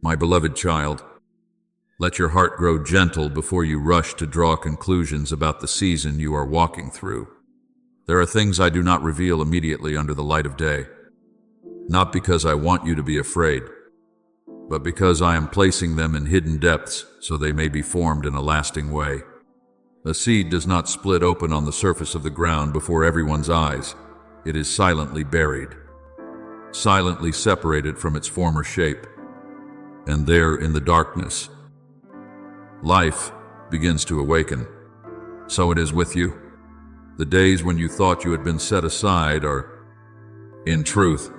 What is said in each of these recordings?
My beloved child, let your heart grow gentle before you rush to draw conclusions about the season you are walking through. There are things I do not reveal immediately under the light of day, not because I want you to be afraid, but because I am placing them in hidden depths so they may be formed in a lasting way. A seed does not split open on the surface of the ground before everyone's eyes. It is silently buried, silently separated from its former shape, and there in the darkness, life begins to awaken. So it is with you. The days when you thought you had been set aside are, in truth,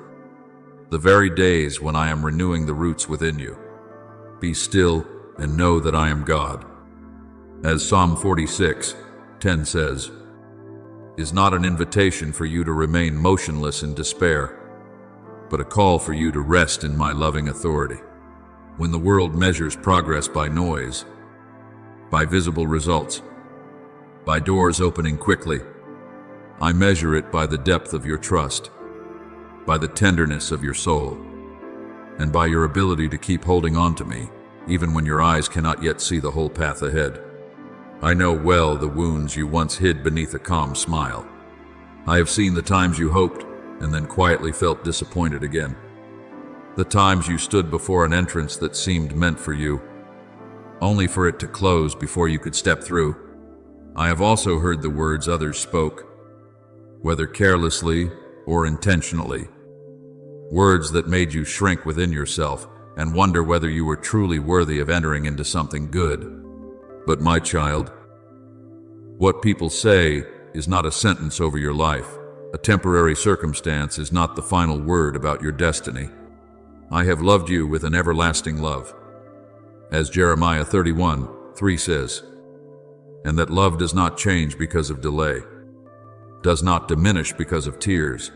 the very days when I am renewing the roots within you. Be still and know that I am God. As Psalm 46:10 says, is not an invitation for you to remain motionless in despair, but a call for you to rest in my loving authority. When the world measures progress by noise, by visible results, by doors opening quickly, I measure it by the depth of your trust, by the tenderness of your soul, and by your ability to keep holding on to me, even when your eyes cannot yet see the whole path ahead. I know well the wounds you once hid beneath a calm smile. I have seen the times you hoped and then quietly felt disappointed again. The times you stood before an entrance that seemed meant for you, only for it to close before you could step through. I have also heard the words others spoke, whether carelessly or intentionally, words that made you shrink within yourself and wonder whether you were truly worthy of entering into something good. But my child, what people say is not a sentence over your life. A temporary circumstance is not the final word about your destiny. I have loved you with an everlasting love, as Jeremiah 31:3 says, and that love does not change because of delay, does not diminish because of tears,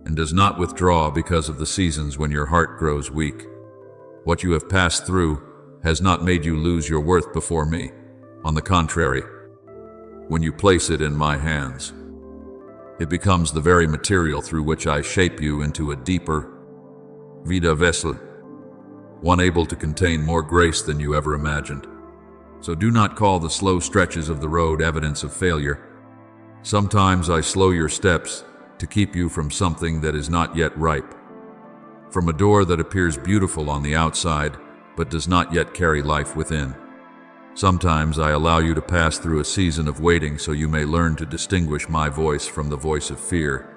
and does not withdraw because of the seasons when your heart grows weak. What you have passed through has not made you lose your worth before me. On the contrary, when you place it in my hands, it becomes the very material through which I shape you into a deeper vida vessel, one able to contain more grace than you ever imagined. So do not call the slow stretches of the road evidence of failure. Sometimes I slow your steps to keep you from something that is not yet ripe, from a door that appears beautiful on the outside but does not yet carry life within. Sometimes I allow you to pass through a season of waiting so you may learn to distinguish my voice from the voice of fear,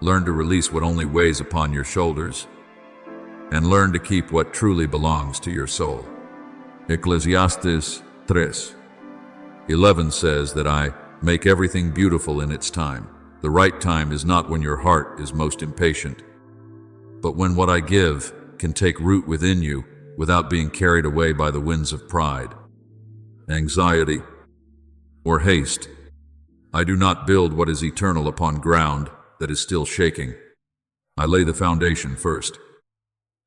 learn to release what only weighs upon your shoulders, and learn to keep what truly belongs to your soul. Ecclesiastes 3:11 says that I make everything beautiful in its time. The right time is not when your heart is most impatient, but when what I give can take root within you without being carried away by the winds of pride, anxiety, or haste. I do not build what is eternal upon ground that is still shaking. I lay the foundation first,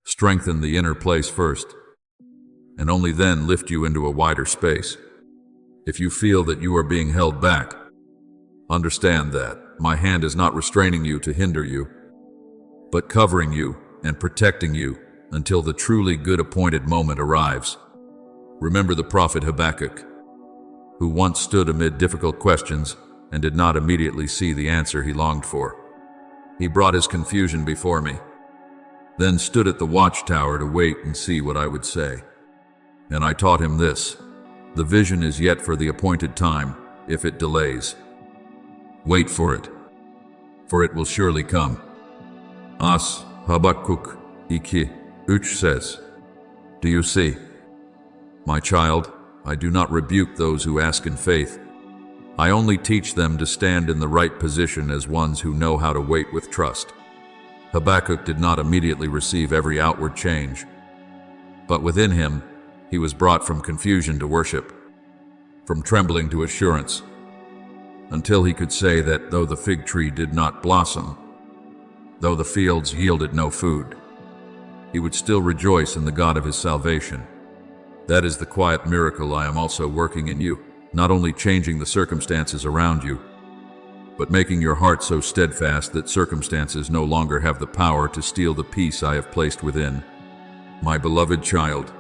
strengthen the inner place first, and only then lift you into a wider space. If you feel that you are being held back, understand that my hand is not restraining you to hinder you, but covering you and protecting you until the truly good appointed moment arrives. Remember the prophet Habakkuk, who once stood amid difficult questions and did not immediately see the answer he longed for. He brought his confusion before me, then stood at the watchtower to wait and see what I would say. And I taught him this: the vision is yet for the appointed time. If it delays, wait for it will surely come. As Habakkuk 2:3 says, do you see? My child, I do not rebuke those who ask in faith. I only teach them to stand in the right position as ones who know how to wait with trust. Habakkuk did not immediately receive every outward change, but within him, he was brought from confusion to worship, from trembling to assurance, until he could say that though the fig tree did not blossom, though the fields yielded no food, he would still rejoice in the God of his salvation. That is the quiet miracle I am also working in you, not only changing the circumstances around you, but making your heart so steadfast that circumstances no longer have the power to steal the peace I have placed within. My beloved child,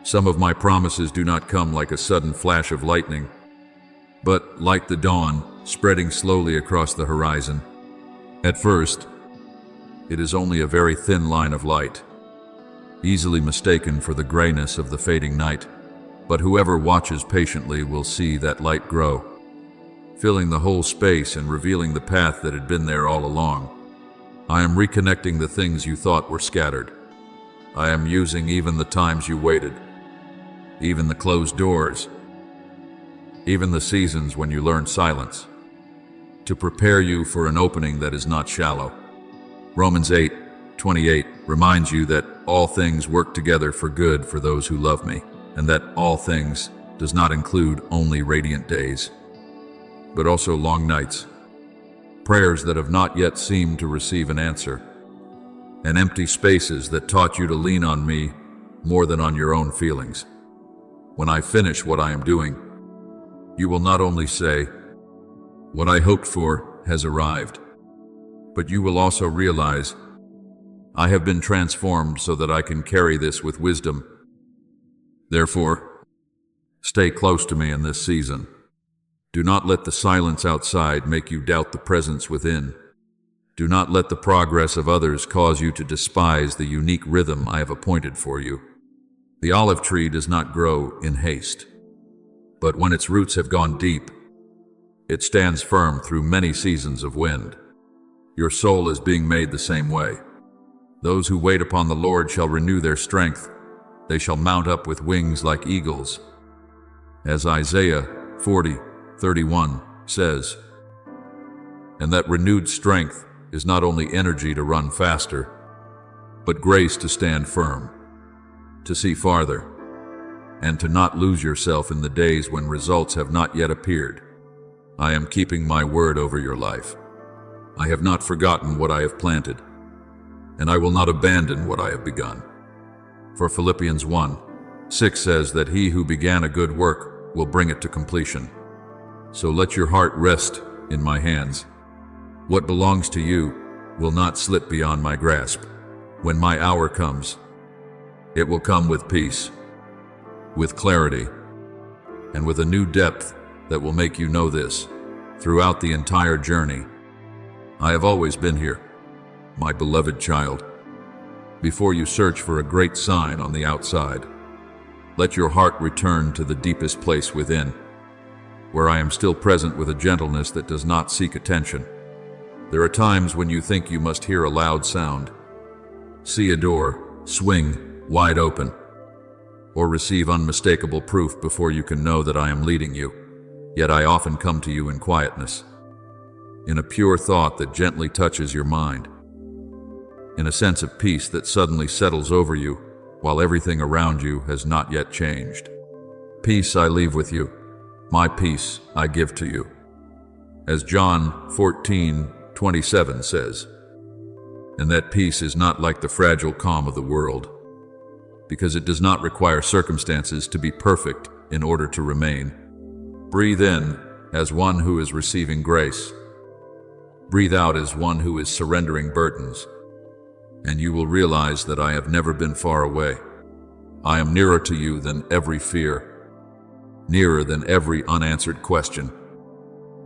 some of my promises do not come like a sudden flash of lightning, but like the dawn spreading slowly across the horizon. At first, it is only a very thin line of light, easily mistaken for the grayness of the fading night. But whoever watches patiently will see that light grow, filling the whole space and revealing the path that had been there all along. I am reconnecting the things you thought were scattered. I am using even the times you waited, even the closed doors, even the seasons when you learned silence, to prepare you for an opening that is not shallow. Romans 8:28 reminds you that all things work together for good for those who love me, and that all things does not include only radiant days, but also long nights, prayers that have not yet seemed to receive an answer, and empty spaces that taught you to lean on me more than on your own feelings. When I finish what I am doing, you will not only say, "What I hoped for has arrived," but you will also realize, "I have been transformed so that I can carry this with wisdom." Therefore, stay close to me in this season. Do not let the silence outside make you doubt the presence within. Do not let the progress of others cause you to despise the unique rhythm I have appointed for you. The olive tree does not grow in haste, but when its roots have gone deep, it stands firm through many seasons of wind. Your soul is being made the same way. Those who wait upon the Lord shall renew their strength. They shall mount up with wings like eagles. As Isaiah 40:31 says, and that renewed strength is not only energy to run faster, but grace to stand firm, to see farther, and to not lose yourself in the days when results have not yet appeared. I am keeping my word over your life. I have not forgotten what I have planted, and I will not abandon what I have begun. For Philippians 1:6 says that he who began a good work will bring it to completion. So let your heart rest in my hands. What belongs to you will not slip beyond my grasp. When my hour comes, it will come with peace, with clarity, and with a new depth that will make you know this. Throughout the entire journey, I have always been here, my beloved child. Before you search for a great sign on the outside, let your heart return to the deepest place within, where I am still present with a gentleness that does not seek attention. There are times when you think you must hear a loud sound, see a door swing wide open, or receive unmistakable proof before you can know that I am leading you. Yet I often come to you in quietness, in a pure thought that gently touches your mind, in a sense of peace that suddenly settles over you while everything around you has not yet changed. Peace I leave with you, my peace I give to you. As John 14:27 says, and that peace is not like the fragile calm of the world, because it does not require circumstances to be perfect in order to remain. Breathe in as one who is receiving grace. Breathe out as one who is surrendering burdens, and you will realize that I have never been far away. I am nearer to you than every fear, nearer than every unanswered question,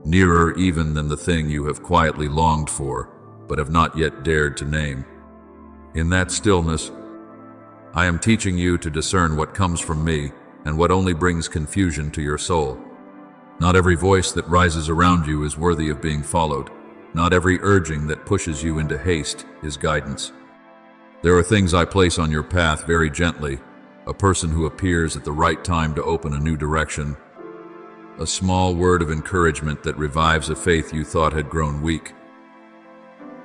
nearer even than the thing you have quietly longed for, but have not yet dared to name. In that stillness, I am teaching you to discern what comes from me and what only brings confusion to your soul. Not every voice that rises around you is worthy of being followed. Not every urging that pushes you into haste is guidance. There are things I place on your path very gently, a person who appears at the right time to open a new direction, a small word of encouragement that revives a faith you thought had grown weak,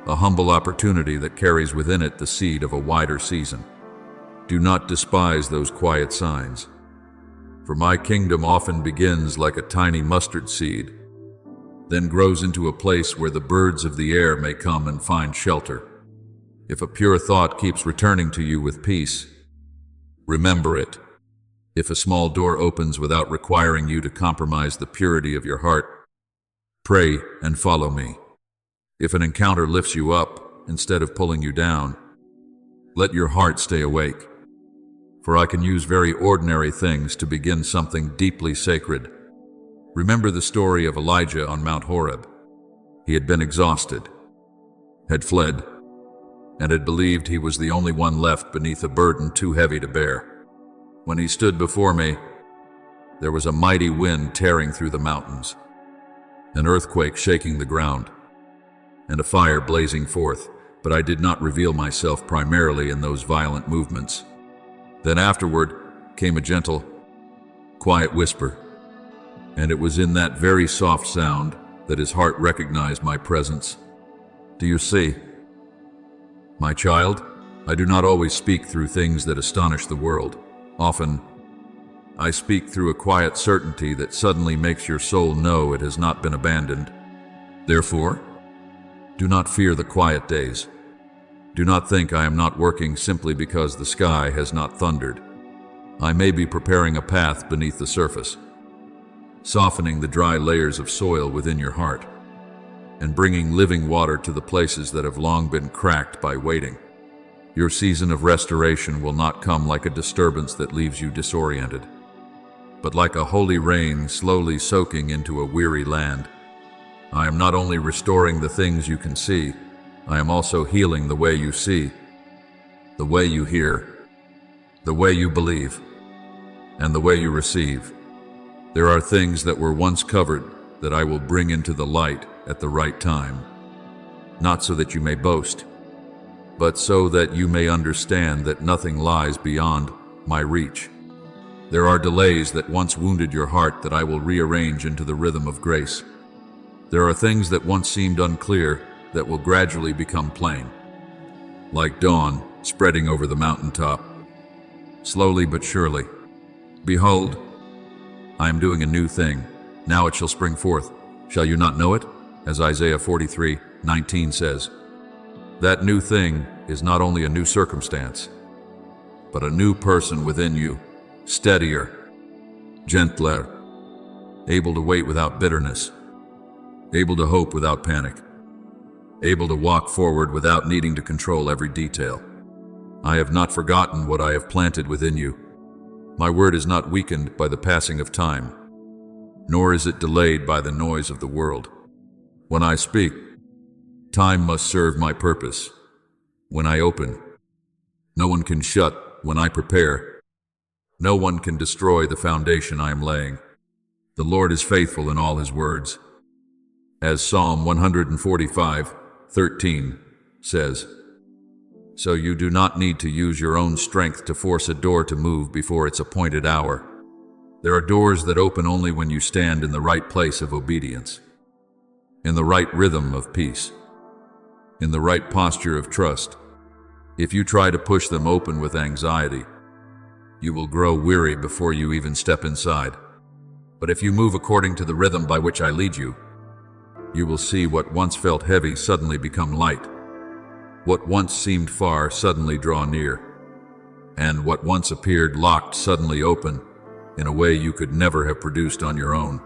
a humble opportunity that carries within it the seed of a wider season. Do not despise those quiet signs, for my kingdom often begins like a tiny mustard seed, then grows into a place where the birds of the air may come and find shelter. If a pure thought keeps returning to you with peace, remember it. If a small door opens without requiring you to compromise the purity of your heart, pray and follow me. If an encounter lifts you up instead of pulling you down, let your heart stay awake. For I can use very ordinary things to begin something deeply sacred. Remember the story of Elijah on Mount Horeb. He had been exhausted, had fled, and had believed he was the only one left beneath a burden too heavy to bear. When he stood before me, there was a mighty wind tearing through the mountains, an earthquake shaking the ground, and a fire blazing forth, but I did not reveal myself primarily in those violent movements. Then afterward came a gentle, quiet whisper, and it was in that very soft sound that his heart recognized my presence. Do you see? My child, I do not always speak through things that astonish the world. Often, I speak through a quiet certainty that suddenly makes your soul know it has not been abandoned. Therefore, do not fear the quiet days. Do not think I am not working simply because the sky has not thundered. I may be preparing a path beneath the surface, softening the dry layers of soil within your heart, and bringing living water to the places that have long been cracked by waiting. Your season of restoration will not come like a disturbance that leaves you disoriented, but like a holy rain slowly soaking into a weary land. I am not only restoring the things you can see, I am also healing the way you see, the way you hear, the way you believe, and the way you receive. There are things that were once covered that I will bring into the light at the right time, not so that you may boast, but so that you may understand that nothing lies beyond my reach. There are delays that once wounded your heart that I will rearrange into the rhythm of grace. There are things that once seemed unclear that will gradually become plain, like dawn spreading over the mountaintop, slowly but surely. Behold, I am doing a new thing. Now it shall spring forth. Shall you not know it? As Isaiah 43:19 says. That new thing is not only a new circumstance, but a new person within you, steadier, gentler, able to wait without bitterness, able to hope without panic, able to walk forward without needing to control every detail. I have not forgotten what I have planted within you. My word is not weakened by the passing of time, nor is it delayed by the noise of the world. When I speak, time must serve my purpose. When I open, no one can shut. When I prepare, no one can destroy the foundation I am laying. The Lord is faithful in all his words. As Psalm 145:13 says, so you do not need to use your own strength to force a door to move before its appointed hour. There are doors that open only when you stand in the right place of obedience, in the right rhythm of peace, in the right posture of trust. If you try to push them open with anxiety, you will grow weary before you even step inside. But if you move according to the rhythm by which I lead you, you will see what once felt heavy suddenly become light, what once seemed far suddenly draw near, and what once appeared locked suddenly open in a way you could never have produced on your own.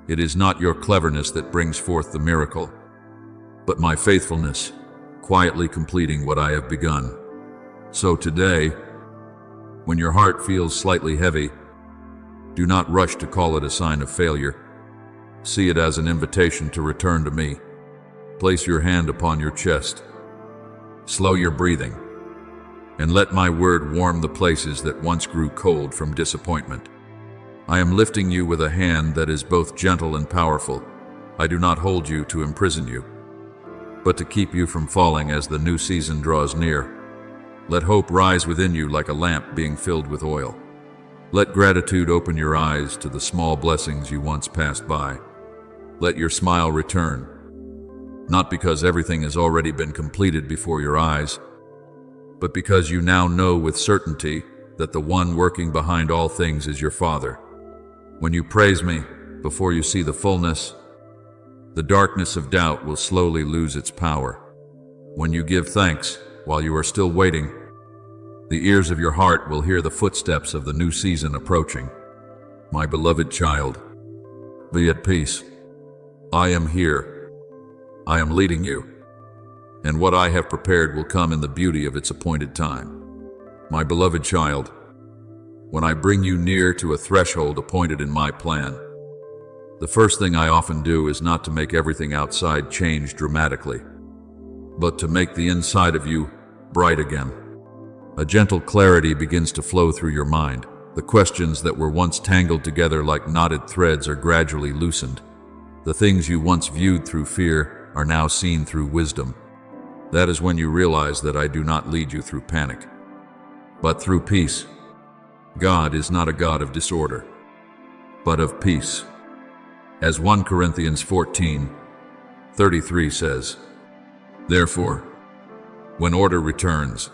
It is not your cleverness that brings forth the miracle, but my faithfulness, quietly completing what I have begun. So today, when your heart feels slightly heavy, do not rush to call it a sign of failure. See it as an invitation to return to me. Place your hand upon your chest. Slow your breathing, and let my word warm the places that once grew cold from disappointment. I am lifting you with a hand that is both gentle and powerful. I do not hold you to imprison you, but to keep you from falling as the new season draws near. Let hope rise within you like a lamp being filled with oil. Let gratitude open your eyes to the small blessings you once passed by. Let your smile return, not because everything has already been completed before your eyes, but because you now know with certainty that the one working behind all things is your Father. When you praise me before you see the fullness, the darkness of doubt will slowly lose its power. When you give thanks while you are still waiting, the ears of your heart will hear the footsteps of the new season approaching. My beloved child, be at peace. I am here. I am leading you, and what I have prepared will come in the beauty of its appointed time. My beloved child, when I bring you near to a threshold appointed in my plan. The first thing I often do is not to make everything outside change dramatically, but to make the inside of you bright again. A gentle clarity begins to flow through your mind. The questions that were once tangled together like knotted threads are gradually loosened. The things you once viewed through fear are now seen through wisdom. That is when you realize that I do not lead you through panic, but through peace. God is not a God of disorder, but of peace. As 1 Corinthians 14:33 says, "Therefore, when order returns,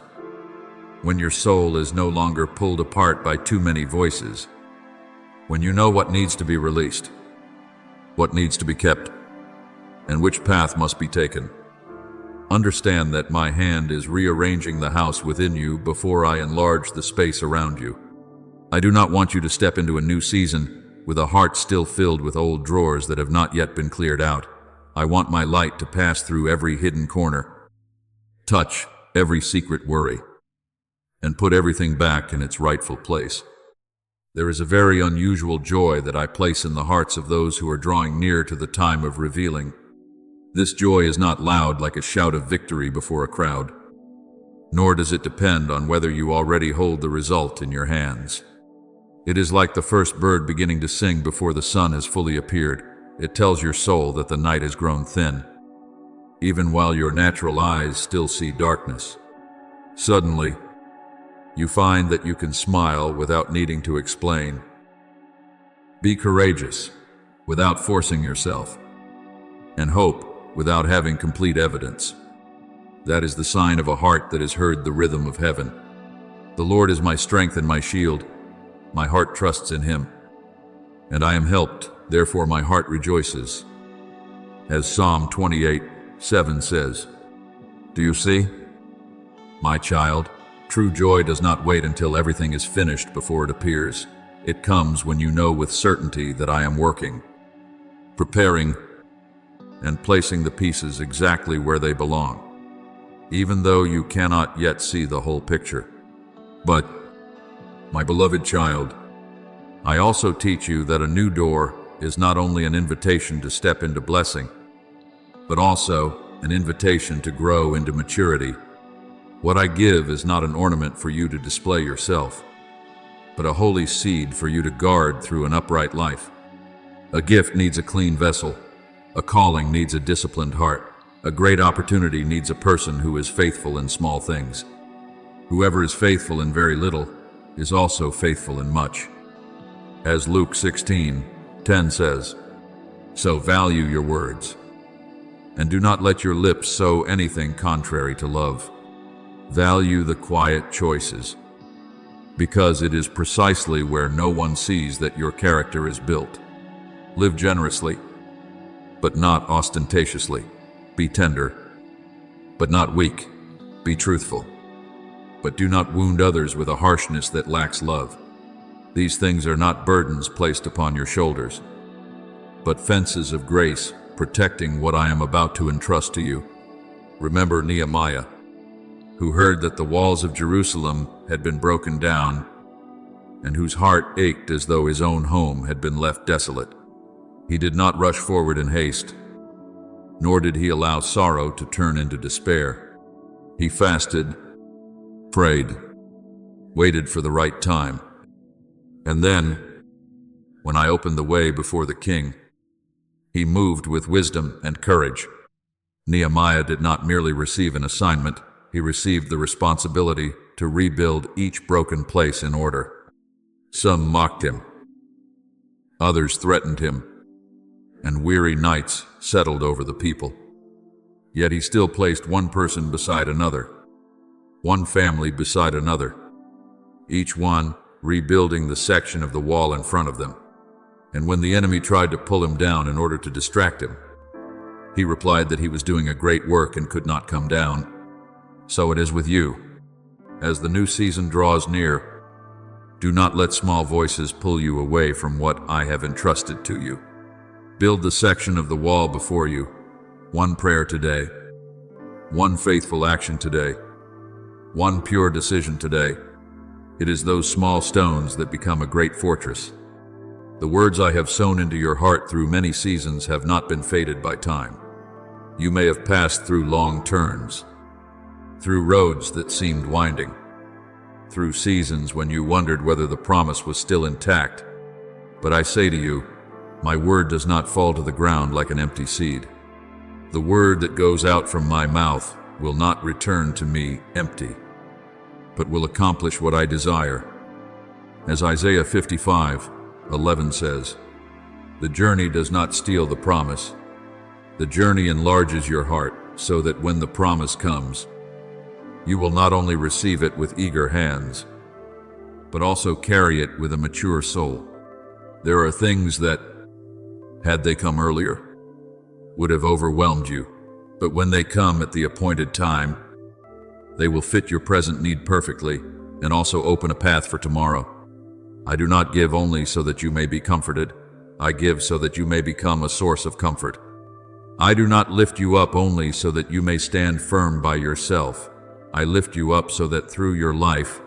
when your soul is no longer pulled apart by too many voices, when you know what needs to be released, what needs to be kept, and which path must be taken, understand that my hand is rearranging the house within you before I enlarge the space around you. I do not want you to step into a new season with a heart still filled with old drawers that have not yet been cleared out. I want my light to pass through every hidden corner, touch every secret worry, and put everything back in its rightful place. There is a very unusual joy that I place in the hearts of those who are drawing near to the time of revealing. This joy is not loud like a shout of victory before a crowd, nor does it depend on whether you already hold the result in your hands. It is like the first bird beginning to sing before the sun has fully appeared. It tells your soul that the night has grown thin, even while your natural eyes still see darkness. Suddenly, you find that you can smile without needing to explain. Be courageous without forcing yourself, and hope without having complete evidence. That is the sign of a heart that has heard the rhythm of heaven. The Lord is my strength and my shield. My heart trusts in him, and I am helped, therefore my heart rejoices. As Psalm 28:7 says, "Do you see, my child? True joy does not wait until everything is finished before it appears. It comes when you know with certainty that I am working, preparing, and placing the pieces exactly where they belong, even though you cannot yet see the whole picture. But, my beloved child, I also teach you that a new door is not only an invitation to step into blessing, but also an invitation to grow into maturity. What I give is not an ornament for you to display yourself, but a holy seed for you to guard through an upright life. A gift needs a clean vessel. A calling needs a disciplined heart. A great opportunity needs a person who is faithful in small things. Whoever is faithful in very little is also faithful in much. As Luke 16:10 says, "So value your words, and do not let your lips sow anything contrary to love. Value the quiet choices, because it is precisely where no one sees that your character is built. Live generously, but not ostentatiously. Be tender, but not weak. Be truthful, but do not wound others with a harshness that lacks love. These things are not burdens placed upon your shoulders, but fences of grace protecting what I am about to entrust to you." Remember Nehemiah, who heard that the walls of Jerusalem had been broken down, and whose heart ached as though his own home had been left desolate. He did not rush forward in haste, nor did he allow sorrow to turn into despair. He fasted, prayed, waited for the right time, and then, when I opened the way before the king, he moved with wisdom and courage. Nehemiah did not merely receive an assignment, he received the responsibility to rebuild each broken place in order. Some mocked him, others threatened him, and weary nights settled over the people. Yet he still placed one person beside another, one family beside another, each one rebuilding the section of the wall in front of them. And when the enemy tried to pull him down in order to distract him, he replied that he was doing a great work and could not come down. So it is with you. As the new season draws near, do not let small voices pull you away from what I have entrusted to you. Build the section of the wall before you, one prayer today, one faithful action today, one pure decision today, It is those small stones that become a great fortress. The words I have sown into your heart through many seasons have not been faded by time. You may have passed through long turns, through roads that seemed winding, through seasons when you wondered whether the promise was still intact. But I say to you, my word does not fall to the ground like an empty seed. The word that goes out from my mouth will not return to me empty, but will accomplish what I desire. As Isaiah 55:11 says, the journey does not steal the promise. The journey enlarges your heart so that when the promise comes, you will not only receive it with eager hands, but also carry it with a mature soul. There are things that, had they come earlier, would have overwhelmed you, but when they come at the appointed time, they will fit your present need perfectly and also open a path for tomorrow. I do not give only so that you may be comforted. I give so that you may become a source of comfort. I do not lift you up only so that you may stand firm by yourself. I lift you up so that through your life,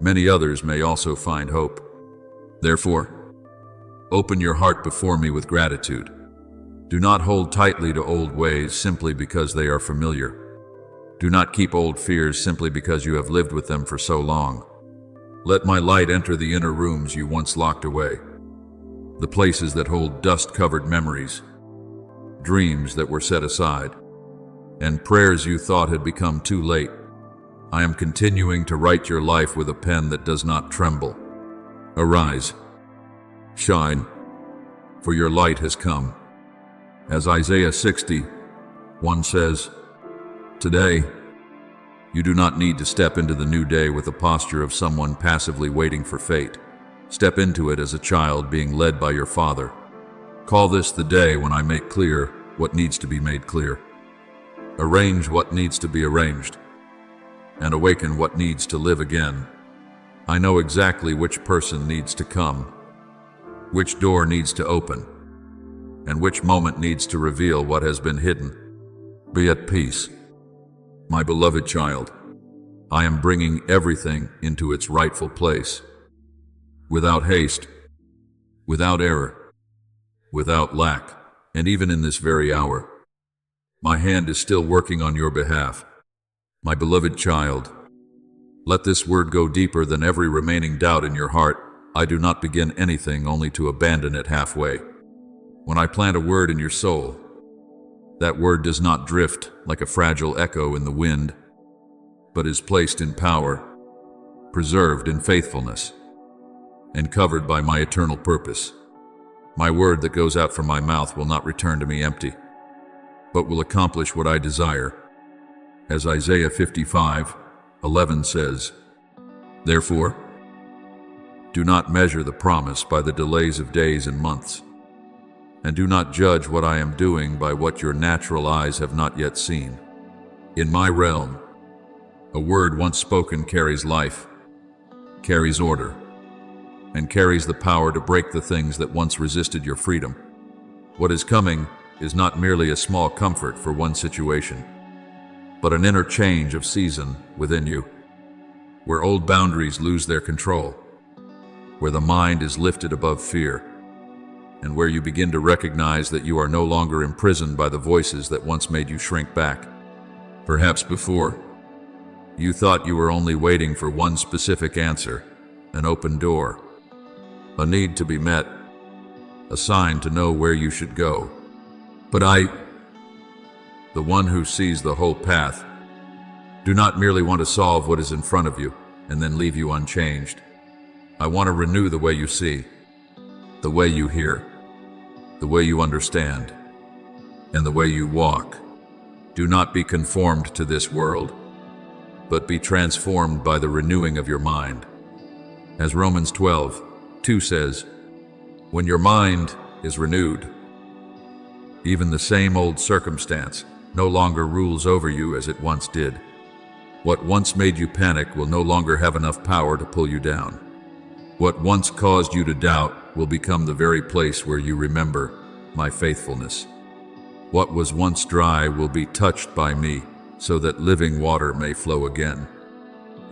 many others may also find hope. Therefore, open your heart before me with gratitude. Do not hold tightly to old ways simply because they are familiar. Do not keep old fears simply because you have lived with them for so long. Let my light enter the inner rooms you once locked away, the places that hold dust-covered memories, dreams that were set aside, and prayers you thought had become too late. I am continuing to write your life with a pen that does not tremble. Arise, shine, for your light has come. As Isaiah 60:1 says, today, you do not need to step into the new day with the posture of someone passively waiting for fate. Step into it as a child being led by your Father. Call this the day when I make clear what needs to be made clear. Arrange what needs to be arranged, and awaken what needs to live again. I know exactly which person needs to come, which door needs to open, and which moment needs to reveal what has been hidden. Be at peace, my beloved child. I am bringing everything into its rightful place, without haste, without error, without lack, and even in this very hour, my hand is still working on your behalf. My beloved child, let this word go deeper than every remaining doubt in your heart. I do not begin anything only to abandon it halfway. When I plant a word in your soul, that word does not drift like a fragile echo in the wind, but is placed in power, preserved in faithfulness, and covered by my eternal purpose. My word that goes out from my mouth will not return to me empty, but will accomplish what I desire. As Isaiah 55:11 says, therefore, do not measure the promise by the delays of days and months, and do not judge what I am doing by what your natural eyes have not yet seen. In my realm, a word once spoken carries life, carries order, and carries the power to break the things that once resisted your freedom. What is coming is not merely a small comfort for one situation, but an inner change of season within you, where old boundaries lose their control, where the mind is lifted above fear, and where you begin to recognize that you are no longer imprisoned by the voices that once made you shrink back. Perhaps before, you thought you were only waiting for one specific answer, an open door, a need to be met, a sign to know where you should go. But I, the one who sees the whole path, do not merely want to solve what is in front of you and then leave you unchanged. I want to renew the way you see, the way you hear, the way you understand, and the way you walk. Do not be conformed to this world, but be transformed by the renewing of your mind. As Romans 12:2 says, when your mind is renewed, even the same old circumstance no longer rules over you as it once did. What once made you panic will no longer have enough power to pull you down. What once caused you to doubt will become the very place where you remember my faithfulness. What was once dry will be touched by me, so that living water may flow again.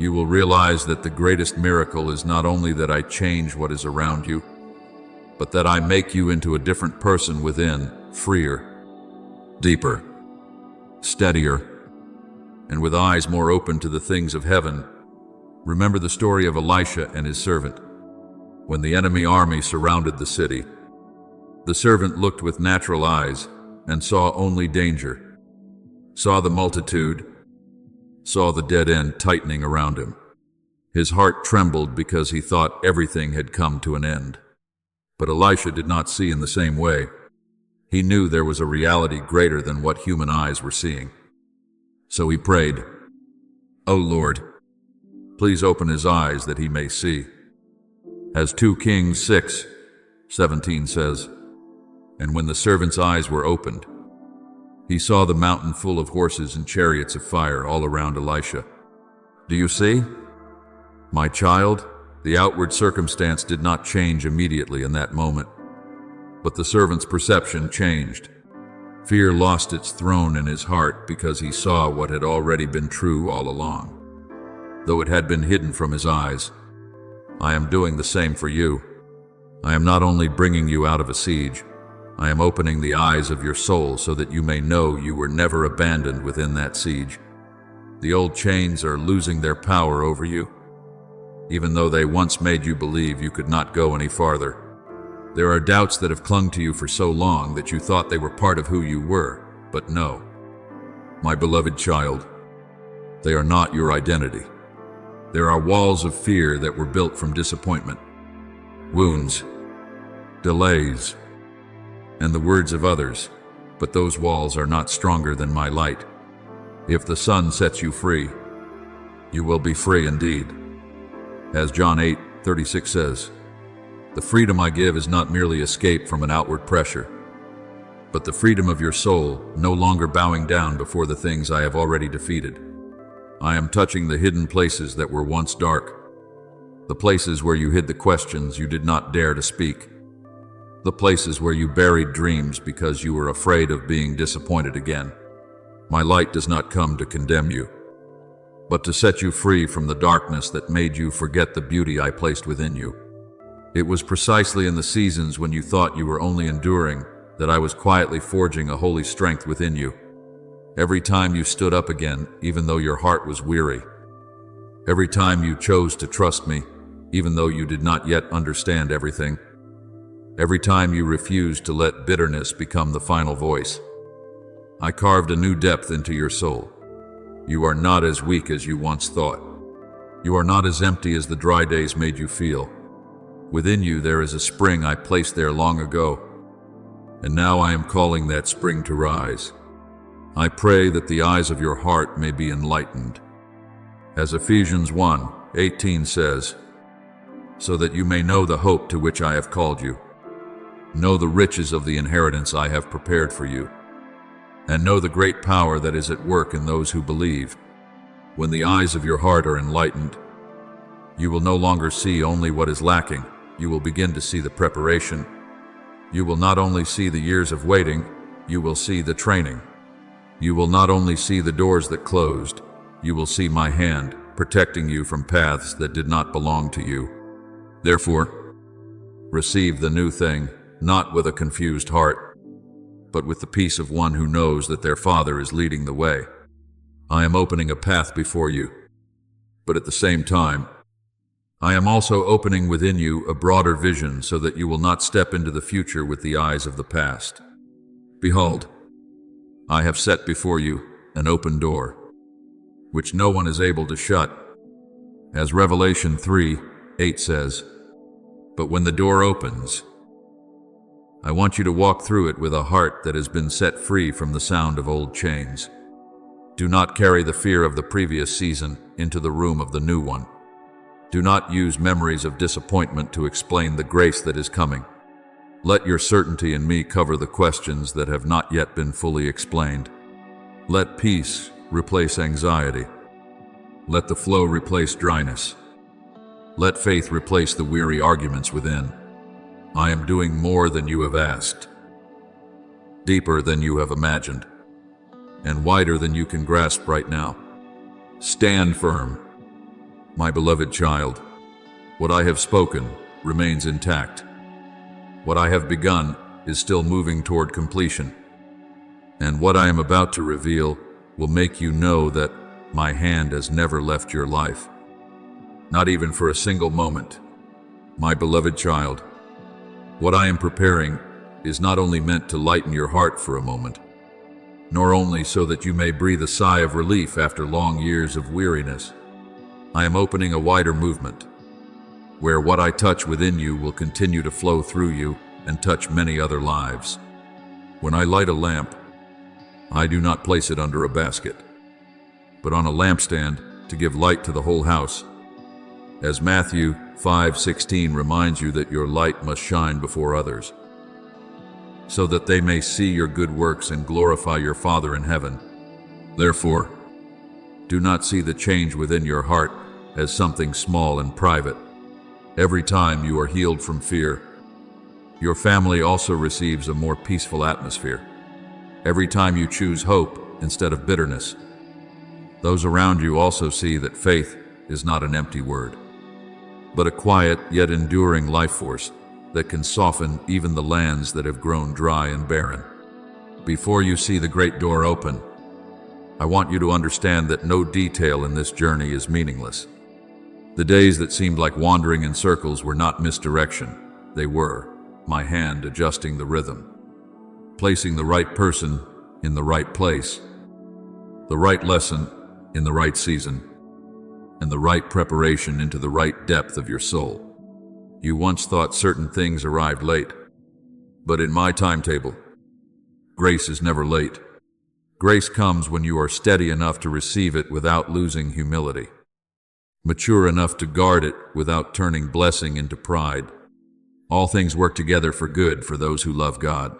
you will realize that the greatest miracle is not only that I change what is around you, but that I make you into a different person within, freer, deeper, steadier, and with eyes more open to the things of heaven. Remember the story of Elisha and his servant. When the enemy army surrounded the city, the servant looked with natural eyes and saw only danger, saw the multitude, saw the dead end tightening around him. His heart trembled because he thought everything had come to an end. But Elisha did not see in the same way. He knew there was a reality greater than what human eyes were seeing. So he prayed, "O Lord, please open his eyes that he may see." As 2 Kings 6:17 says, "And when the servant's eyes were opened, he saw the mountain full of horses and chariots of fire all around Elisha." Do you see? My child, the outward circumstance did not change immediately in that moment, but the servant's perception changed. Fear lost its throne in his heart because he saw what had already been true all along, though it had been hidden from his eyes. I am doing the same for you. I am not only bringing you out of a siege, I am opening the eyes of your soul so that you may know you were never abandoned within that siege. The old chains are losing their power over you, even though they once made you believe you could not go any farther. There are doubts that have clung to you for so long that you thought they were part of who you were, but no. My beloved child, they are not your identity. There are walls of fear that were built from disappointment, wounds, delays, and the words of others, but those walls are not stronger than my light. If the sun sets you free, you will be free indeed. As John 8:36 says, "The freedom I give is not merely escape from an outward pressure, but the freedom of your soul, no longer bowing down before the things I have already defeated. I am touching the hidden places that were once dark, the places where you hid the questions you did not dare to speak, the places where you buried dreams because you were afraid of being disappointed again. My light does not come to condemn you, but to set you free from the darkness that made you forget the beauty I placed within you. It was precisely in the seasons when you thought you were only enduring that I was quietly forging a holy strength within you. Every time you stood up again, even though your heart was weary. Every time you chose to trust me, even though you did not yet understand everything. Every time you refused to let bitterness become the final voice. I carved a new depth into your soul. You are not as weak as you once thought. You are not as empty as the dry days made you feel. Within you there is a spring I placed there long ago, and now I am calling that spring to rise. I pray that the eyes of your heart may be enlightened. As Ephesians 1:18 says, "So that you may know the hope to which I have called you, know the riches of the inheritance I have prepared for you, and know the great power that is at work in those who believe." When the eyes of your heart are enlightened, you will no longer see only what is lacking, you will begin to see the preparation. You will not only see the years of waiting, you will see the training. You will not only see the doors that closed, you will see my hand protecting you from paths that did not belong to you. Therefore, receive the new thing, not with a confused heart, but with the peace of one who knows that their Father is leading the way. I am opening a path before you, but at the same time, I am also opening within you a broader vision so that you will not step into the future with the eyes of the past. Behold, I have set before you an open door, which no one is able to shut. As Revelation 3:8 says, "But when the door opens, I want you to walk through it with a heart that has been set free from the sound of old chains. Do not carry the fear of the previous season into the room of the new one. Do not use memories of disappointment to explain the grace that is coming. Let your certainty in me cover the questions that have not yet been fully explained. Let peace replace anxiety. Let the flow replace dryness. Let faith replace the weary arguments within. I am doing more than you have asked, deeper than you have imagined, and wider than you can grasp right now. Stand firm. My beloved child, what I have spoken remains intact. What I have begun is still moving toward completion. And what I am about to reveal will make you know that my hand has never left your life. Not even for a single moment. My beloved child, what I am preparing is not only meant to lighten your heart for a moment, nor only so that you may breathe a sigh of relief after long years of weariness. I am opening a wider movement, where what I touch within you will continue to flow through you and touch many other lives. When I light a lamp, I do not place it under a basket, but on a lampstand to give light to the whole house. As Matthew 5:16 reminds you that your light must shine before others, so that they may see your good works and glorify your Father in heaven. Therefore, do not see the change within your heart as something small and private. Every time you are healed from fear, your family also receives a more peaceful atmosphere. Every time you choose hope instead of bitterness, those around you also see that faith is not an empty word, but a quiet yet enduring life force that can soften even the lands that have grown dry and barren. Before you see the great door open, I want you to understand that no detail in this journey is meaningless. The days that seemed like wandering in circles were not misdirection. They were my hand adjusting the rhythm, placing the right person in the right place, the right lesson in the right season, and the right preparation into the right depth of your soul. You once thought certain things arrived late, but in my timetable, grace is never late. Grace comes when you are steady enough to receive it without losing humility, mature enough to guard it without turning blessing into pride. All things work together for good for those who love God.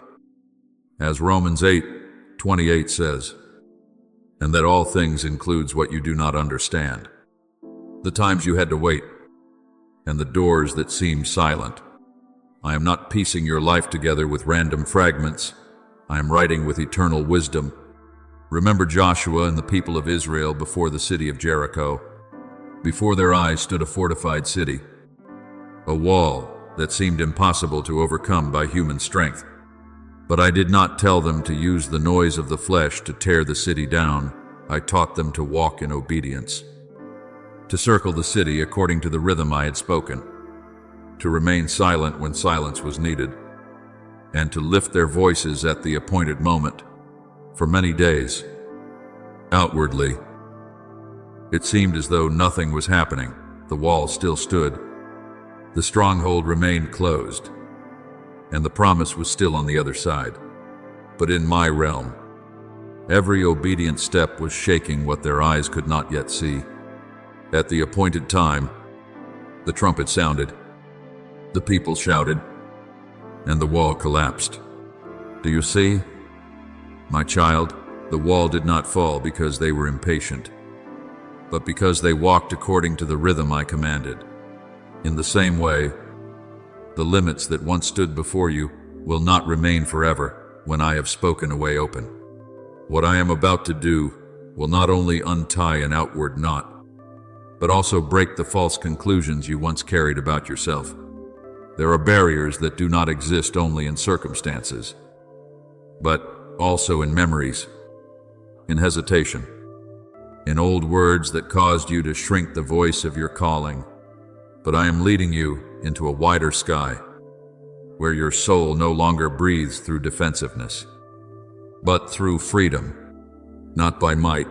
As Romans 8:28 says, and that all things includes what you do not understand. The times you had to wait, and the doors that seemed silent. I am not piecing your life together with random fragments. I am writing with eternal wisdom. Remember Joshua and the people of Israel before the city of Jericho. Before their eyes stood a fortified city, a wall that seemed impossible to overcome by human strength. But I did not tell them to use the noise of the flesh to tear the city down. I taught them to walk in obedience, to circle the city according to the rhythm I had spoken, to remain silent when silence was needed, and to lift their voices at the appointed moment. For many days, outwardly, it seemed as though nothing was happening. The wall still stood. The stronghold remained closed, and the promise was still on the other side. But in my realm, every obedient step was shaking what their eyes could not yet see. At the appointed time, the trumpet sounded, the people shouted, and the wall collapsed. Do you see? My child, the wall did not fall because they were impatient, but because they walked according to the rhythm I commanded. In the same way, the limits that once stood before you will not remain forever when I have spoken a way open. What I am about to do will not only untie an outward knot, but also break the false conclusions you once carried about yourself. There are barriers that do not exist only in circumstances, but also in memories, in hesitation, in old words that caused you to shrink the voice of your calling. But I am leading you into a wider sky, where your soul no longer breathes through defensiveness, but through freedom, not by might,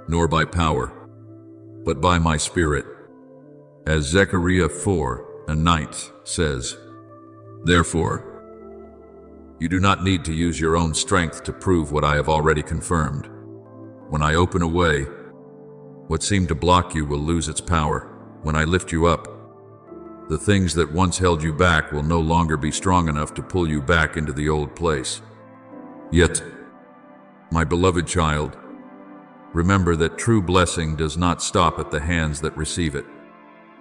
nor by power, but by my Spirit. As Zechariah 4:9 says, therefore, you do not need to use your own strength to prove what I have already confirmed. When I open a way, what seemed to block you will lose its power. When I lift you up, the things that once held you back will no longer be strong enough to pull you back into the old place. Yet, my beloved child, remember that true blessing does not stop at the hands that receive it.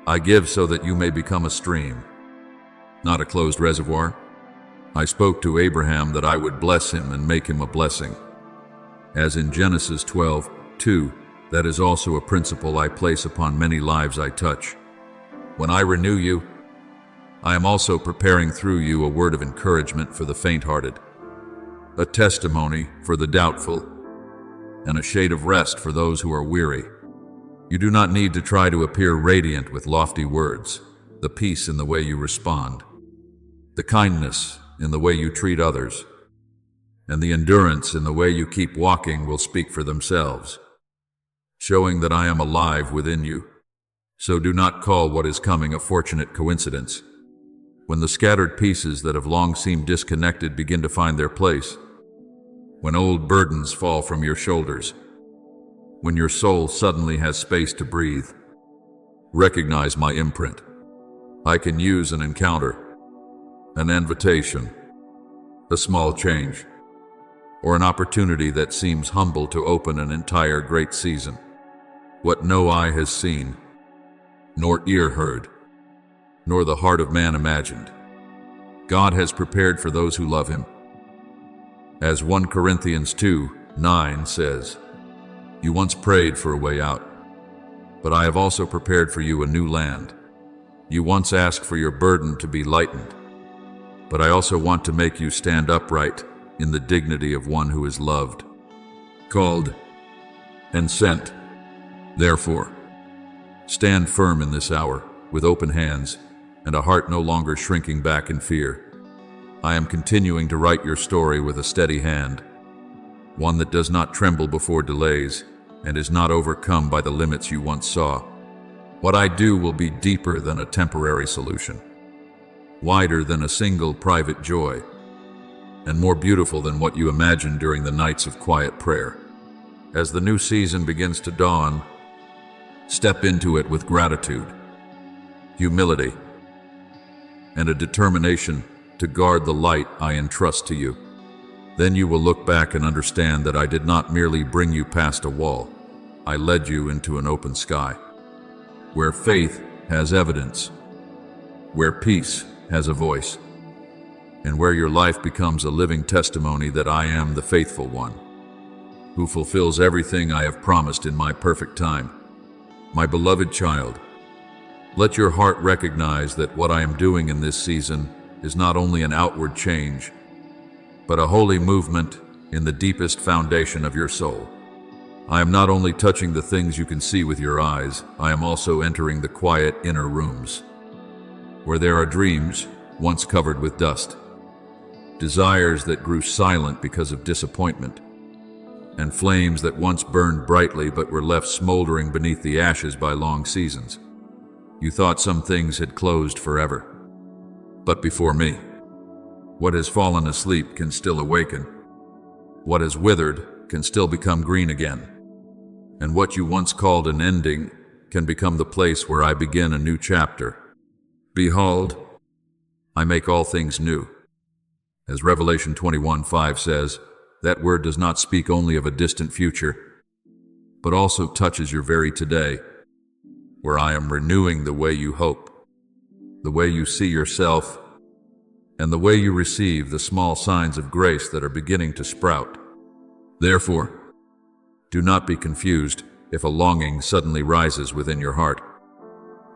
I give so that you may become a stream, not a closed reservoir. I spoke to Abraham that I would bless him and make him a blessing. As in Genesis 12:2, That is also a principle I place upon many lives I touch. When I renew you, I am also preparing through you a word of encouragement for the faint-hearted, a testimony for the doubtful, and a shade of rest for those who are weary. You do not need to try to appear radiant with lofty words. The peace in the way you respond, the kindness in the way you treat others, and the endurance in the way you keep walking will speak for themselves, showing that I am alive within you. So do not call what is coming a fortunate coincidence. When the scattered pieces that have long seemed disconnected begin to find their place, when old burdens fall from your shoulders, when your soul suddenly has space to breathe, recognize my imprint. I can use an encounter, an invitation, a small change, or an opportunity that seems humble to open an entire great season. What no eye has seen, nor ear heard, nor the heart of man imagined, God has prepared for those who love him. As 1 Corinthians 2:9 says, "You once prayed for a way out, but I have also prepared for you a new land. You once asked for your burden to be lightened, but I also want to make you stand upright in the dignity of one who is loved, called, and sent. Therefore, stand firm in this hour with open hands and a heart no longer shrinking back in fear. I am continuing to write your story with a steady hand, one that does not tremble before delays and is not overcome by the limits you once saw. What I do will be deeper than a temporary solution, wider than a single private joy, and more beautiful than what you imagined during the nights of quiet prayer. As the new season begins to dawn, step into it with gratitude, humility, and a determination to guard the light I entrust to you. Then you will look back and understand that I did not merely bring you past a wall. I led you into an open sky, where faith has evidence, where peace has a voice, and where your life becomes a living testimony that I am the faithful one, who fulfills everything I have promised in my perfect time. My beloved child, let your heart recognize that what I am doing in this season is not only an outward change, but a holy movement in the deepest foundation of your soul. I am not only touching the things you can see with your eyes, I am also entering the quiet inner rooms, where there are dreams once covered with dust, desires that grew silent because of disappointment, and flames that once burned brightly but were left smoldering beneath the ashes by long seasons. You thought some things had closed forever, but before me, what has fallen asleep can still awaken. What has withered can still become green again. And what you once called an ending can become the place where I begin a new chapter. Behold, I make all things new. As Revelation 21:5 says, that word does not speak only of a distant future, but also touches your very today, where I am renewing the way you hope, the way you see yourself, and the way you receive the small signs of grace that are beginning to sprout. Therefore, do not be confused if a longing suddenly rises within your heart,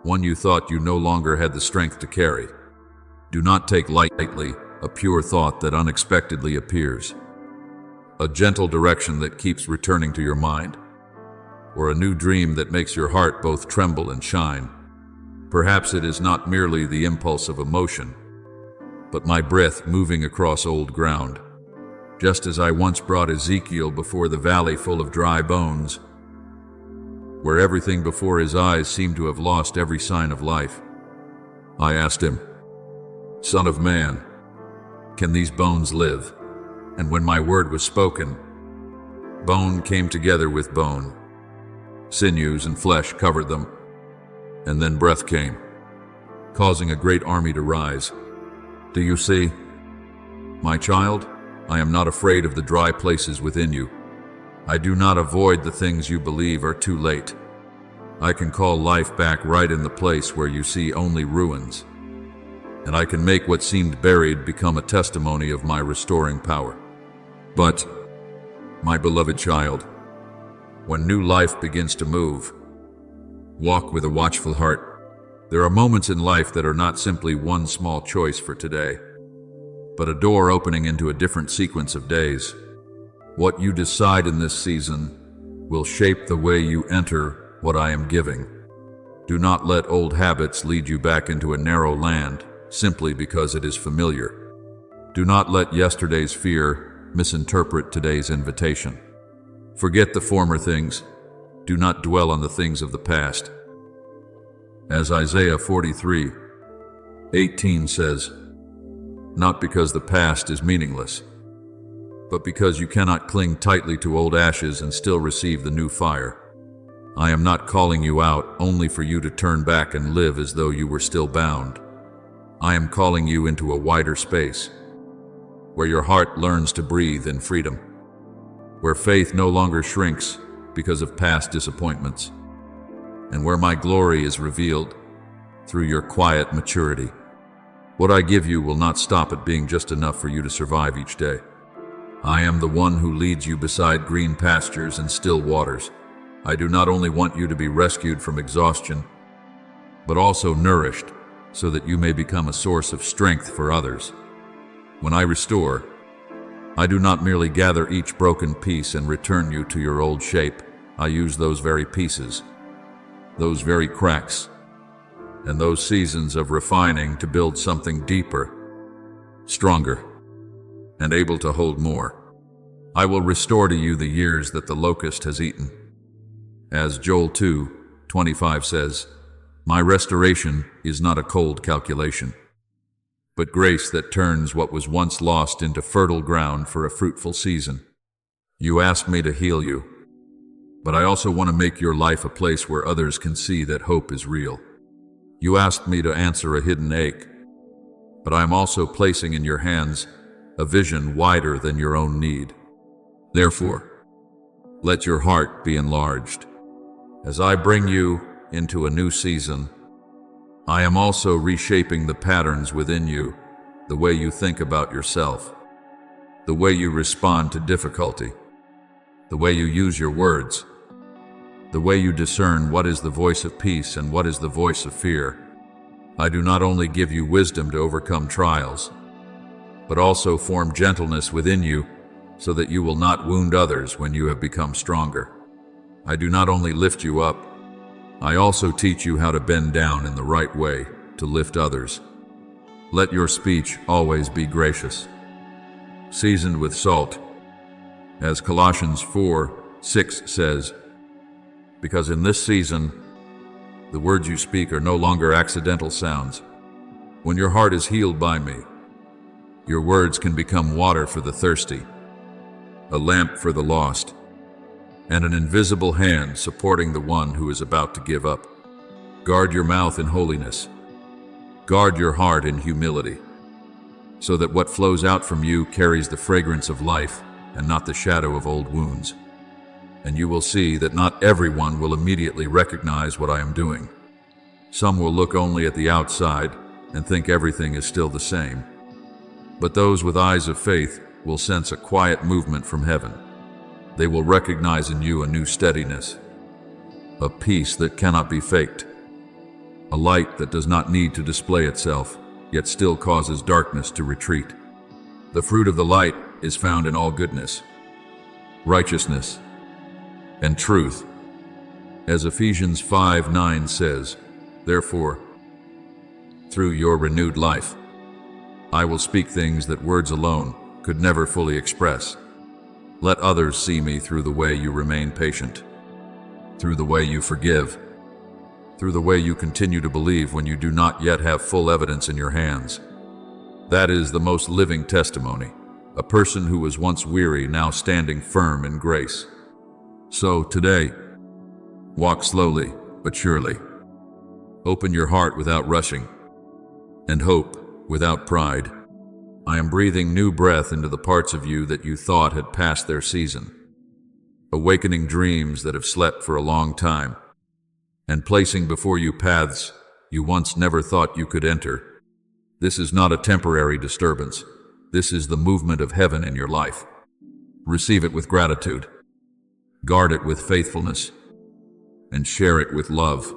one you thought you no longer had the strength to carry. Do not take lightly a pure thought that unexpectedly appears, a gentle direction that keeps returning to your mind, or a new dream that makes your heart both tremble and shine. Perhaps it is not merely the impulse of emotion, but my breath moving across old ground, just as I once brought Ezekiel before the valley full of dry bones, where everything before his eyes seemed to have lost every sign of life. I asked him, "Son of man, can these bones live?" And when my word was spoken, bone came together with bone, sinews and flesh covered them, and then breath came, causing a great army to rise. Do you see? My child, I am not afraid of the dry places within you. I do not avoid the things you believe are too late. I can call life back right in the place where you see only ruins, and I can make what seemed buried become a testimony of my restoring power. But, my beloved child, when new life begins to move. Walk with a watchful heart. There are moments in life that are not simply one small choice for today, but a door opening into a different sequence of days. What you decide in this season will shape the way you enter what I am giving. Do not let old habits lead you back into a narrow land simply because it is familiar. Do not let yesterday's fear misinterpret today's invitation. Forget the former things. Do not dwell on the things of the past. As Isaiah 43:18 says, not because the past is meaningless, but because you cannot cling tightly to old ashes and still receive the new fire. I am not calling you out only for you to turn back and live as though you were still bound. I am calling you into a wider space, where your heart learns to breathe in freedom, where faith no longer shrinks because of past disappointments, and where my glory is revealed through your quiet maturity. What I give you will not stop at being just enough for you to survive each day. I am the one who leads you beside green pastures and still waters. I do not only want you to be rescued from exhaustion, but also nourished so that you may become a source of strength for others. When I restore, I do not merely gather each broken piece and return you to your old shape. I use those very pieces, those very cracks, and those seasons of refining to build something deeper, stronger, and able to hold more. I will restore to you the years that the locust has eaten. As Joel 2:25 says, my restoration is not a cold calculation, but grace that turns what was once lost into fertile ground for a fruitful season. You asked me to heal you, but I also want to make your life a place where others can see that hope is real. You asked me to answer a hidden ache, but I am also placing in your hands a vision wider than your own need. Therefore, let your heart be enlarged. As I bring you into a new season, I am also reshaping the patterns within you, the way you think about yourself, the way you respond to difficulty, the way you use your words, the way you discern what is the voice of peace and what is the voice of fear. I do not only give you wisdom to overcome trials, but also form gentleness within you so that you will not wound others when you have become stronger. I do not only lift you up, I also teach you how to bend down in the right way to lift others. Let your speech always be gracious, seasoned with salt, as Colossians 4:6 says, because in this season, the words you speak are no longer accidental sounds. When your heart is healed by me, your words can become water for the thirsty, a lamp for the lost, and an invisible hand supporting the one who is about to give up. Guard your mouth in holiness. Guard your heart in humility, so that what flows out from you carries the fragrance of life and not the shadow of old wounds. And you will see that not everyone will immediately recognize what I am doing. Some will look only at the outside and think everything is still the same. But those with eyes of faith will sense a quiet movement from heaven. They will recognize in you a new steadiness, a peace that cannot be faked, a light that does not need to display itself, yet still causes darkness to retreat. The fruit of the light is found in all goodness, righteousness, and truth. As Ephesians 5:9 says, therefore, through your renewed life, I will speak things that words alone could never fully express. Let others see me through the way you remain patient, through the way you forgive, through the way you continue to believe when you do not yet have full evidence in your hands. That is the most living testimony, a person who was once weary now standing firm in grace. So today, walk slowly but surely. Open your heart without rushing, and hope without pride. I am breathing new breath into the parts of you that you thought had passed their season, awakening dreams that have slept for a long time, and placing before you paths you once never thought you could enter. This is not a temporary disturbance. This is the movement of heaven in your life. Receive it with gratitude. Guard it with faithfulness and share it with love.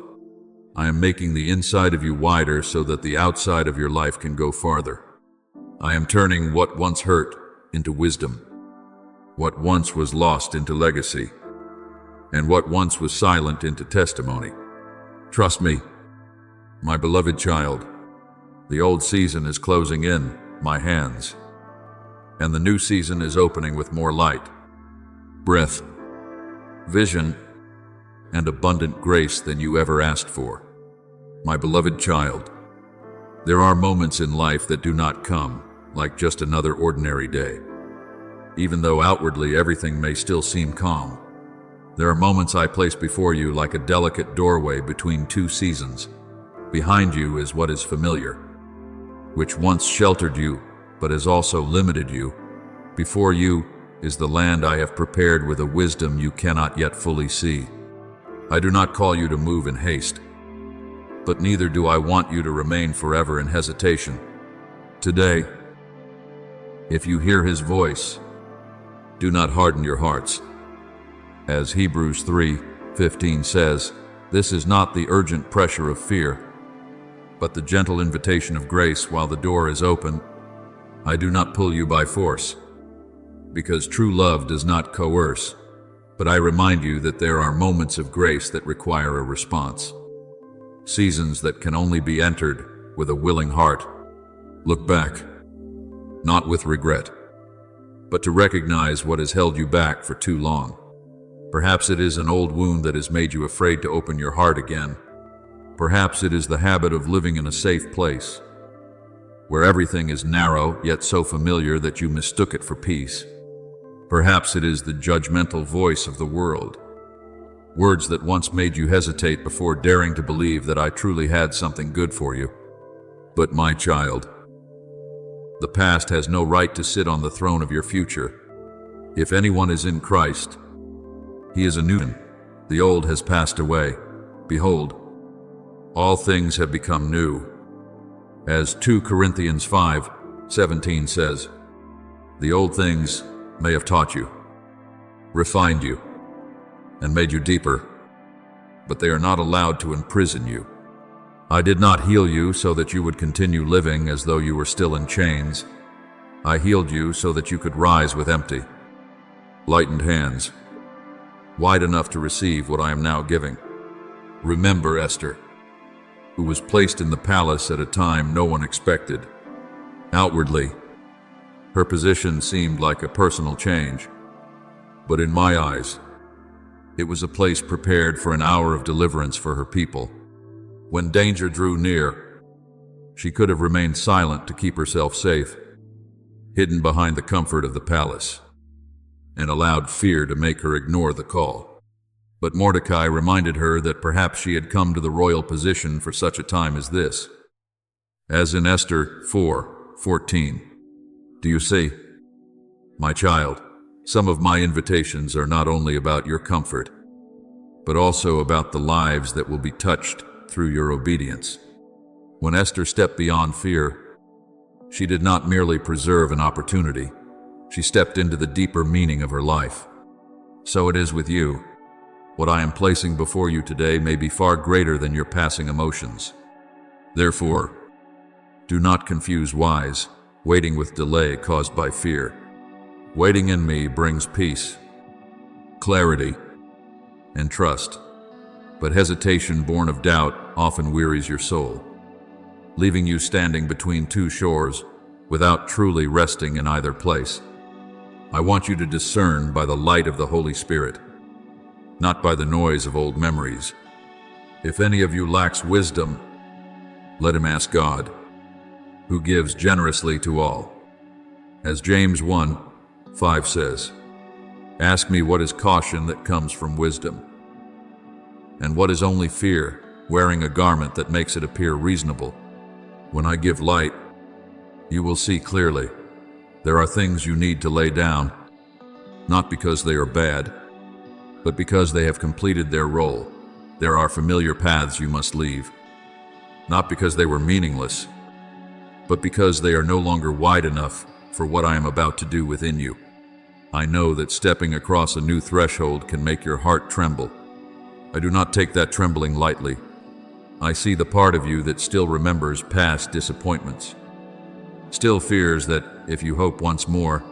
I am making the inside of you wider so that the outside of your life can go farther. I am turning what once hurt into wisdom, what once was lost into legacy, and what once was silent into testimony. Trust me, my beloved child, the old season is closing in my hands, and the new season is opening with more light, breath, vision, and abundant grace than you ever asked for. My beloved child, there are moments in life that do not come like just another ordinary day. Even though outwardly everything may still seem calm, there are moments I place before you like a delicate doorway between two seasons. Behind you is what is familiar, which once sheltered you, but has also limited you. Before you is the land I have prepared with a wisdom you cannot yet fully see. I do not call you to move in haste, but neither do I want you to remain forever in hesitation. Today, if you hear his voice, do not harden your hearts. As Hebrews 3:15 says, this is not the urgent pressure of fear, but the gentle invitation of grace while the door is open. I do not pull you by force, because true love does not coerce, but I remind you that there are moments of grace that require a response. Seasons that can only be entered with a willing heart. Look back, not with regret, but to recognize what has held you back for too long. Perhaps it is an old wound that has made you afraid to open your heart again. Perhaps it is the habit of living in a safe place, where everything is narrow yet so familiar that you mistook it for peace. Perhaps it is the judgmental voice of the world, words that once made you hesitate before daring to believe that I truly had something good for you. But my child, the past has no right to sit on the throne of your future. If anyone is in Christ, he is a new man. The old has passed away. Behold, all things have become new. As 2 Corinthians 5:17 says, the old things may have taught you, refined you, and made you deeper, but they are not allowed to imprison you. I did not heal you so that you would continue living as though you were still in chains. I healed you so that you could rise with empty, lightened hands, wide enough to receive what I am now giving. Remember Esther, who was placed in the palace at a time no one expected. Outwardly, her position seemed like a personal change, but in my eyes, it was a place prepared for an hour of deliverance for her people. When danger drew near, she could have remained silent to keep herself safe, hidden behind the comfort of the palace, and allowed fear to make her ignore the call. But Mordecai reminded her that perhaps she had come to the royal position for such a time as this. As in Esther 4:14. Do you see? My child, some of my invitations are not only about your comfort, but also about the lives that will be touched through your obedience. When Esther stepped beyond fear, she did not merely preserve an opportunity, she stepped into the deeper meaning of her life. So it is with you. What I am placing before you today may be far greater than your passing emotions. Therefore, do not confuse wise waiting with delay caused by fear. Waiting in me brings peace, clarity, and trust. But hesitation born of doubt often wearies your soul, leaving you standing between two shores without truly resting in either place. I want you to discern by the light of the Holy Spirit, not by the noise of old memories. If any of you lacks wisdom, let him ask God, who gives generously to all. As James 1:5 says, ask me what is caution that comes from wisdom, and what is only fear, wearing a garment that makes it appear reasonable. When I give light, you will see clearly. There are things you need to lay down, not because they are bad, but because they have completed their role. There are familiar paths you must leave, not because they were meaningless, but because they are no longer wide enough for what I am about to do within you. I know that stepping across a new threshold can make your heart tremble. I do not take that trembling lightly. I see the part of you that still remembers past disappointments, still fears that if you hope once more,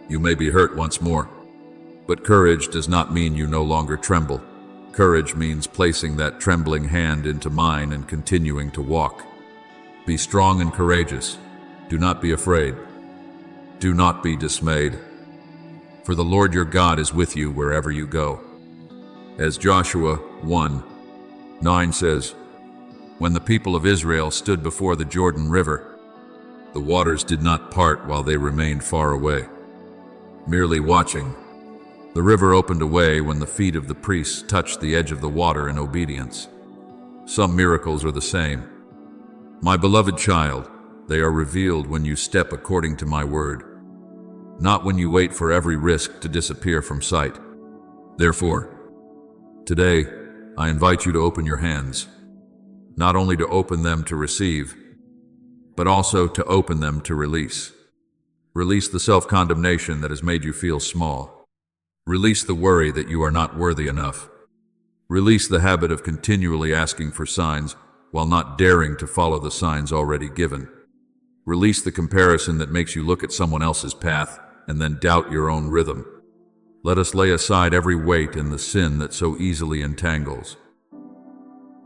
you may be hurt once more. But courage does not mean you no longer tremble. Courage means placing that trembling hand into mine and continuing to walk. Be strong and courageous. Do not be afraid. Do not be dismayed. For the Lord your God is with you wherever you go. As Joshua 1:9 says, when the people of Israel stood before the Jordan River, the waters did not part while they remained far away, merely watching. The river opened a way when the feet of the priests touched the edge of the water in obedience. Some miracles are the same. My beloved child, they are revealed when you step according to my word, not when you wait for every risk to disappear from sight. Therefore, today, I invite you to open your hands, not only to open them to receive, but also to open them to release. Release the self-condemnation that has made you feel small. Release the worry that you are not worthy enough. Release the habit of continually asking for signs while not daring to follow the signs already given. Release the comparison that makes you look at someone else's path and then doubt your own rhythm. Let us lay aside every weight and the sin that so easily entangles,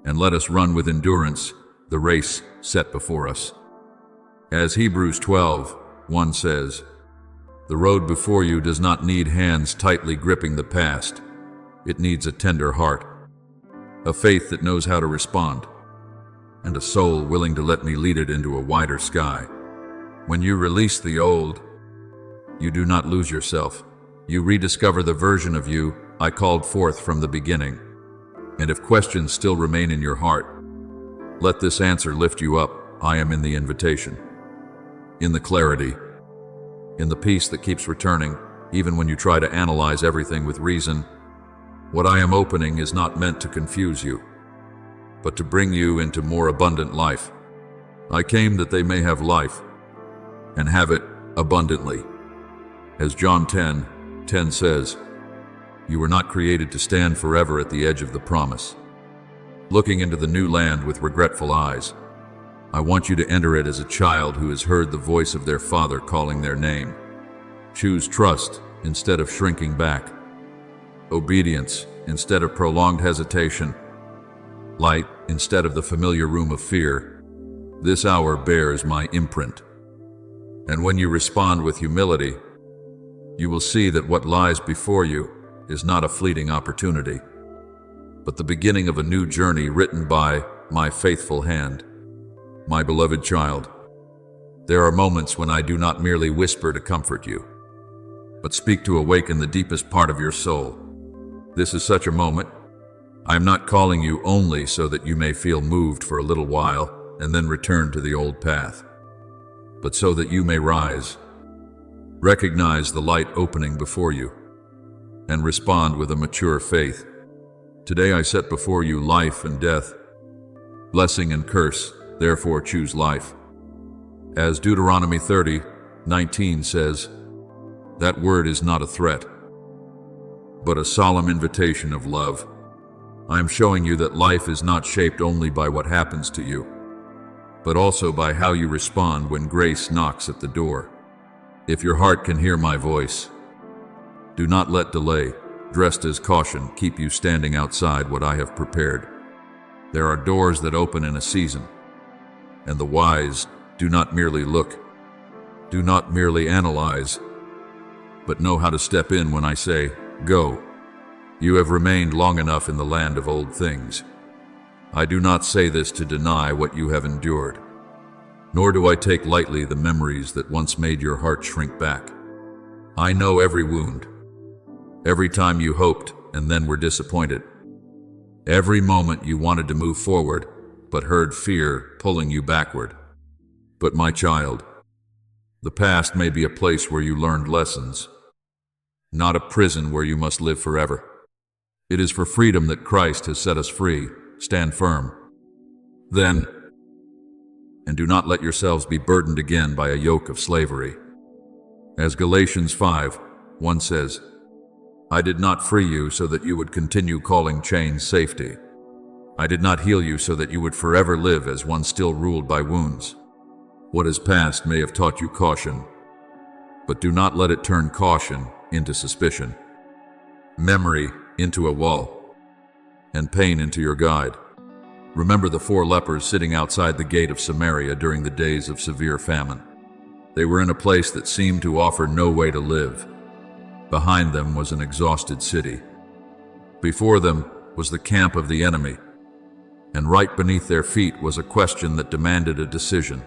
and let us run with endurance the race set before us. As Hebrews 12:1 says, the road before you does not need hands tightly gripping the past. It needs a tender heart, a faith that knows how to respond, and a soul willing to let me lead it into a wider sky. When you release the old, you do not lose yourself. You rediscover the version of you I called forth from the beginning. And if questions still remain in your heart, let this answer lift you up. I am in the invitation, in the clarity, in the peace that keeps returning, even when you try to analyze everything with reason. What I am opening is not meant to confuse you, but to bring you into more abundant life. I came that they may have life, and have it abundantly. As John 10:10 says, you were not created to stand forever at the edge of the promise, looking into the new land with regretful eyes. I want you to enter it as a child who has heard the voice of their father calling their name. Choose trust instead of shrinking back, obedience instead of prolonged hesitation, light instead of the familiar room of fear. This hour bears my imprint. And when you respond with humility, you will see that what lies before you is not a fleeting opportunity, but the beginning of a new journey written by my faithful hand. My beloved child, there are moments when I do not merely whisper to comfort you, but speak to awaken the deepest part of your soul. This is such a moment. I am not calling you only so that you may feel moved for a little while and then return to the old path, but so that you may rise, recognize the light opening before you, and respond with a mature faith. Today I set before you life and death, blessing and curse. Therefore choose life. As Deuteronomy 30:19 says, that word is not a threat, but a solemn invitation of love. I am showing you that life is not shaped only by what happens to you, but also by how you respond when grace knocks at the door. If your heart can hear my voice, do not let delay, dressed as caution, keep you standing outside what I have prepared. There are doors that open in a season, and the wise do not merely look, do not merely analyze, but know how to step in when I say, go. You have remained long enough in the land of old things. I do not say this to deny what you have endured, nor do I take lightly the memories that once made your heart shrink back. I know every wound, every time you hoped and then were disappointed, every moment you wanted to move forward but heard fear pulling you backward. But my child, the past may be a place where you learned lessons, not a prison where you must live forever. It is for freedom that Christ has set us free. Stand firm, then, and do not let yourselves be burdened again by a yoke of slavery. As Galatians 1 says, I did not free you so that you would continue calling chains safety. I did not heal you so that you would forever live as one still ruled by wounds. What is past may have taught you caution, but do not let it turn caution into suspicion, memory into a wall, and pain into your guide. Remember the 4 lepers sitting outside the gate of Samaria during the days of severe famine. They were in a place that seemed to offer no way to live. Behind them was an exhausted city. Before them was the camp of the enemy, and right beneath their feet was a question that demanded a decision.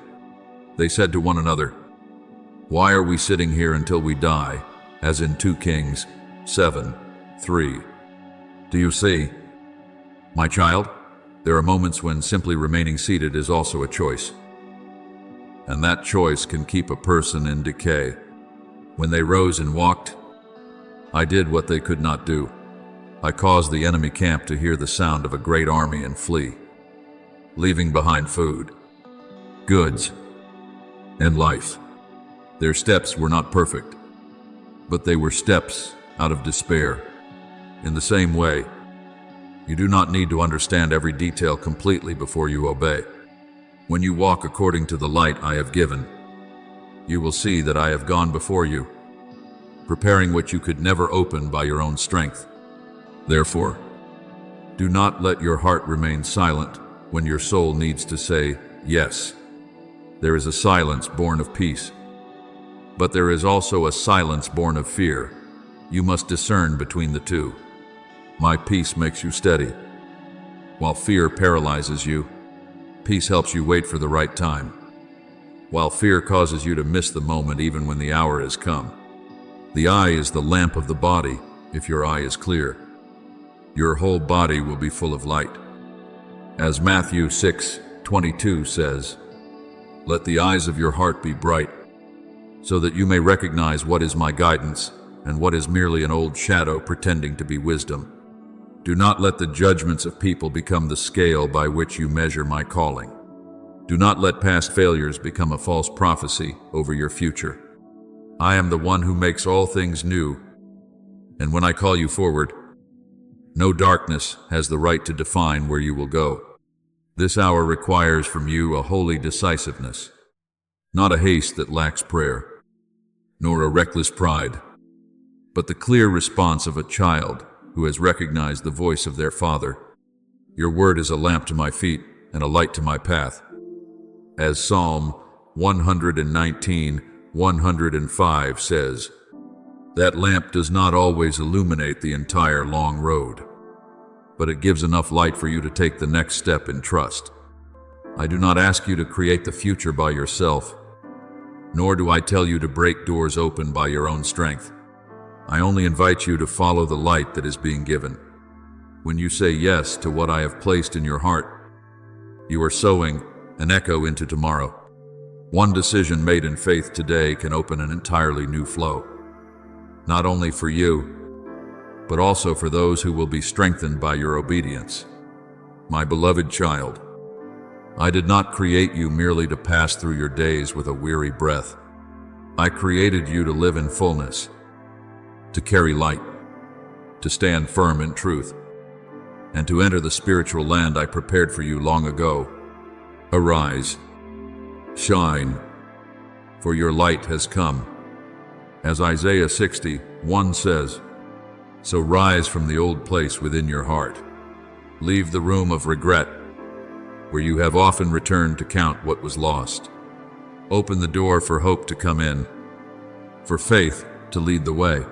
They said to one another, Why are we sitting here until we die, as in 2 Kings 7:3? Do you see? My child, there are moments when simply remaining seated is also a choice. And that choice can keep a person in decay. When they rose and walked, I did what they could not do. I caused the enemy camp to hear the sound of a great army and flee, leaving behind food, goods, and life. Their steps were not perfect, but they were steps out of despair. In the same way, you do not need to understand every detail completely before you obey. When you walk according to the light I have given, you will see that I have gone before you, preparing what you could never open by your own strength. Therefore, do not let your heart remain silent when your soul needs to say yes. There is a silence born of peace, but there is also a silence born of fear. You must discern between the two. My peace makes you steady. While fear paralyzes you, peace helps you wait for the right time. While fear causes you to miss the moment even when the hour has come. The eye is the lamp of the body. If your eye is clear, your whole body will be full of light. As Matthew 6:22 says, Let the eyes of your heart be bright, so that you may recognize what is my guidance and what is merely an old shadow pretending to be wisdom. Do not let the judgments of people become the scale by which you measure my calling. Do not let past failures become a false prophecy over your future. I am the one who makes all things new, and when I call you forward, no darkness has the right to define where you will go. This hour requires from you a holy decisiveness, not a haste that lacks prayer, nor a reckless pride, but the clear response of a child who has recognized the voice of their Father. Your word is a lamp to my feet and a light to my path. As Psalm 119:105 says, that lamp does not always illuminate the entire long road, but it gives enough light for you to take the next step in trust. I do not ask you to create the future by yourself, nor do I tell you to break doors open by your own strength. I only invite you to follow the light that is being given. When you say yes to what I have placed in your heart, you are sowing an echo into tomorrow. One decision made in faith today can open an entirely new flow, not only for you, but also for those who will be strengthened by your obedience. My beloved child, I did not create you merely to pass through your days with a weary breath. I created you to live in fullness, to carry light, to stand firm in truth, and to enter the spiritual land I prepared for you long ago. Arise, shine, for your light has come. As Isaiah 60:1 says, so rise from the old place within your heart. Leave the room of regret, where you have often returned to count what was lost. Open the door for hope to come in, for faith to lead the way,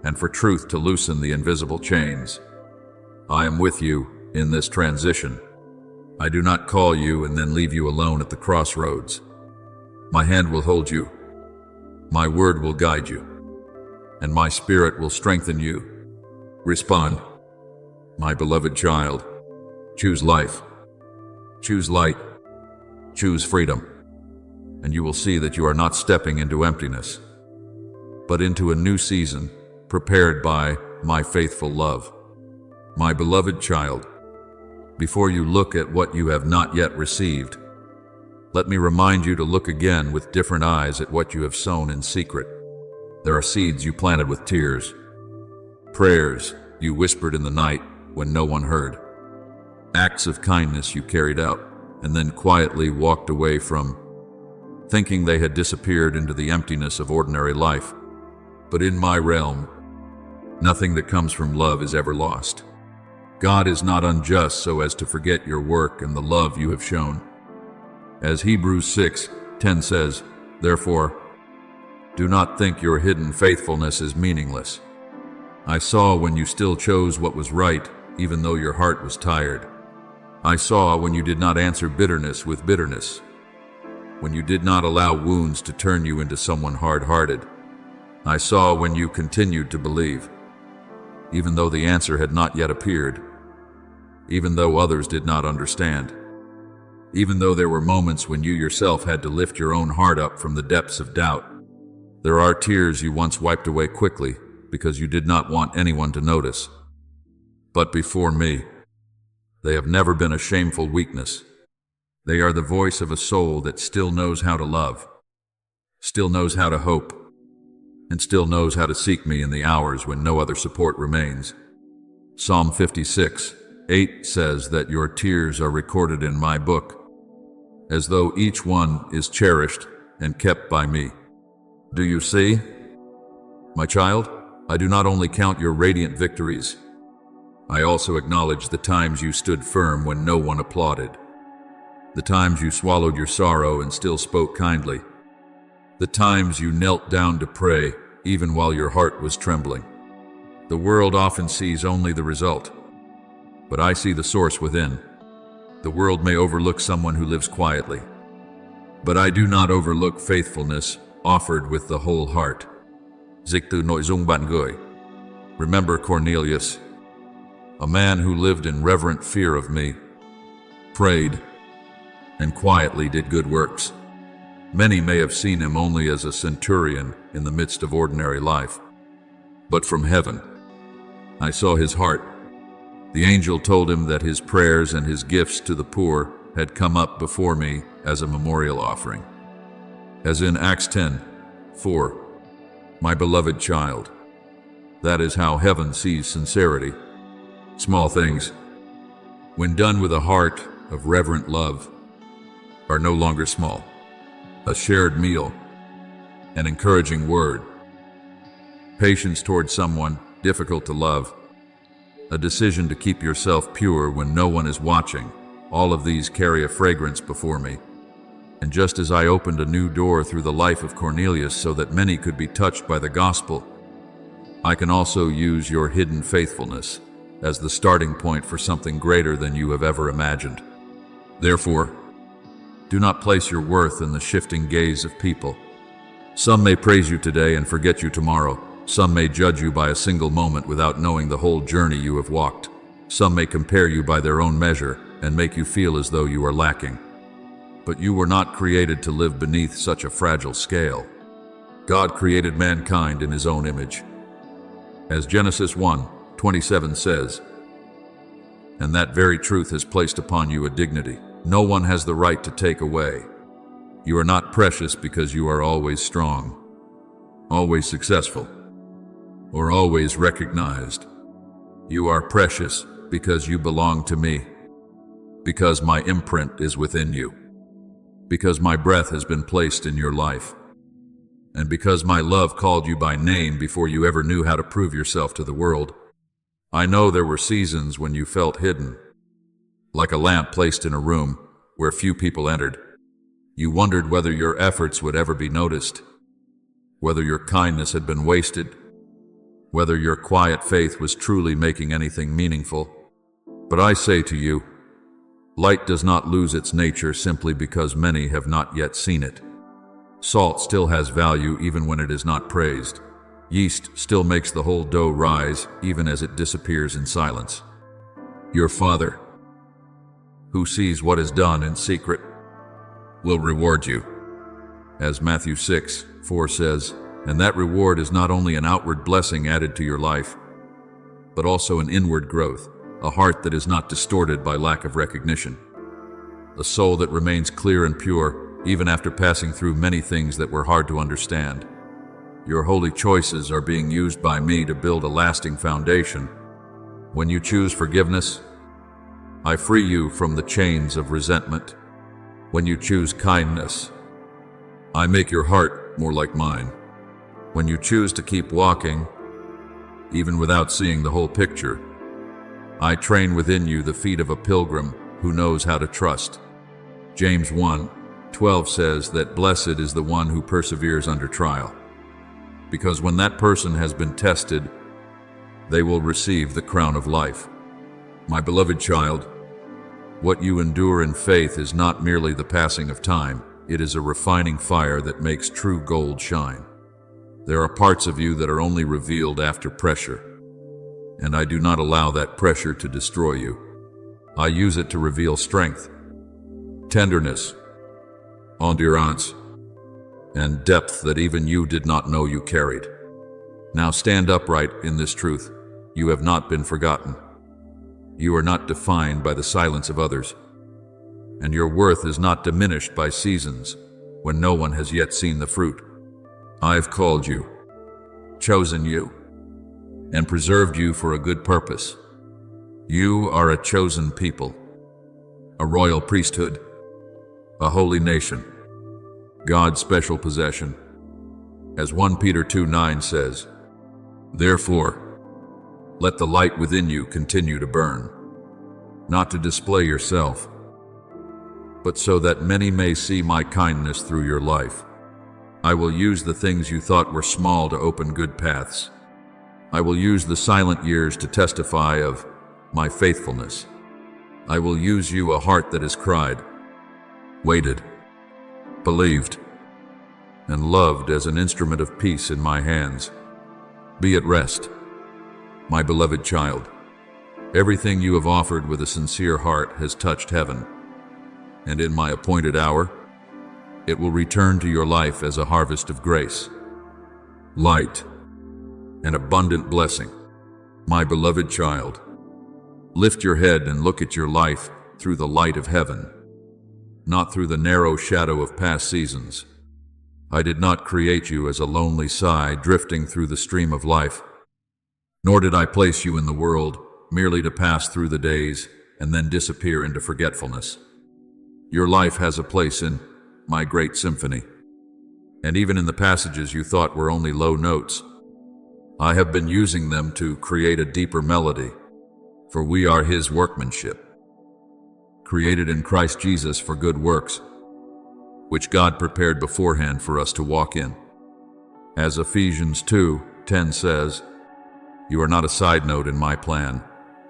and for truth to loosen the invisible chains. I am with you in this transition. I do not call you and then leave you alone at the crossroads. My hand will hold you, my word will guide you, and my spirit will strengthen you. Respond, my beloved child. Choose life, choose light, choose freedom, and you will see that you are not stepping into emptiness, but into a new season prepared by my faithful love. My beloved child, before you look at what you have not yet received, let me remind you to look again with different eyes at what you have sown in secret. There are seeds you planted with tears, prayers you whispered in the night when no one heard, acts of kindness you carried out and then quietly walked away from, thinking they had disappeared into the emptiness of ordinary life. But in my realm, nothing that comes from love is ever lost. God is not unjust so as to forget your work and the love you have shown. As Hebrews 6:10 says, therefore, do not think your hidden faithfulness is meaningless. I saw when you still chose what was right, even though your heart was tired. I saw when you did not answer bitterness with bitterness, when you did not allow wounds to turn you into someone hard-hearted. I saw when you continued to believe, even though the answer had not yet appeared, even though others did not understand, even though there were moments when you yourself had to lift your own heart up from the depths of doubt. There are tears you once wiped away quickly because you did not want anyone to notice. But before me, they have never been a shameful weakness. They are the voice of a soul that still knows how to love, still knows how to hope, and still knows how to seek me in the hours when no other support remains. Psalm 56:8 says that your tears are recorded in my book, as though each one is cherished and kept by me. Do you see? My child, I do not only count your radiant victories, I also acknowledge the times you stood firm when no one applauded, the times you swallowed your sorrow and still spoke kindly, the times you knelt down to pray even while your heart was trembling. The world often sees only the result, but I see the source within. The world may overlook someone who lives quietly, but I do not overlook faithfulness offered with the whole heart. Dịch từ nội dung bạn gửi. Remember Cornelius, a man who lived in reverent fear of me, prayed, and quietly did good works. Many may have seen him only as a centurion in the midst of ordinary life, but from heaven, I saw his heart. The angel told him that his prayers and his gifts to the poor had come up before me as a memorial offering. As in Acts 10:4, my beloved child, that is how heaven sees sincerity. Small things, when done with a heart of reverent love, are no longer small. A shared meal, an encouraging word, patience toward someone difficult to love, a decision to keep yourself pure when no one is watching, all of these carry a fragrance before me. And just as I opened a new door through the life of Cornelius so that many could be touched by the gospel, I can also use your hidden faithfulness as the starting point for something greater than you have ever imagined. Therefore, do not place your worth in the shifting gaze of people. Some may praise you today and forget you tomorrow. Some may judge you by a single moment without knowing the whole journey you have walked. Some may compare you by their own measure and make you feel as though you are lacking. But you were not created to live beneath such a fragile scale. God created mankind in his own image. As Genesis 1:27 says, and that very truth has placed upon you a dignity no one has the right to take away. You are not precious because you are always strong, always successful, or always recognized. You are precious because you belong to me, because my imprint is within you, because my breath has been placed in your life, and because my love called you by name before you ever knew how to prove yourself to the world. I know there were seasons when you felt hidden, like a lamp placed in a room where few people entered. You wondered whether your efforts would ever be noticed, whether your kindness had been wasted, whether your quiet faith was truly making anything meaningful. But I say to you, light does not lose its nature simply because many have not yet seen it. Salt still has value even when it is not praised. Yeast still makes the whole dough rise even as it disappears in silence. Your Father, who sees what is done in secret, will reward you. As Matthew 6:4 says, and that reward is not only an outward blessing added to your life, but also an inward growth, a heart that is not distorted by lack of recognition, a soul that remains clear and pure even after passing through many things that were hard to understand. Your holy choices are being used by me to build a lasting foundation. When you choose forgiveness, I free you from the chains of resentment. When you choose kindness, I make your heart more like mine. When you choose to keep walking, even without seeing the whole picture, I train within you the feet of a pilgrim who knows how to trust. James 1:12 says that blessed is the one who perseveres under trial, because when that person has been tested, they will receive the crown of life. My beloved child, what you endure in faith is not merely the passing of time, it is a refining fire that makes true gold shine. There are parts of you that are only revealed after pressure, and I do not allow that pressure to destroy you. I use it to reveal strength, tenderness, endurance, and depth that even you did not know you carried. Now stand upright in this truth. You have not been forgotten. You are not defined by the silence of others, and your worth is not diminished by seasons when no one has yet seen the fruit. I've called you, chosen you, and preserved you for a good purpose. You are a chosen people, a royal priesthood, a holy nation, God's special possession. As 1 Peter 2:9 says, therefore, let the light within you continue to burn, not to display yourself, but so that many may see my kindness through your life. I will use the things you thought were small to open good paths. I will use the silent years to testify of my faithfulness. I will use you, a heart that has cried, waited, believed, and loved, as an instrument of peace in my hands. Be at rest, my beloved child. Everything you have offered with a sincere heart has touched heaven, and in my appointed hour, it will return to your life as a harvest of grace, light, and abundant blessing. My beloved child, lift your head and look at your life through the light of heaven, not through the narrow shadow of past seasons. I did not create you as a lonely sigh drifting through the stream of life, nor did I place you in the world merely to pass through the days and then disappear into forgetfulness. Your life has a place in my great symphony, and even in the passages you thought were only low notes, I have been using them to create a deeper melody, for we are His workmanship, created in Christ Jesus for good works, which God prepared beforehand for us to walk in. As Ephesians 2:10 says, you are not a side note in my plan.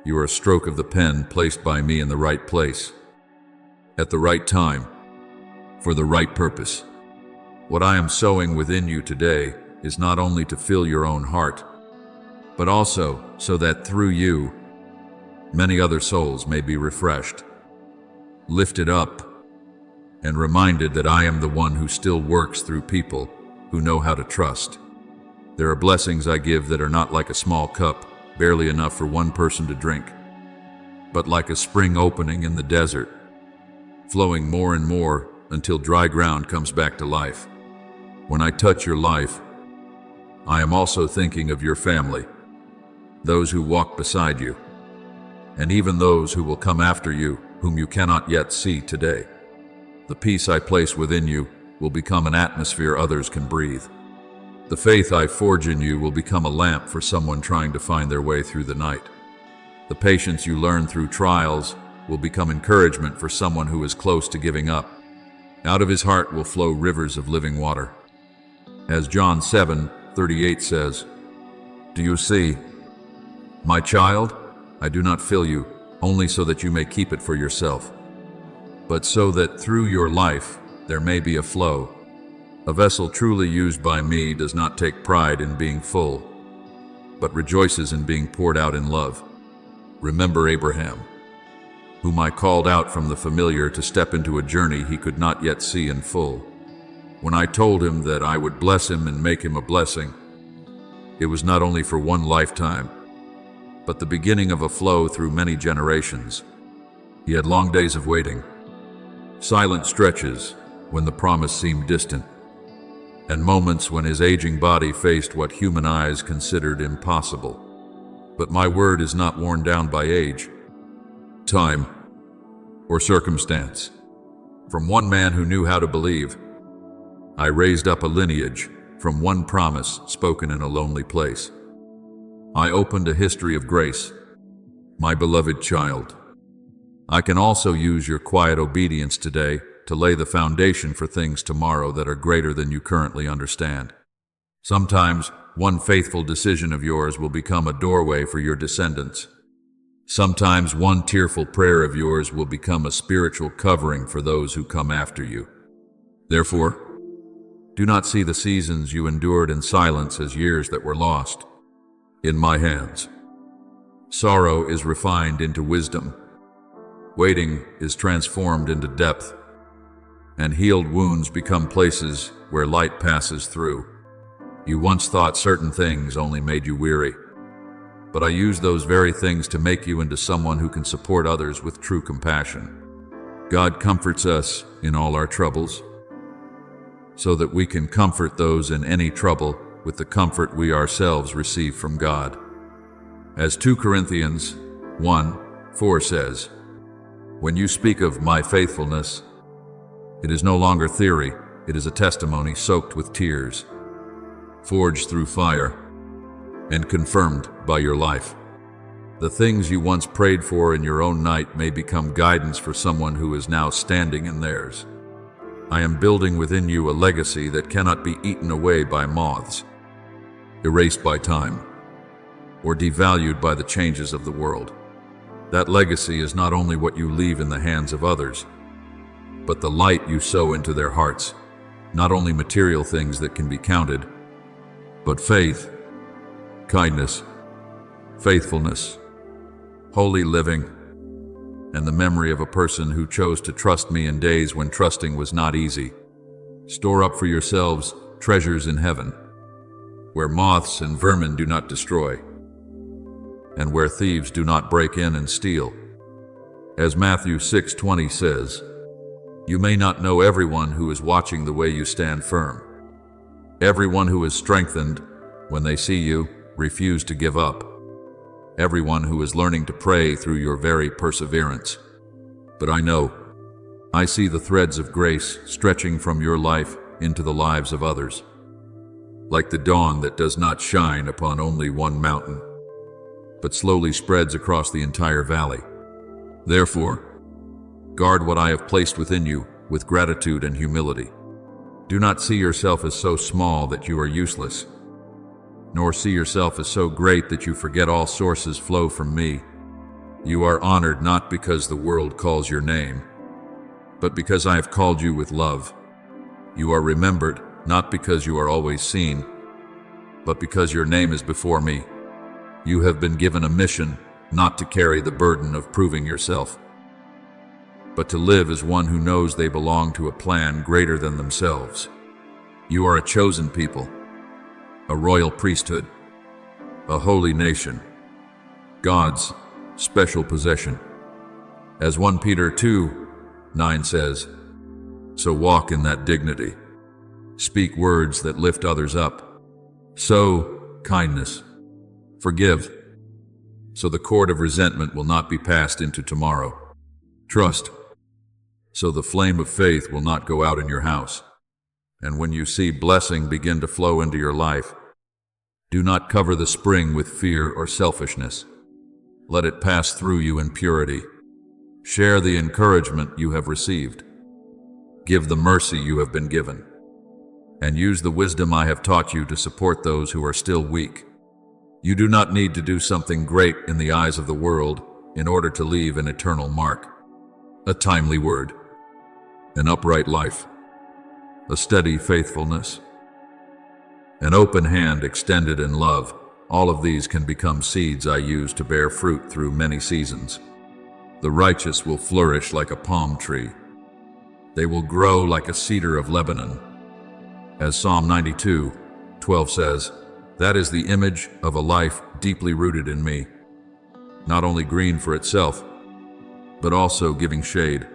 You are a stroke of the pen placed by me in the right place, at the right time, for the right purpose. What I am sowing within you today is not only to fill your own heart, but also so that through you, many other souls may be refreshed, lifted up, and reminded that I am the one who still works through people who know how to trust. There are blessings I give that are not like a small cup, barely enough for one person to drink, but like a spring opening in the desert, flowing more and more until dry ground comes back to life. When I touch your life, I am also thinking of your family, those who walk beside you, and even those who will come after you, whom you cannot yet see today. The peace I place within you will become an atmosphere others can breathe. The faith I forge in you will become a lamp for someone trying to find their way through the night. The patience you learn through trials will become encouragement for someone who is close to giving up. Out of his heart will flow rivers of living water. As John 7:38 says, do you see, my child, I do not fill you only so that you may keep it for yourself, but so that through your life there may be a flow. A vessel truly used by me does not take pride in being full, but rejoices in being poured out in love. Remember Abraham, whom I called out from the familiar to step into a journey he could not yet see in full. When I told him that I would bless him and make him a blessing, it was not only for one lifetime, but the beginning of a flow through many generations. He had long days of waiting, silent stretches when the promise seemed distant, and moments when his aging body faced what human eyes considered impossible. But my word is not worn down by age, time, or circumstance. From one man who knew how to believe, I raised up a lineage from one promise spoken in a lonely place. I opened a history of grace, my beloved child. I can also use your quiet obedience today to lay the foundation for things tomorrow that are greater than you currently understand. Sometimes, one faithful decision of yours will become a doorway for your descendants. Sometimes one tearful prayer of yours will become a spiritual covering for those who come after you. Therefore, do not see the seasons you endured in silence as years that were lost in my hands. Sorrow is refined into wisdom. Waiting is transformed into depth. And healed wounds become places where light passes through. You once thought certain things only made you weary, but I use those very things to make you into someone who can support others with true compassion. God comforts us in all our troubles, so that we can comfort those in any trouble with the comfort we ourselves receive from God. As 2 Corinthians 1:4 says, when you speak of my faithfulness, it is no longer theory, it is a testimony soaked with tears, forged through fire, and confirmed by your life. The things you once prayed for in your own night may become guidance for someone who is now standing in theirs. I am building within you a legacy that cannot be eaten away by moths, erased by time, or devalued by the changes of the world. That legacy is not only what you leave in the hands of others, but the light you sow into their hearts, not only material things that can be counted, but faith, kindness, faithfulness, holy living, and the memory of a person who chose to trust me in days when trusting was not easy. Store up for yourselves treasures in heaven, where moths and vermin do not destroy, and where thieves do not break in and steal. As Matthew 6:20 says, you may not know everyone who is watching the way you stand firm. Everyone who is strengthened when they see you refuse to give up. Everyone who is learning to pray through your very perseverance. But I see the threads of grace stretching from your life into the lives of others, like the dawn that does not shine upon only one mountain, but slowly spreads across the entire valley. Therefore, guard what I have placed within you with gratitude and humility. Do not see yourself as so small that you are useless, nor see yourself as so great that you forget all sources flow from me. You are honored not because the world calls your name, but because I have called you with love. You are remembered not because you are always seen, but because your name is before me. You have been given a mission not to carry the burden of proving yourself, but to live as one who knows they belong to a plan greater than themselves. You are a chosen people, a royal priesthood, a holy nation, God's special possession. As 1 Peter 2:9 says, so walk in that dignity. Speak words that lift others up. Sow kindness. Forgive, so the cord of resentment will not be passed into tomorrow. Trust, so the flame of faith will not go out in your house. And when you see blessing begin to flow into your life, do not cover the spring with fear or selfishness. Let it pass through you in purity. Share the encouragement you have received. Give the mercy you have been given. And use the wisdom I have taught you to support those who are still weak. You do not need to do something great in the eyes of the world in order to leave an eternal mark. A timely word, an upright life, a steady faithfulness, an open hand extended in love. All of these can become seeds I use to bear fruit through many seasons. The righteous will flourish like a palm tree. They will grow like a cedar of Lebanon. As Psalm 92:12 says, that is the image of a life deeply rooted in me, not only green for itself, but also giving shade,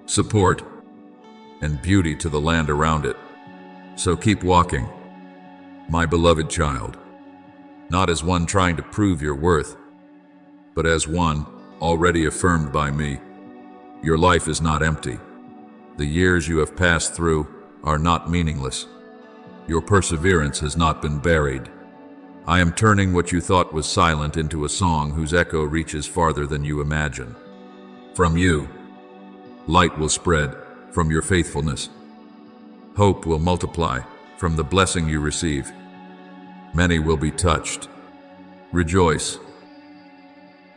support, and beauty to the land around it. So keep walking, my beloved child, not as one trying to prove your worth, but as one already affirmed by me. Your life is not empty. The years you have passed through are not meaningless. Your perseverance has not been buried. I am turning what you thought was silent into a song whose echo reaches farther than you imagine. From you, light will spread from your faithfulness. Hope will multiply from the blessing you receive. Many will be touched. Rejoice,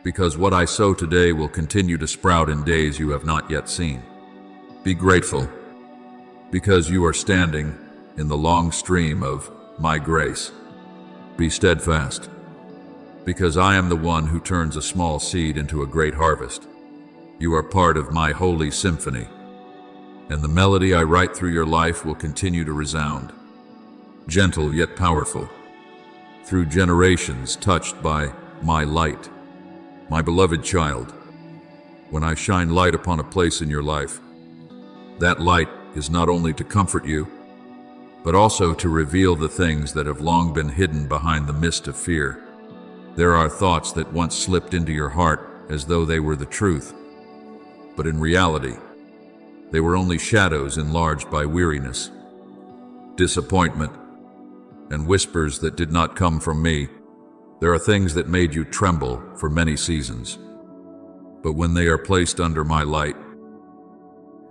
because what I sow today will continue to sprout in days you have not yet seen. Be grateful, because you are standing in the long stream of my grace. Be steadfast, because I am the one who turns a small seed into a great harvest. You are part of my holy symphony, and the melody I write through your life will continue to resound, gentle yet powerful, through generations touched by my light. My beloved child, when I shine light upon a place in your life, that light is not only to comfort you, but also to reveal the things that have long been hidden behind the mist of fear. There are thoughts that once slipped into your heart as though they were the truth, but in reality, they were only shadows enlarged by weariness, disappointment, and whispers that did not come from me. There are things that made you tremble for many seasons, but when they are placed under my light,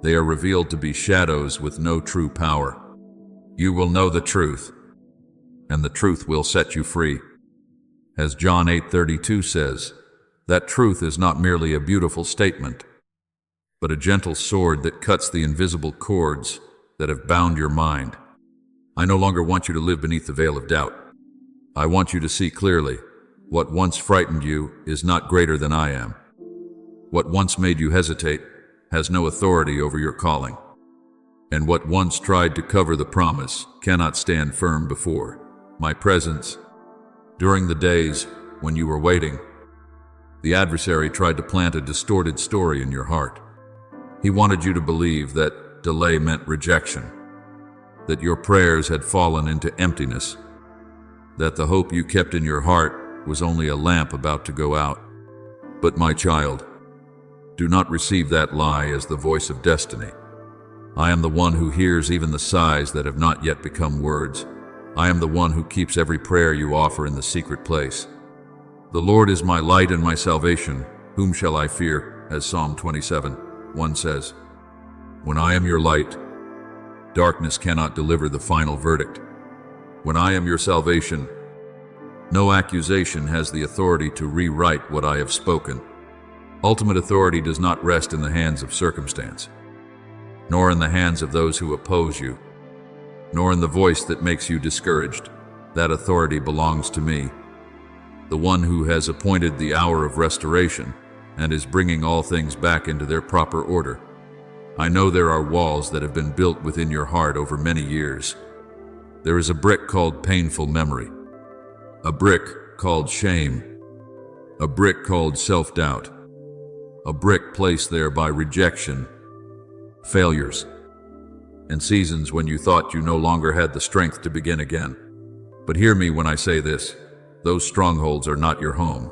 they are revealed to be shadows with no true power. You will know the truth, and the truth will set you free. As John 8:32 says, that truth is not merely a beautiful statement, but a gentle sword that cuts the invisible cords that have bound your mind. I no longer want you to live beneath the veil of doubt. I want you to see clearly. What once frightened you is not greater than I am. What once made you hesitate has no authority over your calling. And what once tried to cover the promise cannot stand firm before my presence. During the days when you were waiting, the adversary tried to plant a distorted story in your heart. He wanted you to believe that delay meant rejection, that your prayers had fallen into emptiness, that the hope you kept in your heart was only a lamp about to go out. But my child, do not receive that lie as the voice of destiny. I am the one who hears even the sighs that have not yet become words. I am the one who keeps every prayer you offer in the secret place. The Lord is my light and my salvation. Whom shall I fear? As Psalm 27:1 says. When I am your light, darkness cannot deliver the final verdict. When I am your salvation, no accusation has the authority to rewrite what I have spoken. Ultimate authority does not rest in the hands of circumstance, nor in the hands of those who oppose you, nor in the voice that makes you discouraged. That authority belongs to me, the one who has appointed the hour of restoration and is bringing all things back into their proper order. I know there are walls that have been built within your heart over many years. There is a brick called painful memory, a brick called shame, a brick called self-doubt, a brick placed there by rejection, failures, and seasons when you thought you no longer had the strength to begin again. But hear me when I say this, those strongholds are not your home.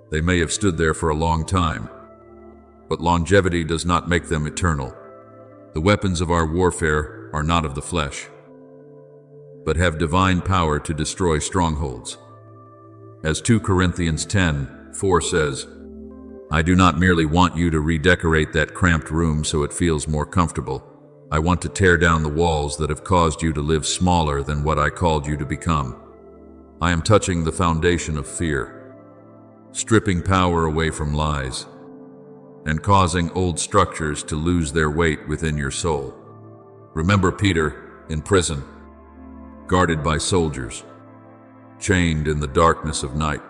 They may have stood there for a long time, but longevity does not make them eternal. The weapons of our warfare are not of the flesh, but have divine power to destroy strongholds. As 2 Corinthians 10:4 says, I do not merely want you to redecorate that cramped room so it feels more comfortable. I want to tear down the walls that have caused you to live smaller than what I called you to become. I am touching the foundation of fear, stripping power away from lies, and causing old structures to lose their weight within your soul. Remember Peter in prison, guarded by soldiers, chained in the darkness of night.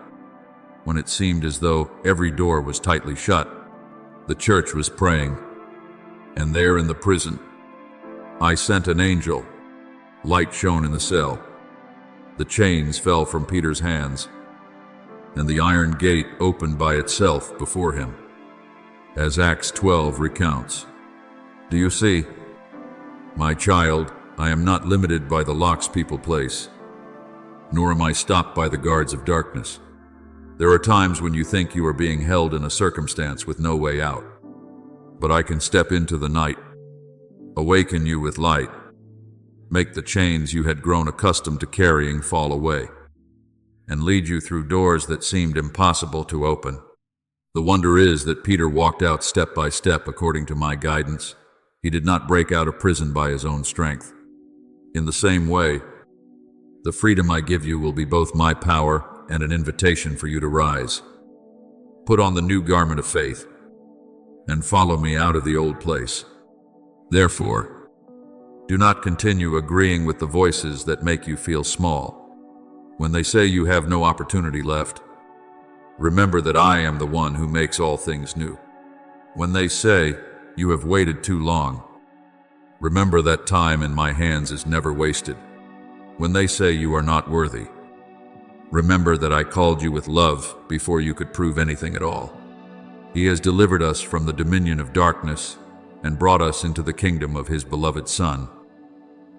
When it seemed as though every door was tightly shut, the church was praying, and there in the prison, I sent an angel. Light shone in the cell. The chains fell from Peter's hands, and the iron gate opened by itself before him, as Acts 12 recounts. Do you see? My child, I am not limited by the locks people place, nor am I stopped by the guards of darkness. There are times when you think you are being held in a circumstance with no way out, but I can step into the night, awaken you with light, make the chains you had grown accustomed to carrying fall away, and lead you through doors that seemed impossible to open. The wonder is that Peter walked out step by step according to my guidance. He did not break out of prison by his own strength. In the same way, the freedom I give you will be both my power and an invitation for you to rise. Put on the new garment of faith and follow me out of the old place. Therefore, do not continue agreeing with the voices that make you feel small. When they say you have no opportunity left, remember that I am the one who makes all things new. When they say you have waited too long, remember that time in my hands is never wasted. When they say you are not worthy, remember that I called you with love before you could prove anything at all. He has delivered us from the dominion of darkness and brought us into the kingdom of his beloved Son.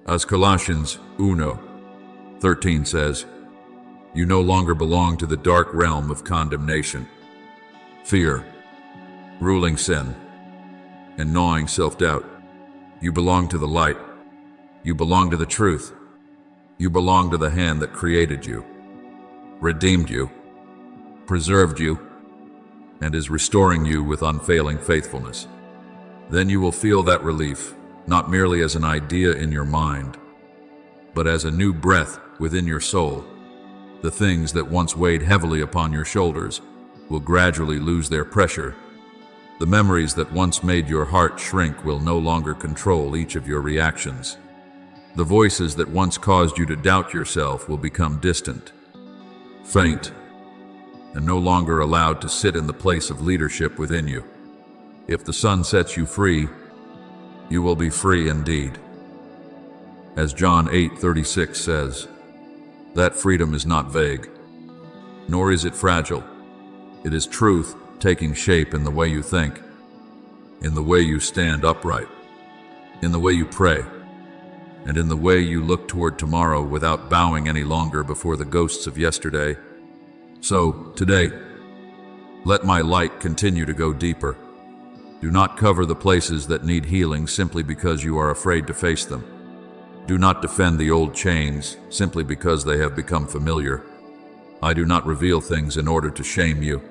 As Colossians 1:13 says, you no longer belong to the dark realm of condemnation, fear, ruling sin, and gnawing self-doubt. You belong to the light. You belong to the truth. You belong to the hand that created you, redeemed you, preserved you, and is restoring you with unfailing faithfulness. Then you will feel that relief, not merely as an idea in your mind, but as a new breath within your soul. The things that once weighed heavily upon your shoulders will gradually lose their pressure. The memories that once made your heart shrink will no longer control each of your reactions. The voices that once caused you to doubt yourself will become distant, faint, and no longer allowed to sit in the place of leadership within you. If the Son sets you free, you will be free indeed. As John 8:36 says, that freedom is not vague, nor is it fragile. It is truth taking shape in the way you think, in the way you stand upright, in the way you pray, and in the way you look toward tomorrow without bowing any longer before the ghosts of yesterday. So, today, let my light continue to go deeper. Do not cover the places that need healing simply because you are afraid to face them. Do not defend the old chains simply because they have become familiar. I do not reveal things in order to shame you.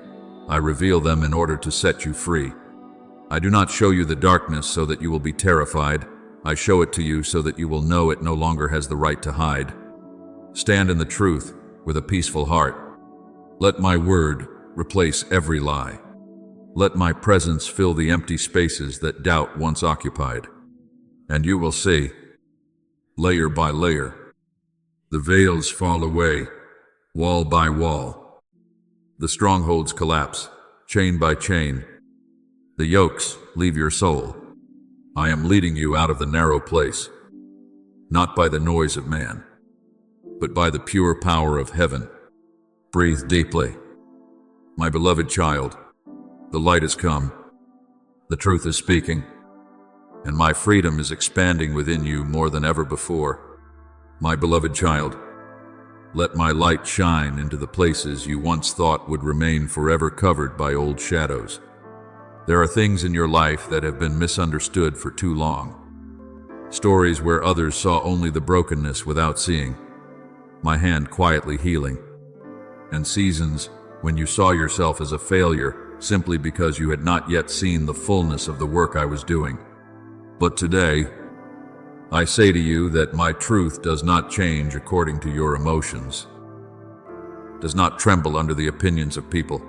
I reveal them in order to set you free. I do not show you the darkness so that you will be terrified. I show it to you so that you will know it no longer has the right to hide. Stand in the truth with a peaceful heart. Let my word replace every lie. Let my presence fill the empty spaces that doubt once occupied. And you will see, layer by layer, the veils fall away, wall by wall. The strongholds collapse, chain by chain. The yokes leave your soul. I am leading you out of the narrow place, not by the noise of man, but by the pure power of heaven. Breathe deeply. My beloved child, the light has come, the truth is speaking, and my freedom is expanding within you more than ever before. My beloved child, let my light shine into the places you once thought would remain forever covered by old shadows. There are things in your life that have been misunderstood for too long. Stories where others saw only the brokenness without seeing my hand quietly healing. And seasons when you saw yourself as a failure simply because you had not yet seen the fullness of the work I was doing. But today, I say to you that my truth does not change according to your emotions, does not tremble under the opinions of people,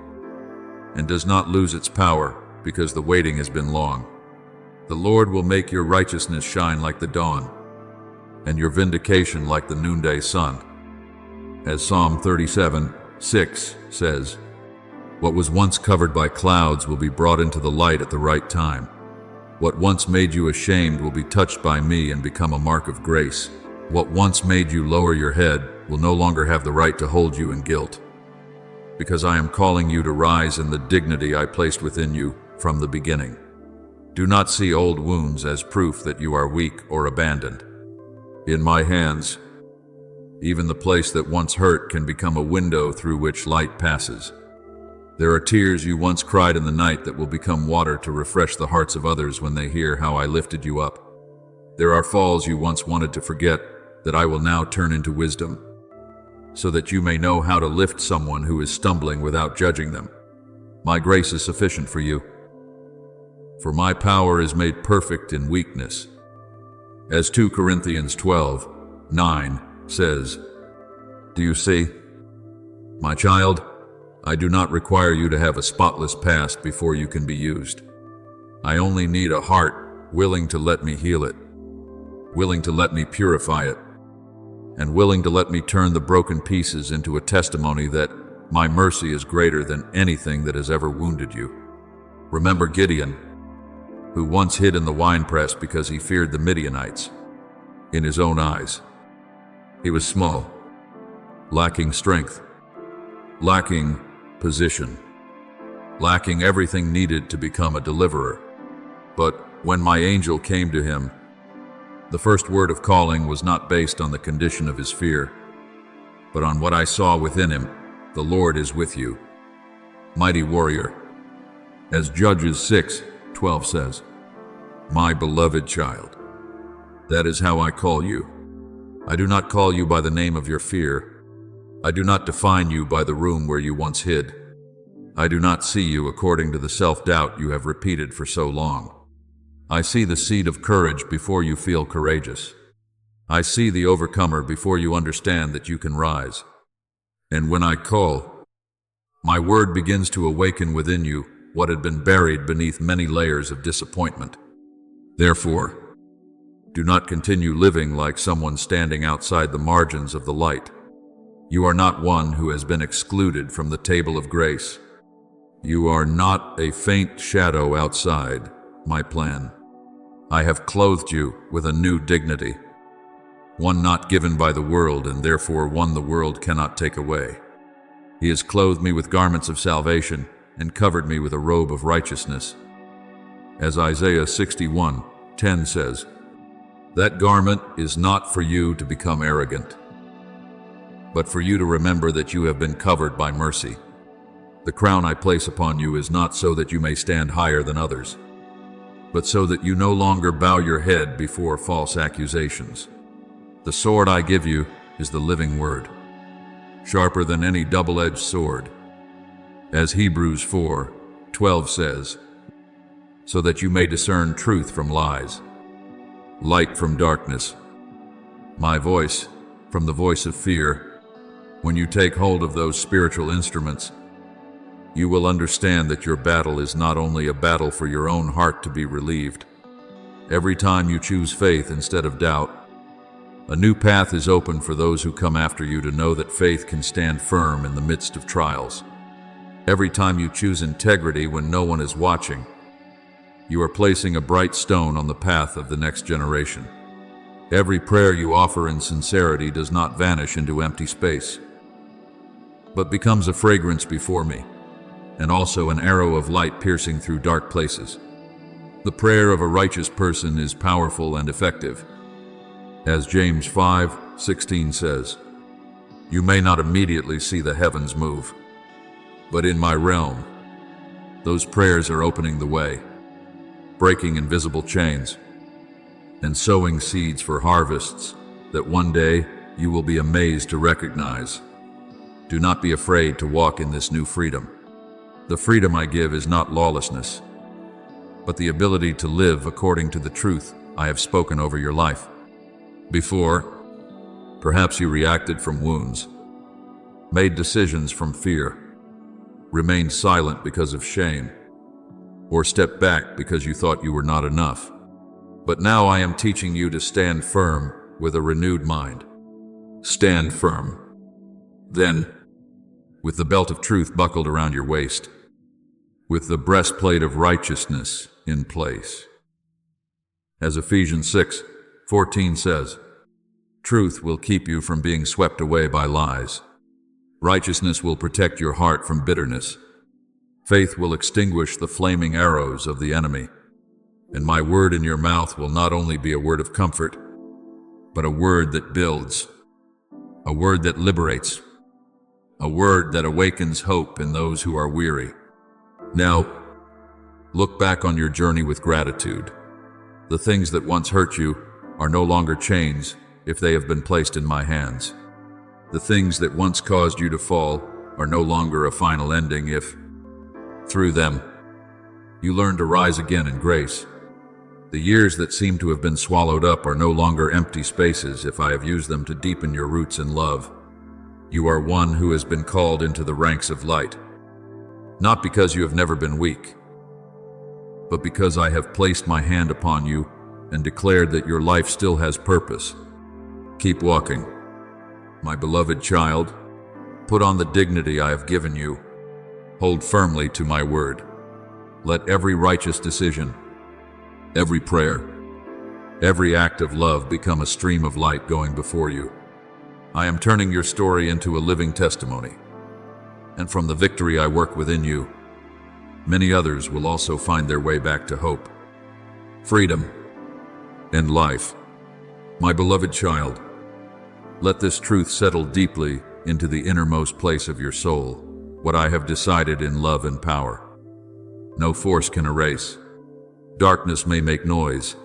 and does not lose its power because the waiting has been long. The Lord will make your righteousness shine like the dawn, and your vindication like the noonday sun. As Psalm 37:6 says, what was once covered by clouds will be brought into the light at the right time. What once made you ashamed will be touched by me and become a mark of grace. What once made you lower your head will no longer have the right to hold you in guilt, because I am calling you to rise in the dignity I placed within you from the beginning. Do not see old wounds as proof that you are weak or abandoned. In my hands, even the place that once hurt can become a window through which light passes. There are tears you once cried in the night that will become water to refresh the hearts of others when they hear how I lifted you up. There are falls you once wanted to forget that I will now turn into wisdom, so that you may know how to lift someone who is stumbling without judging them. My grace is sufficient for you, for my power is made perfect in weakness. As 2 Corinthians 12:9 says, "Do you see, my child, I do not require you to have a spotless past before you can be used. I only need a heart willing to let me heal it, willing to let me purify it, and willing to let me turn the broken pieces into a testimony that my mercy is greater than anything that has ever wounded you." Remember Gideon, who once hid in the winepress because he feared the Midianites. In his own eyes, he was small, lacking strength, lacking position, lacking everything needed to become a deliverer. But when my angel came to him, the first word of calling was not based on the condition of his fear, but on what I saw within him. The Lord is with you, mighty warrior. As Judges 6:12 says, "My beloved child, that is how I call you. I do not call you by the name of your fear. I do not define you by the room where you once hid. I do not see you according to the self-doubt you have repeated for so long. I see the seed of courage before you feel courageous. I see the overcomer before you understand that you can rise. And when I call, my word begins to awaken within you what had been buried beneath many layers of disappointment. Therefore, do not continue living like someone standing outside the margins of the light. You are not one who has been excluded from the table of grace. You are not a faint shadow outside my plan. I have clothed you with a new dignity, one not given by the world and therefore one the world cannot take away. He has clothed me with garments of salvation and covered me with a robe of righteousness. As Isaiah 61:10 says, that garment is not for you to become arrogant, but for you to remember that you have been covered by mercy. The crown I place upon you is not so that you may stand higher than others, but so that you no longer bow your head before false accusations. The sword I give you is the living word, sharper than any double-edged sword. As Hebrews 4:12 says, so that you may discern truth from lies, light from darkness, my voice from the voice of fear. When you take hold of those spiritual instruments, you will understand that your battle is not only a battle for your own heart to be relieved. Every time you choose faith instead of doubt, a new path is open for those who come after you to know that faith can stand firm in the midst of trials. Every time you choose integrity when no one is watching, you are placing a bright stone on the path of the next generation. Every prayer you offer in sincerity does not vanish into empty space, but becomes a fragrance before me, and also an arrow of light piercing through dark places. The prayer of a righteous person is powerful and effective. As James 5:16 says, you may not immediately see the heavens move, but in my realm, those prayers are opening the way, breaking invisible chains, and sowing seeds for harvests that one day you will be amazed to recognize. Do not be afraid to walk in this new freedom. The freedom I give is not lawlessness, but the ability to live according to the truth I have spoken over your life. Before, perhaps you reacted from wounds, made decisions from fear, remained silent because of shame, or stepped back because you thought you were not enough. But now I am teaching you to stand firm with a renewed mind. Stand firm. Then, with the belt of truth buckled around your waist, with the breastplate of righteousness in place. As Ephesians 6:14 says, truth will keep you from being swept away by lies. Righteousness will protect your heart from bitterness. Faith will extinguish the flaming arrows of the enemy. And my word in your mouth will not only be a word of comfort, but a word that builds, a word that liberates, a word that awakens hope in those who are weary. Now, look back on your journey with gratitude. The things that once hurt you are no longer chains if they have been placed in my hands. The things that once caused you to fall are no longer a final ending if, through them, you learn to rise again in grace. The years that seem to have been swallowed up are no longer empty spaces if I have used them to deepen your roots in love. You are one who has been called into the ranks of light, not because you have never been weak, but because I have placed my hand upon you and declared that your life still has purpose. Keep walking, my beloved child. Put on the dignity I have given you. Hold firmly to my word. Let every righteous decision, every prayer, every act of love become a stream of light going before you. I am turning your story into a living testimony, and from the victory I work within you, many others will also find their way back to hope, freedom, and life. My beloved child, let this truth settle deeply into the innermost place of your soul, what I have decided in love and power. No force can erase. Darkness may make noise,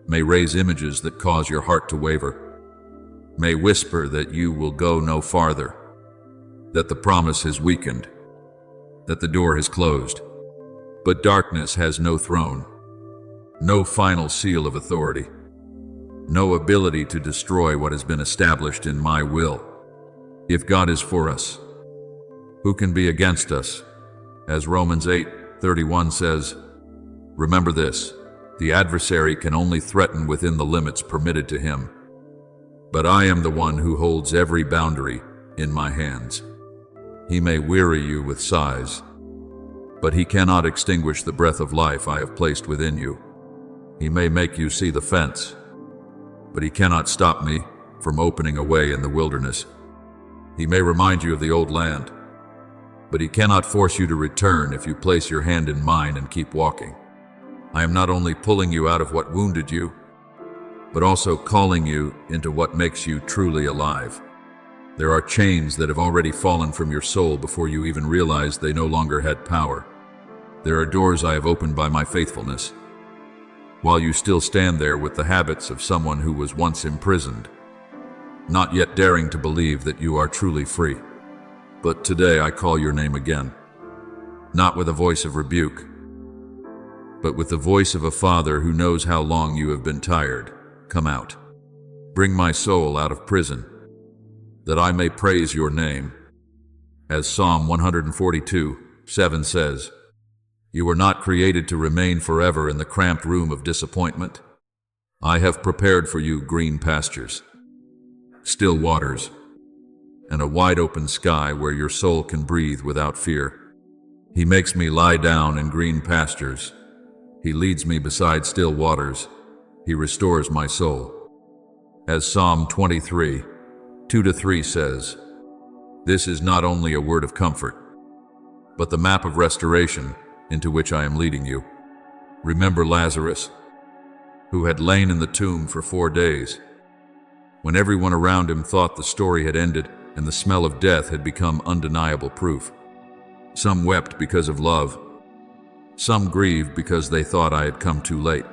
may raise images that cause your heart to waver, may whisper that you will go no farther, that the promise has weakened, that the door has closed. But darkness has no throne, no final seal of authority, no ability to destroy what has been established in my will. If God is for us, who can be against us? As Romans 8:31 says, remember this, the adversary can only threaten within the limits permitted to him. But I am the one who holds every boundary in my hands. He may weary you with sighs, but he cannot extinguish the breath of life I have placed within you. He may make you see the fence, but he cannot stop me from opening a way in the wilderness. He may remind you of the old land, but he cannot force you to return if you place your hand in mine and keep walking. I am not only pulling you out of what wounded you, but also calling you into what makes you truly alive. There are chains that have already fallen from your soul before you even realized they no longer had power. There are doors I have opened by my faithfulness, while you still stand there with the habits of someone who was once imprisoned, not yet daring to believe that you are truly free. But today I call your name again, not with a voice of rebuke, but with the voice of a father who knows how long you have been tired. Come out. Bring my soul out of prison, that I may praise your name. As Psalm 142:7 says, you were not created to remain forever in the cramped room of disappointment. I have prepared for you green pastures, still waters, and a wide open sky where your soul can breathe without fear. He makes me lie down in green pastures. He leads me beside still waters. He restores my soul. As Psalm 23:2-3 says, this is not only a word of comfort, but the map of restoration into which I am leading you. Remember Lazarus, who had lain in the tomb for 4 days, when everyone around him thought the story had ended and the smell of death had become undeniable proof. Some wept because of love, some grieved because they thought I had come too late,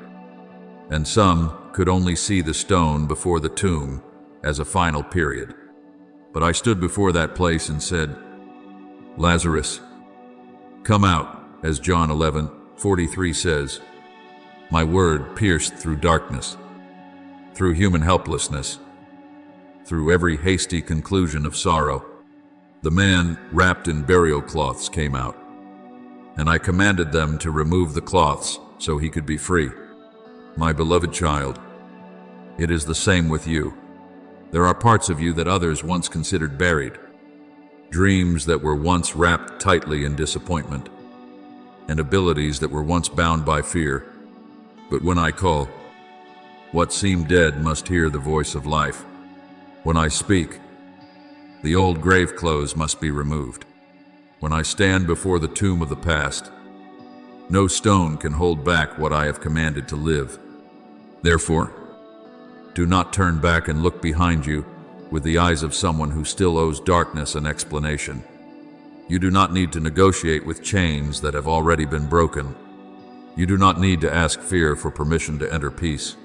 and some could only see the stone before the tomb as a final period. But I stood before that place and said, Lazarus, come out, as John 11:43 says. My word pierced through darkness, through human helplessness, through every hasty conclusion of sorrow. The man wrapped in burial cloths came out, and I commanded them to remove the cloths so he could be free. My beloved child, it is the same with you. There are parts of you that others once considered buried, dreams that were once wrapped tightly in disappointment, and abilities that were once bound by fear. But when I call, what seemed dead must hear the voice of life. When I speak, the old grave clothes must be removed. When I stand before the tomb of the past, no stone can hold back what I have commanded to live. Therefore, Do not turn back and look behind you with the eyes of someone who still owes darkness an explanation. You do not need to negotiate with chains that have already been broken. You do not need to ask fear for permission to enter peace.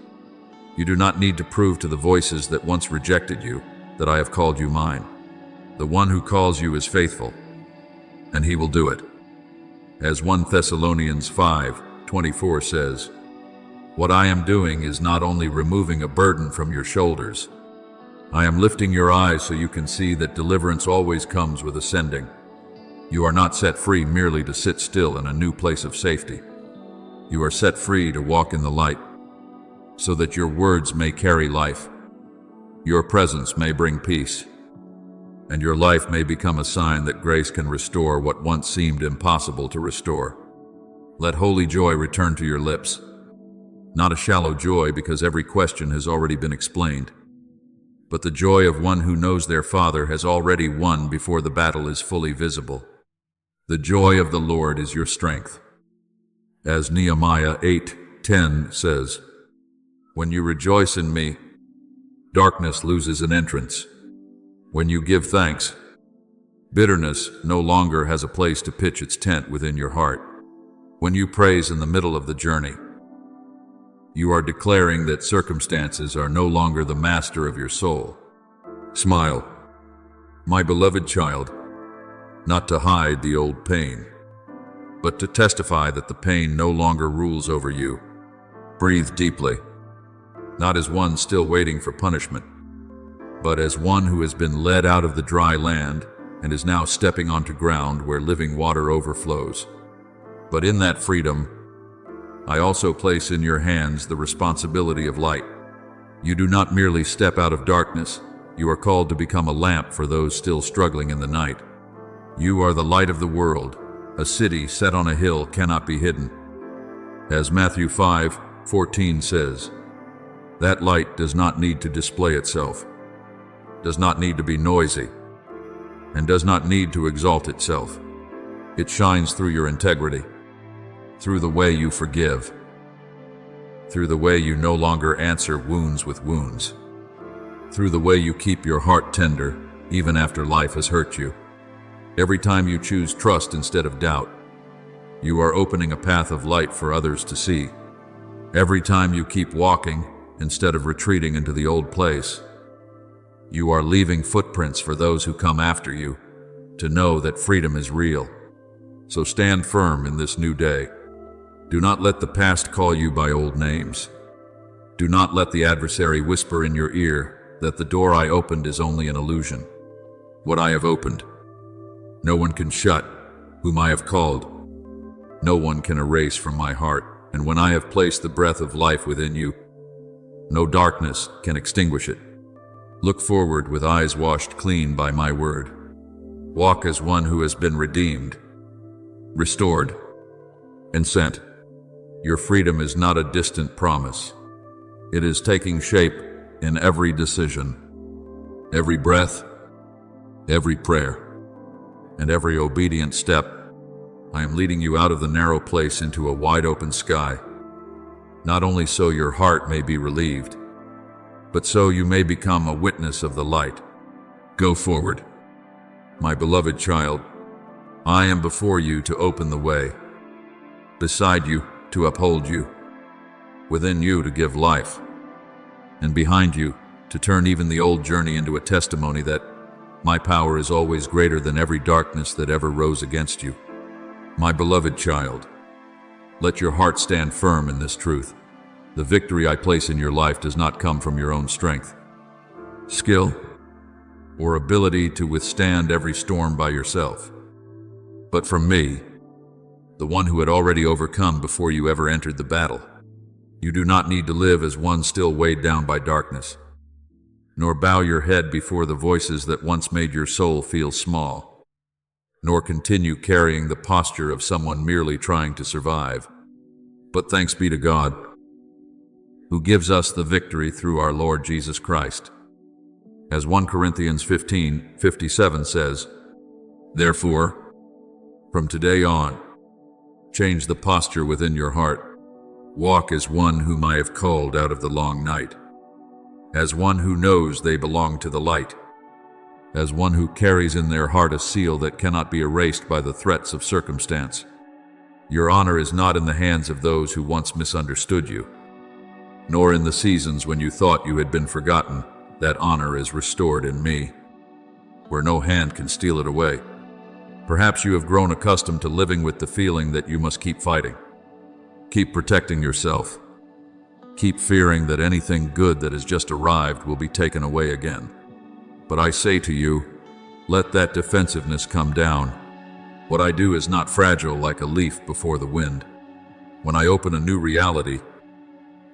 You do not need to prove to the voices that once rejected you that I have called you mine. The one who calls you is faithful, and he will do it. As 1 Thessalonians 5:24 says, "What I am doing is not only removing a burden from your shoulders. I am lifting your eyes so you can see that deliverance always comes with ascending. You are not set free merely to sit still in a new place of safety. You are set free to walk in the light, so that your words may carry life, your presence may bring peace, and your life may become a sign that grace can restore what once seemed impossible to restore. Let holy joy return to your lips, not a shallow joy because every question has already been explained, but the joy of one who knows their Father has already won before the battle is fully visible. The joy of the Lord is your strength." As Nehemiah 8:10 says, "When you rejoice in me, darkness loses an entrance. When you give thanks, bitterness no longer has a place to pitch its tent within your heart. When you praise in the middle of the journey, you are declaring that circumstances are no longer the master of your soul. Smile, my beloved child, not to hide the old pain, but to testify that the pain no longer rules over you. Breathe deeply, not as one still waiting for punishment, but as one who has been led out of the dry land and is now stepping onto ground where living water overflows. But in that freedom, I also place in your hands the responsibility of light. You do not merely step out of darkness, you are called to become a lamp for those still struggling in the night. You are the light of the world. A city set on a hill cannot be hidden. As Matthew 5:14 says, that light does not need to display itself, does not need to be noisy, and does not need to exalt itself. It shines through your integrity, through the way you forgive, through the way you no longer answer wounds with wounds, through the way you keep your heart tender even after life has hurt you. Every time you choose trust instead of doubt, you are opening a path of light for others to see. Every time you keep walking instead of retreating into the old place, you are leaving footprints for those who come after you to know that freedom is real. So stand firm in this new day. Do not let the past call you by old names. Do not let the adversary whisper in your ear that the door I opened is only an illusion. What I have opened, no one can shut. Whom I have called, no one can erase from my heart. And when I have placed the breath of life within you, no darkness can extinguish it. Look forward with eyes washed clean by my word. Walk as one who has been redeemed, restored, and sent. Your freedom is not a distant promise. It is taking shape in every decision, every breath, every prayer, and every obedient step. I am leading you out of the narrow place into a wide open sky, not only so your heart may be relieved, but so you may become a witness of the light. Go forward, my beloved child. I am before you to open the way, beside you to uphold you, within you to give life, and behind you to turn even the old journey into a testimony that my power is always greater than every darkness that ever rose against you. My beloved child, let your heart stand firm in this truth. The victory I place in your life does not come from your own strength, skill, or ability to withstand every storm by yourself, but from me, the one who had already overcome before you ever entered the battle. You do not need to live as one still weighed down by darkness, nor bow your head before the voices that once made your soul feel small, nor continue carrying the posture of someone merely trying to survive. But thanks be to God, who gives us the victory through our Lord Jesus Christ. As 1 Corinthians 15:57 says, therefore, from today on, change the posture within your heart. Walk as one whom I have called out of the long night. as one who knows they belong to the light, as one who carries in their heart a seal that cannot be erased by the threats of circumstance. Your honor is not in the hands of those who once misunderstood you, nor in the seasons when you thought you had been forgotten. That honor is restored in me, where no hand can steal it away. Perhaps you have grown accustomed to living with the feeling that you must keep fighting, keep protecting yourself, keep fearing that anything good that has just arrived will be taken away again. But I say to you, let that defensiveness come down. What I do is not fragile like a leaf before the wind. When I open a new reality,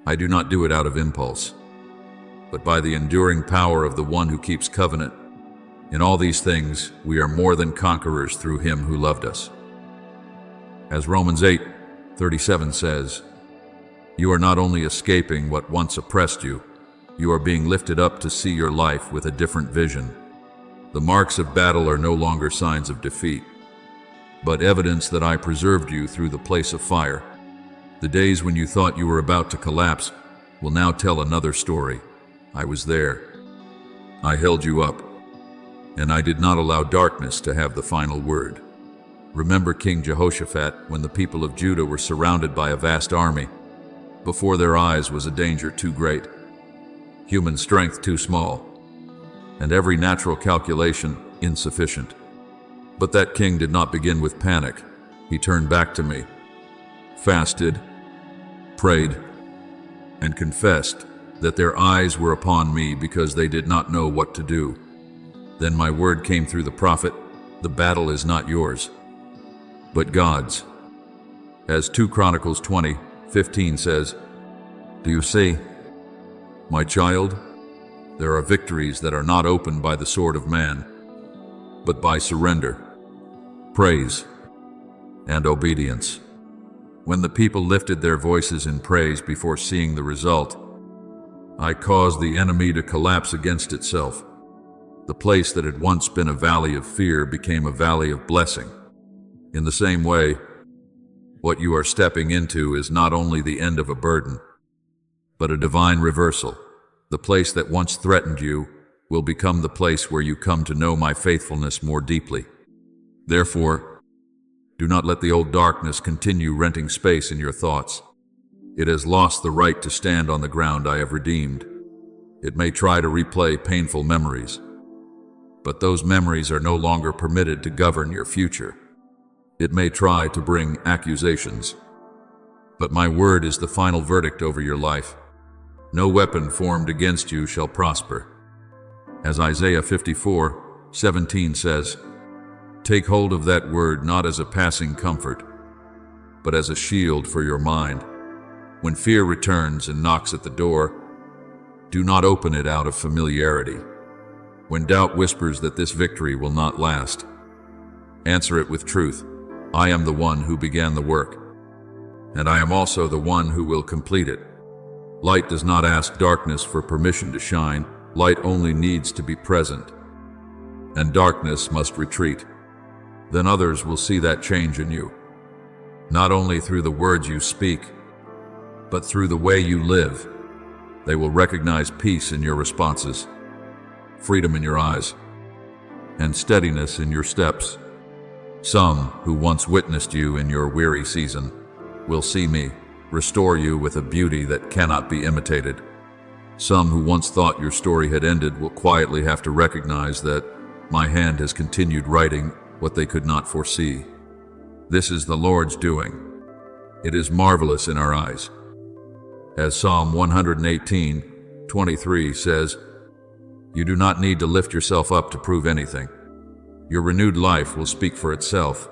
I do not do it out of impulse, but by the enduring power of the one who keeps covenant. In all these things, we are more than conquerors through him who loved us. As Romans 8:37 says, you are not only escaping what once oppressed you, you are being lifted up to see your life with a different vision. The marks of battle are no longer signs of defeat, but evidence that I preserved you through the place of fire. The days when you thought you were about to collapse will now tell another story. I was there. I held you up, and I did not allow darkness to have the final word. Remember King Jehoshaphat when the people of Judah were surrounded by a vast army. Before their eyes was a danger too great, human strength too small, and every natural calculation insufficient. But that king did not begin with panic. He turned back to me, fasted, prayed, and confessed that their eyes were upon me because they did not know what to do. Then my word came through the prophet, the battle is not yours, but God's. As 2 Chronicles 20:15 says, do you see, my child, there are victories that are not opened by the sword of man, but by surrender, praise, and obedience. When the people lifted their voices in praise before seeing the result, I caused the enemy to collapse against itself. The place that had once been a valley of fear became a valley of blessing. In the same way, what you are stepping into is not only the end of a burden, but a divine reversal. The place that once threatened you will become the place where you come to know my faithfulness more deeply. Therefore, do not let the old darkness continue renting space in your thoughts. It has lost the right to stand on the ground I have redeemed. It may try to replay painful memories, but those memories are no longer permitted to govern your future. It may try to bring accusations, but my word is the final verdict over your life. No weapon formed against you shall prosper. As Isaiah 54:17 says, take hold of that word not as a passing comfort, but as a shield for your mind. When fear returns and knocks at the door, do not open it out of familiarity. When doubt whispers that this victory will not last, answer it with truth. I am the one who began the work, and I am also the one who will complete it. Light does not ask darkness for permission to shine. Light only needs to be present, and darkness must retreat. Then others will see that change in you, not only through the words you speak, but through the way you live. They will recognize peace in your responses, freedom in your eyes, and steadiness in your steps. Some who once witnessed you in your weary season will see me restore you with a beauty that cannot be imitated. Some who once thought your story had ended will quietly have to recognize that my hand has continued writing what they could not foresee. This is the Lord's doing. It is marvelous in our eyes. As Psalm 118:23 says, you do not need to lift yourself up to prove anything. Your renewed life will speak for itself.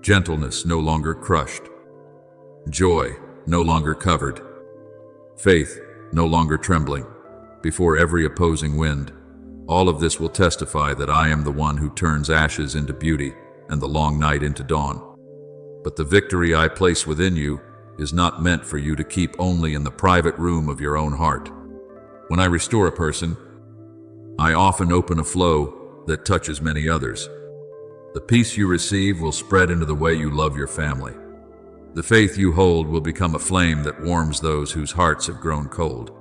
Gentleness no longer crushed. Joy no longer covered. Faith no longer trembling before every opposing wind. All of this will testify that I am the one who turns ashes into beauty and the long night into dawn. But the victory I place within you is not meant for you to keep only in the private room of your own heart. When I restore a person, I often open a flow that touches many others. The peace you receive will spread into the way you love your family. The faith you hold will become a flame that warms those whose hearts have grown cold.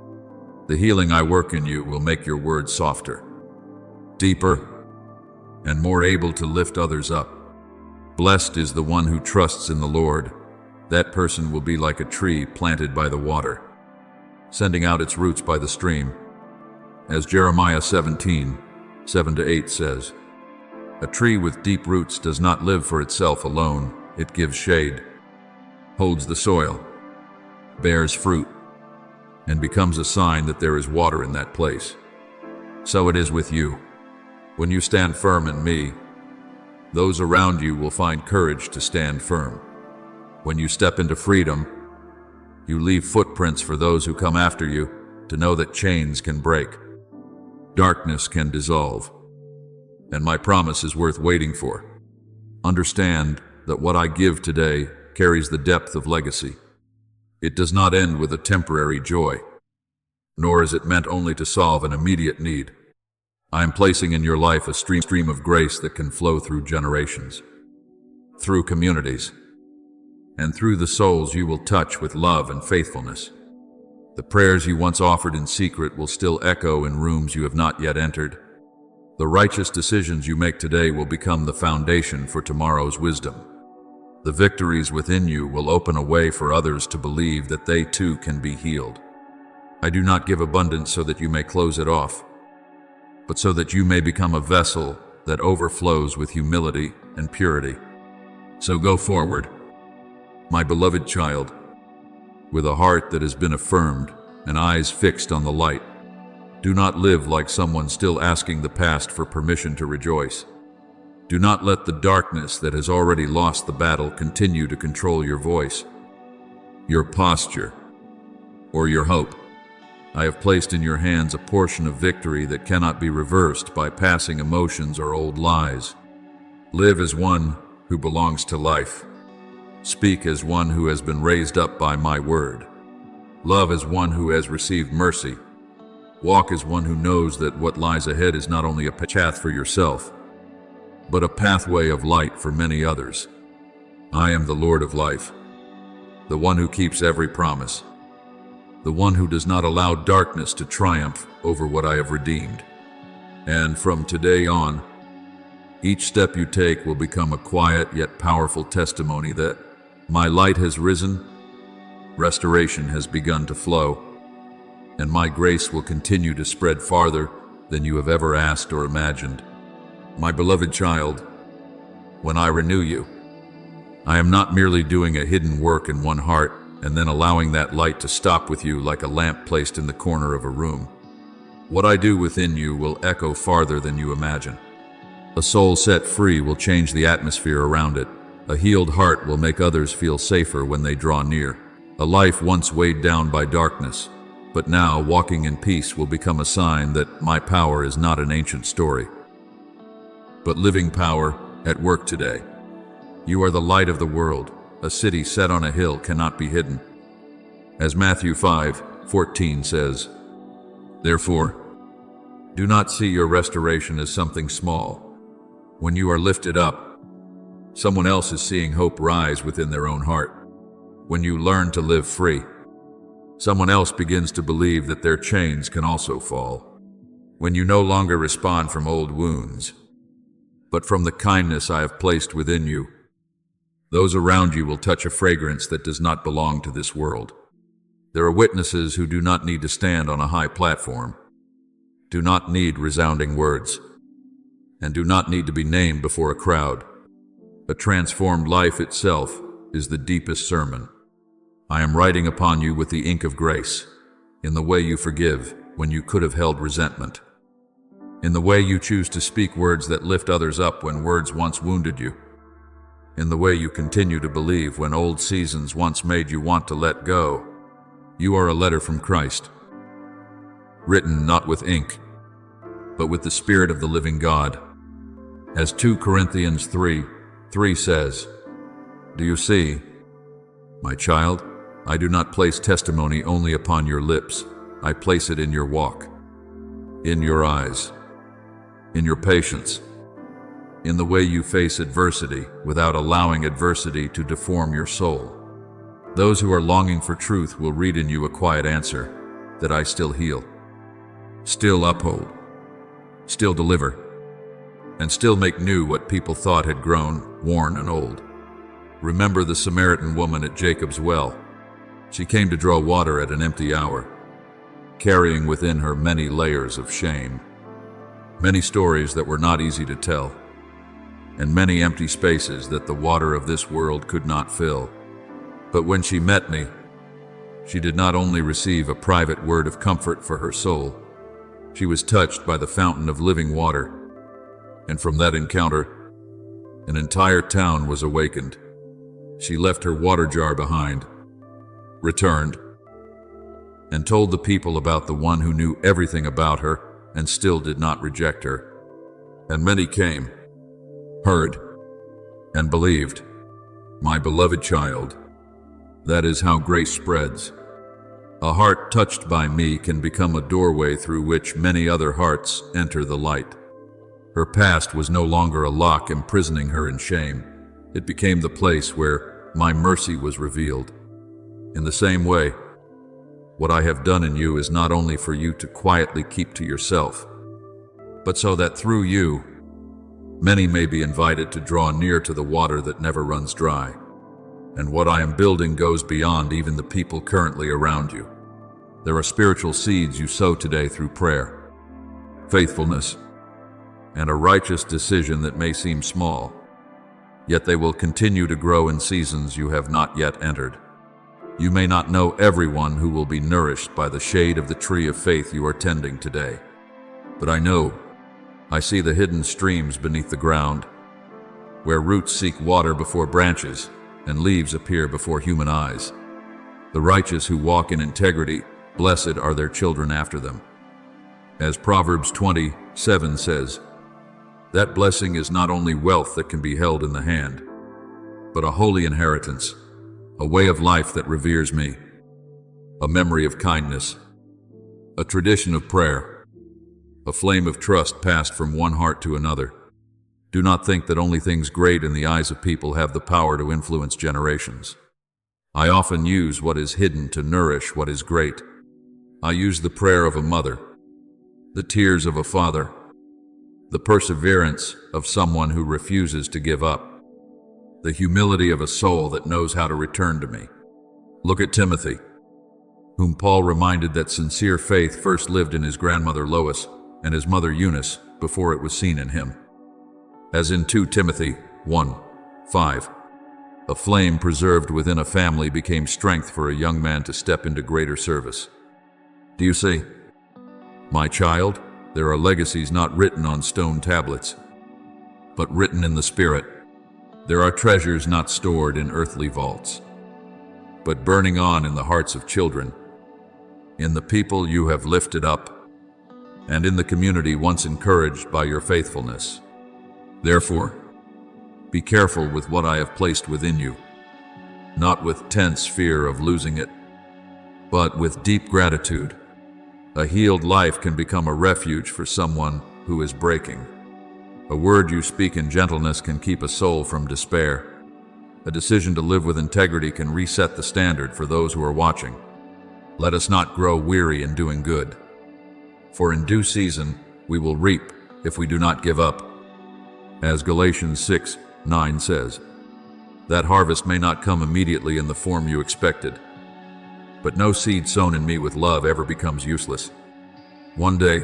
The healing I work in you will make your words softer, deeper, and more able to lift others up. Blessed is the one who trusts in the Lord. That person will be like a tree planted by the water, sending out its roots by the stream. As Jeremiah 17:7-8 says, a tree with deep roots does not live for itself alone. It gives shade, holds the soil, bears fruit, and becomes a sign that there is water in that place. So it is with you. When you stand firm in me, those around you will find courage to stand firm. When you step into freedom, you leave footprints for those who come after you to know that chains can break, darkness can dissolve, and my promise is worth waiting for. Understand that what I give today carries the depth of legacy. It does not end with a temporary joy, nor is it meant only to solve an immediate need. I am placing in your life a stream of grace that can flow through generations, through communities, and through the souls you will touch with love and faithfulness. The prayers you once offered in secret will still echo in rooms you have not yet entered. The righteous decisions you make today will become the foundation for tomorrow's wisdom. The victories within you will open a way for others to believe that they too can be healed. I do not give abundance so that you may close it off, but so that you may become a vessel that overflows with humility and purity. So go forward, my beloved child, with a heart that has been affirmed and eyes fixed on the light. Do not live like someone still asking the past for permission to rejoice. Do not let the darkness that has already lost the battle continue to control your voice, your posture, or your hope. I have placed in your hands a portion of victory that cannot be reversed by passing emotions or old lies. Live as one who belongs to life. Speak as one who has been raised up by my word. Love as one who has received mercy. Walk as one who knows that what lies ahead is not only a path for yourself, but a pathway of light for many others. I am the Lord of life, the one who keeps every promise, the one who does not allow darkness to triumph over what I have redeemed. And from today on, each step you take will become a quiet yet powerful testimony that my light has risen, restoration has begun to flow, and my grace will continue to spread farther than you have ever asked or imagined. My beloved child, when I renew you, I am not merely doing a hidden work in one heart and then allowing that light to stop with you like a lamp placed in the corner of a room. What I do within you will echo farther than you imagine. A soul set free will change the atmosphere around it. A healed heart will make others feel safer when they draw near. A life once weighed down by darkness, but now walking in peace, will become a sign that my power is not an ancient story, but living power at work today. You are the light of the world. A city set on a hill cannot be hidden. As Matthew 5:14 says, therefore, do not see your restoration as something small. When you are lifted up, someone else is seeing hope rise within their own heart. When you learn to live free, someone else begins to believe that their chains can also fall. When you no longer respond from old wounds, but from the kindness I have placed within you, those around you will touch a fragrance that does not belong to this world. There are witnesses who do not need to stand on a high platform, do not need resounding words, and do not need to be named before a crowd. A transformed life itself is the deepest sermon. I am writing upon you with the ink of grace, in the way you forgive when you could have held resentment, in the way you choose to speak words that lift others up when words once wounded you, in the way you continue to believe when old seasons once made you want to let go. You are a letter from Christ, written not with ink, but with the Spirit of the living God. As 2 Corinthians 3:3 says, do you see, my child, I do not place testimony only upon your lips. I place it in your walk, in your eyes, in your patience, in the way you face adversity without allowing adversity to deform your soul. Those who are longing for truth will read in you a quiet answer, that I still heal. still uphold, still deliver, and still make new what people thought had grown, worn, and old. Remember the Samaritan woman at Jacob's well. She came to draw water at an empty hour, carrying within her many layers of shame, many stories that were not easy to tell, and many empty spaces that the water of this world could not fill. But when she met me, she did not only receive a private word of comfort for her soul, she was touched by the fountain of living water. And from that encounter, an entire town was awakened. She left her water jar behind, returned, and told the people about the one who knew everything about her and still did not reject her. And many came, heard, and believed. My beloved child, that is how grace spreads. A heart touched by me can become a doorway through which many other hearts enter the light. Her past was no longer a lock imprisoning her in shame. It became the place where my mercy was revealed. In the same way, what I have done in you is not only for you to quietly keep to yourself, but so that through you, many may be invited to draw near to the water that never runs dry. And what I am building goes beyond even the people currently around you. There are spiritual seeds you sow today through prayer, faithfulness, and a righteous decision that may seem small, yet they will continue to grow in seasons you have not yet entered. You may not know everyone who will be nourished by the shade of the tree of faith you are tending today, but I see the hidden streams beneath the ground, where roots seek water before branches and leaves appear before human eyes. The righteous who walk in integrity, blessed are their children after them. As Proverbs 20:7 says, that blessing is not only wealth that can be held in the hand, but a holy inheritance, a way of life that reveres me, a memory of kindness, a tradition of prayer, a flame of trust passed from one heart to another. Do not think that only things great in the eyes of people have the power to influence generations. I often use what is hidden to nourish what is great. I use the prayer of a mother, the tears of a father, the perseverance of someone who refuses to give up, the humility of a soul that knows how to return to me. Look at Timothy, whom Paul reminded that sincere faith first lived in his grandmother Lois and his mother Eunice before it was seen in him. As in 2 Timothy 1:5, a flame preserved within a family became strength for a young man to step into greater service. Do you see? My child, there are legacies not written on stone tablets, but written in the Spirit. There are treasures not stored in earthly vaults, but burning on in the hearts of children, in the people you have lifted up, and in the community once encouraged by your faithfulness. Therefore, be careful with what I have placed within you, not with tense fear of losing it, but with deep gratitude. A healed life can become a refuge for someone who is breaking. A word you speak in gentleness can keep a soul from despair. A decision to live with integrity can reset the standard for those who are watching. Let us not grow weary in doing good, for in due season we will reap if we do not give up. As Galatians 6:9 says, that harvest may not come immediately in the form you expected, but no seed sown in me with love ever becomes useless. One day,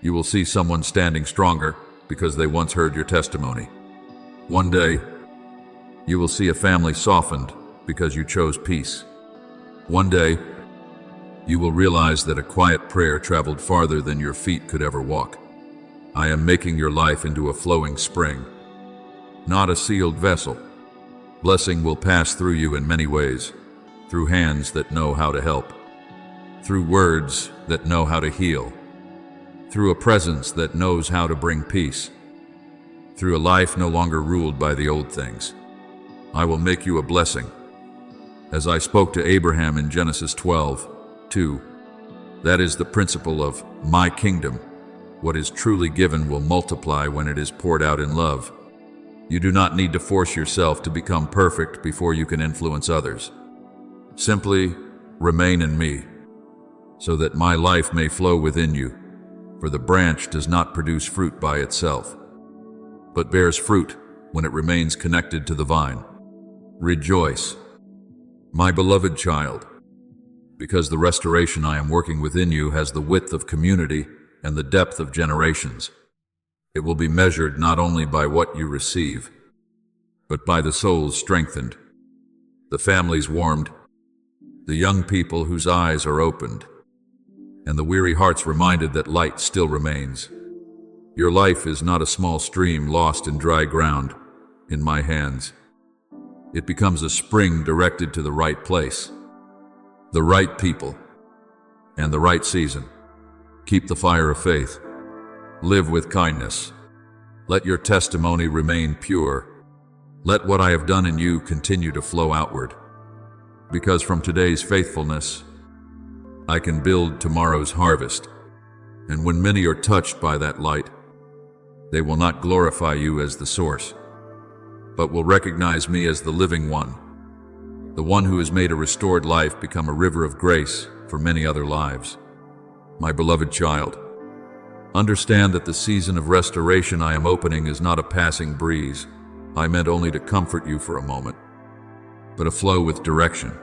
you will see someone standing stronger because they once heard your testimony. One day, you will see a family softened because you chose peace. One day, you will realize that a quiet prayer traveled farther than your feet could ever walk. I am making your life into a flowing spring, not a sealed vessel. Blessing will pass through you in many ways, through hands that know how to help, through words that know how to heal, through a presence that knows how to bring peace, through a life no longer ruled by the old things. I will make you a blessing. As I spoke to Abraham in Genesis 12:2, that is the principle of my kingdom. What is truly given will multiply when it is poured out in love. You do not need to force yourself to become perfect before you can influence others. Simply remain in me. so that my life may flow within you. For the branch does not produce fruit by itself, but bears fruit when it remains connected to the vine. Rejoice, my beloved child, because the restoration I am working within you has the width of community and the depth of generations. It will be measured not only by what you receive, but by the souls strengthened, the families warmed, the young people whose eyes are opened, and the weary hearts reminded that light still remains. Your life is not a small stream lost in dry ground in my hands. It becomes a spring directed to the right place, the right people, and the right season. Keep the fire of faith. Live with kindness. Let your testimony remain pure. Let what I have done in you continue to flow outward. Because from today's faithfulness, I can build tomorrow's harvest. And when many are touched by that light, they will not glorify you as the source, but will recognize me as the living one, the one who has made a restored life become a river of grace for many other lives. My beloved child, understand that the season of restoration I am opening is not a passing breeze. I meant only to comfort you for a moment, but a flow with direction,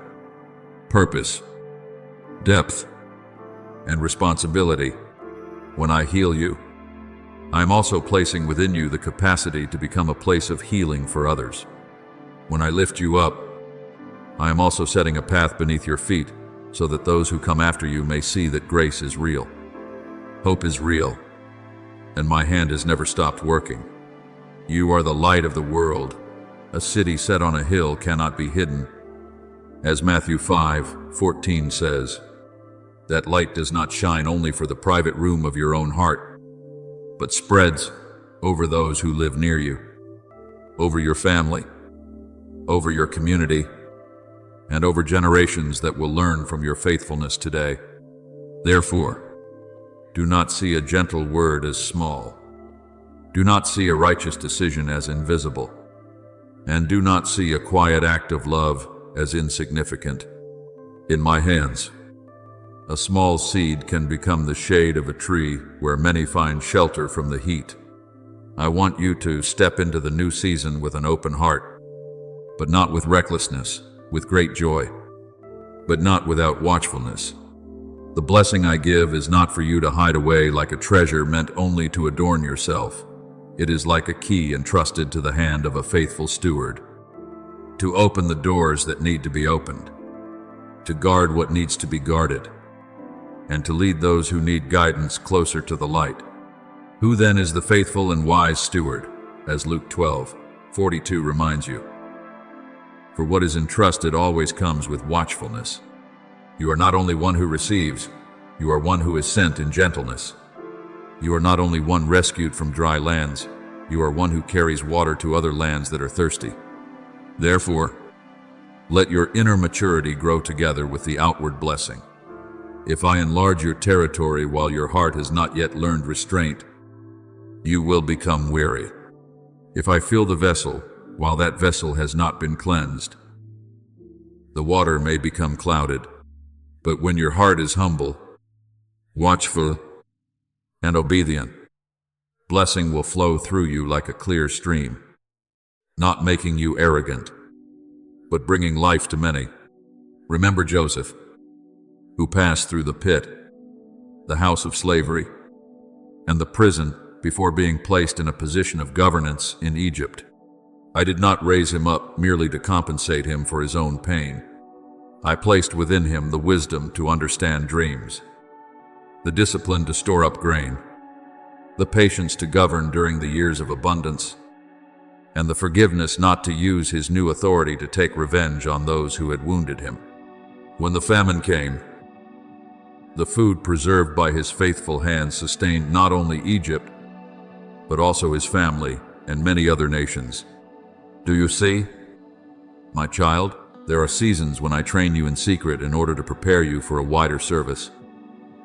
purpose, depth, and responsibility. When I heal you, I am also placing within you the capacity to become a place of healing for others. When I lift you up, I am also setting a path beneath your feet so that those who come after you may see that grace is real. Hope is real, and my hand has never stopped working. You are the light of the world. A city set on a hill cannot be hidden. As Matthew 5:14 says, that light does not shine only for the private room of your own heart, but spreads over those who live near you, over your family, over your community, and over generations that will learn from your faithfulness today. Therefore, do not see a gentle word as small. Do not see a righteous decision as invisible. And do not see a quiet act of love as insignificant. In my hands, a small seed can become the shade of a tree where many find shelter from the heat. I want you to step into the new season with an open heart, but not with recklessness, with great joy, but not without watchfulness. The blessing I give is not for you to hide away like a treasure meant only to adorn yourself. It is like a key entrusted to the hand of a faithful steward, to open the doors that need to be opened, to guard what needs to be guarded, and to lead those who need guidance closer to the light. Who then is the faithful and wise steward, as Luke 12:42 reminds you? For what is entrusted always comes with watchfulness. You are not only one who receives, you are one who is sent in gentleness. You are not only one rescued from dry lands, you are one who carries water to other lands that are thirsty. Therefore, let your inner maturity grow together with the outward blessing. If I enlarge your territory while your heart has not yet learned restraint, you will become weary. If I fill the vessel while that vessel has not been cleansed, the water may become clouded. But when your heart is humble, watchful, and obedient, blessing will flow through you like a clear stream, not making you arrogant, but bringing life to many. Remember Joseph, who passed through the pit, the house of slavery, and the prison before being placed in a position of governance in Egypt. I did not raise him up merely to compensate him for his own pain. I placed within him the wisdom to understand dreams, the discipline to store up grain, the patience to govern during the years of abundance, and the forgiveness not to use his new authority to take revenge on those who had wounded him. When the famine came, the food preserved by his faithful hands sustained not only Egypt, but also his family and many other nations. Do you see, my child? There are seasons when I train you in secret in order to prepare you for a wider service.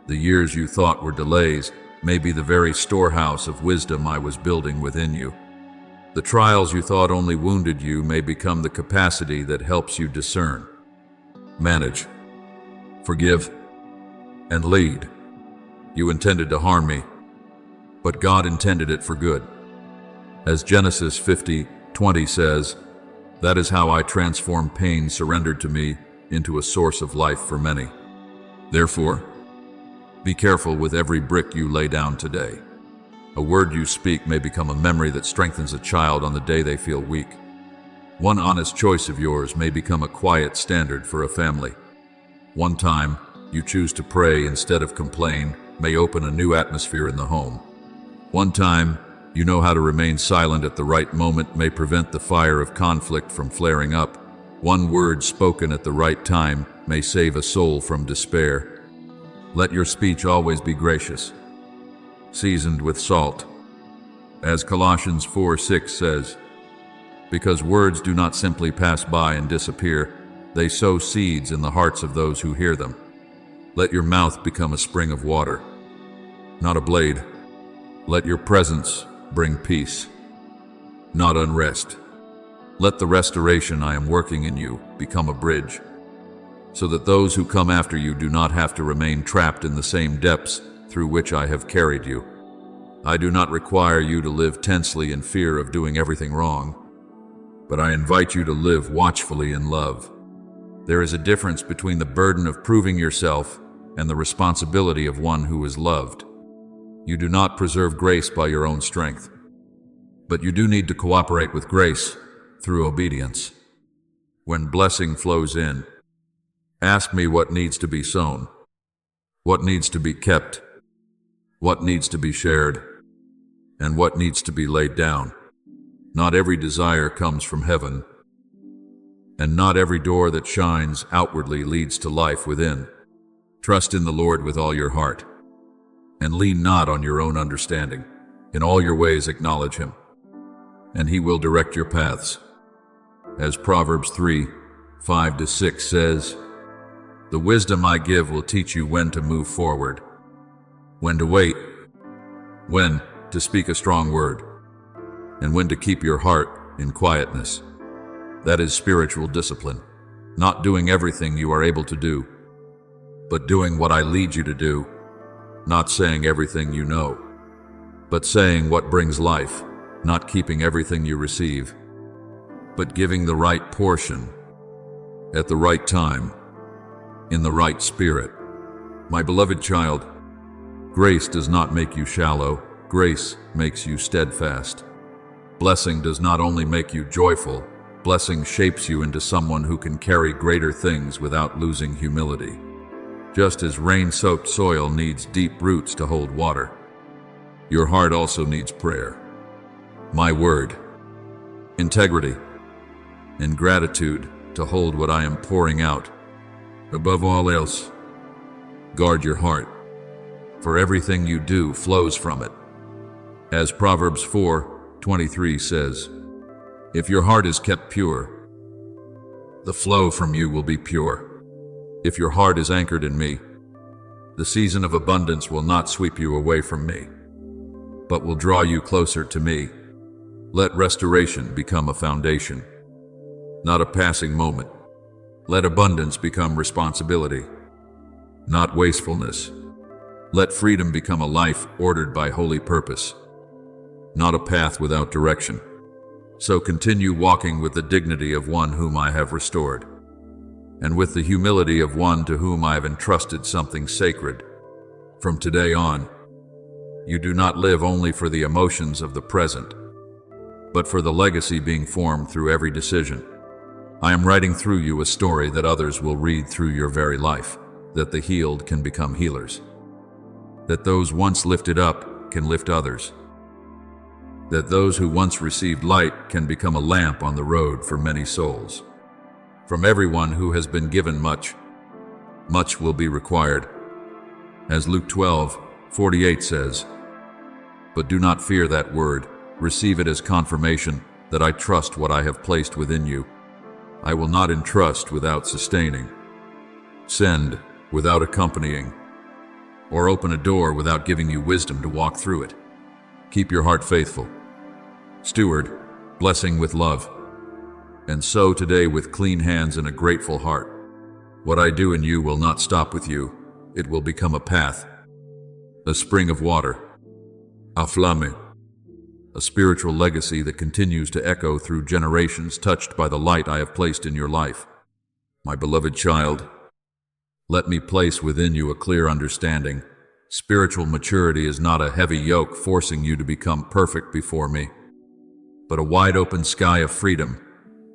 The years you thought were delays may be the very storehouse of wisdom I was building within you. The trials you thought only wounded you may become the capacity that helps you discern, manage, forgive, and lead. You intended to harm me, but God intended it for good. As Genesis 50:20 says, that is how I transform pain surrendered to me into a source of life for many. Therefore, be careful with every brick you lay down today. A word you speak may become a memory that strengthens a child on the day they feel weak. One honest choice of yours may become a quiet standard for a family. One time you choose to pray instead of complain may open a new atmosphere in the home. One time you know how to remain silent at the right moment may prevent the fire of conflict from flaring up. One word spoken at the right time may save a soul from despair. Let your speech always be gracious, seasoned with salt. As Colossians 4:6 says, because words do not simply pass by and disappear, they sow seeds in the hearts of those who hear them. Let your mouth become a spring of water, not a blade. Let your presence bring peace, not unrest. Let the restoration I am working in you become a bridge, so that those who come after you do not have to remain trapped in the same depths through which I have carried you. I do not require you to live tensely in fear of doing everything wrong, but I invite you to live watchfully in love. There is a difference between the burden of proving yourself and the responsibility of one who is loved. You do not preserve grace by your own strength, but you do need to cooperate with grace through obedience. When blessing flows in, ask me what needs to be sown, what needs to be kept, what needs to be shared, and what needs to be laid down. Not every desire comes from heaven, and not every door that shines outwardly leads to life within. Trust in the Lord with all your heart, and lean not on your own understanding. In all your ways acknowledge him, and he will direct your paths. As Proverbs 3:5-6 says, the wisdom I give will teach you when to move forward, when to wait, when to speak a strong word, and when to keep your heart in quietness. That is spiritual discipline, not doing everything you are able to do, but doing what I lead you to do, not saying everything you know, but saying what brings life, not keeping everything you receive, but giving the right portion, at the right time, in the right spirit. My beloved child, grace does not make you shallow, grace makes you steadfast. Blessing does not only make you joyful, blessing shapes you into someone who can carry greater things without losing humility. Just as rain-soaked soil needs deep roots to hold water, your heart also needs prayer. My word, integrity, and gratitude to hold what I am pouring out. Above all else, guard your heart, for everything you do flows from it. As Proverbs 4:23 says, if your heart is kept pure, the flow from you will be pure. If your heart is anchored in me, the season of abundance will not sweep you away from me, but will draw you closer to me. Let restoration become a foundation, not a passing moment. Let abundance become responsibility, not wastefulness. Let freedom become a life ordered by holy purpose, not a path without direction. So continue walking with the dignity of one whom I have restored, and with the humility of one to whom I have entrusted something sacred. From today on, you do not live only for the emotions of the present, but for the legacy being formed through every decision. I am writing through you a story that others will read through your very life, that the healed can become healers, that those once lifted up can lift others, that those who once received light can become a lamp on the road for many souls. From everyone who has been given much, much will be required. As Luke 12:48 says, but do not fear that word, receive it as confirmation that I trust what I have placed within you. I will not entrust without sustaining, send without accompanying, or open a door without giving you wisdom to walk through it. Keep your heart faithful. Steward, blessing with love, and sow today with clean hands and a grateful heart. What I do in you will not stop with you, it will become a path, a spring of water, a flamme, a spiritual legacy that continues to echo through generations touched by the light I have placed in your life. My beloved child, let me place within you a clear understanding. Spiritual maturity is not a heavy yoke forcing you to become perfect before me, but a wide open sky of freedom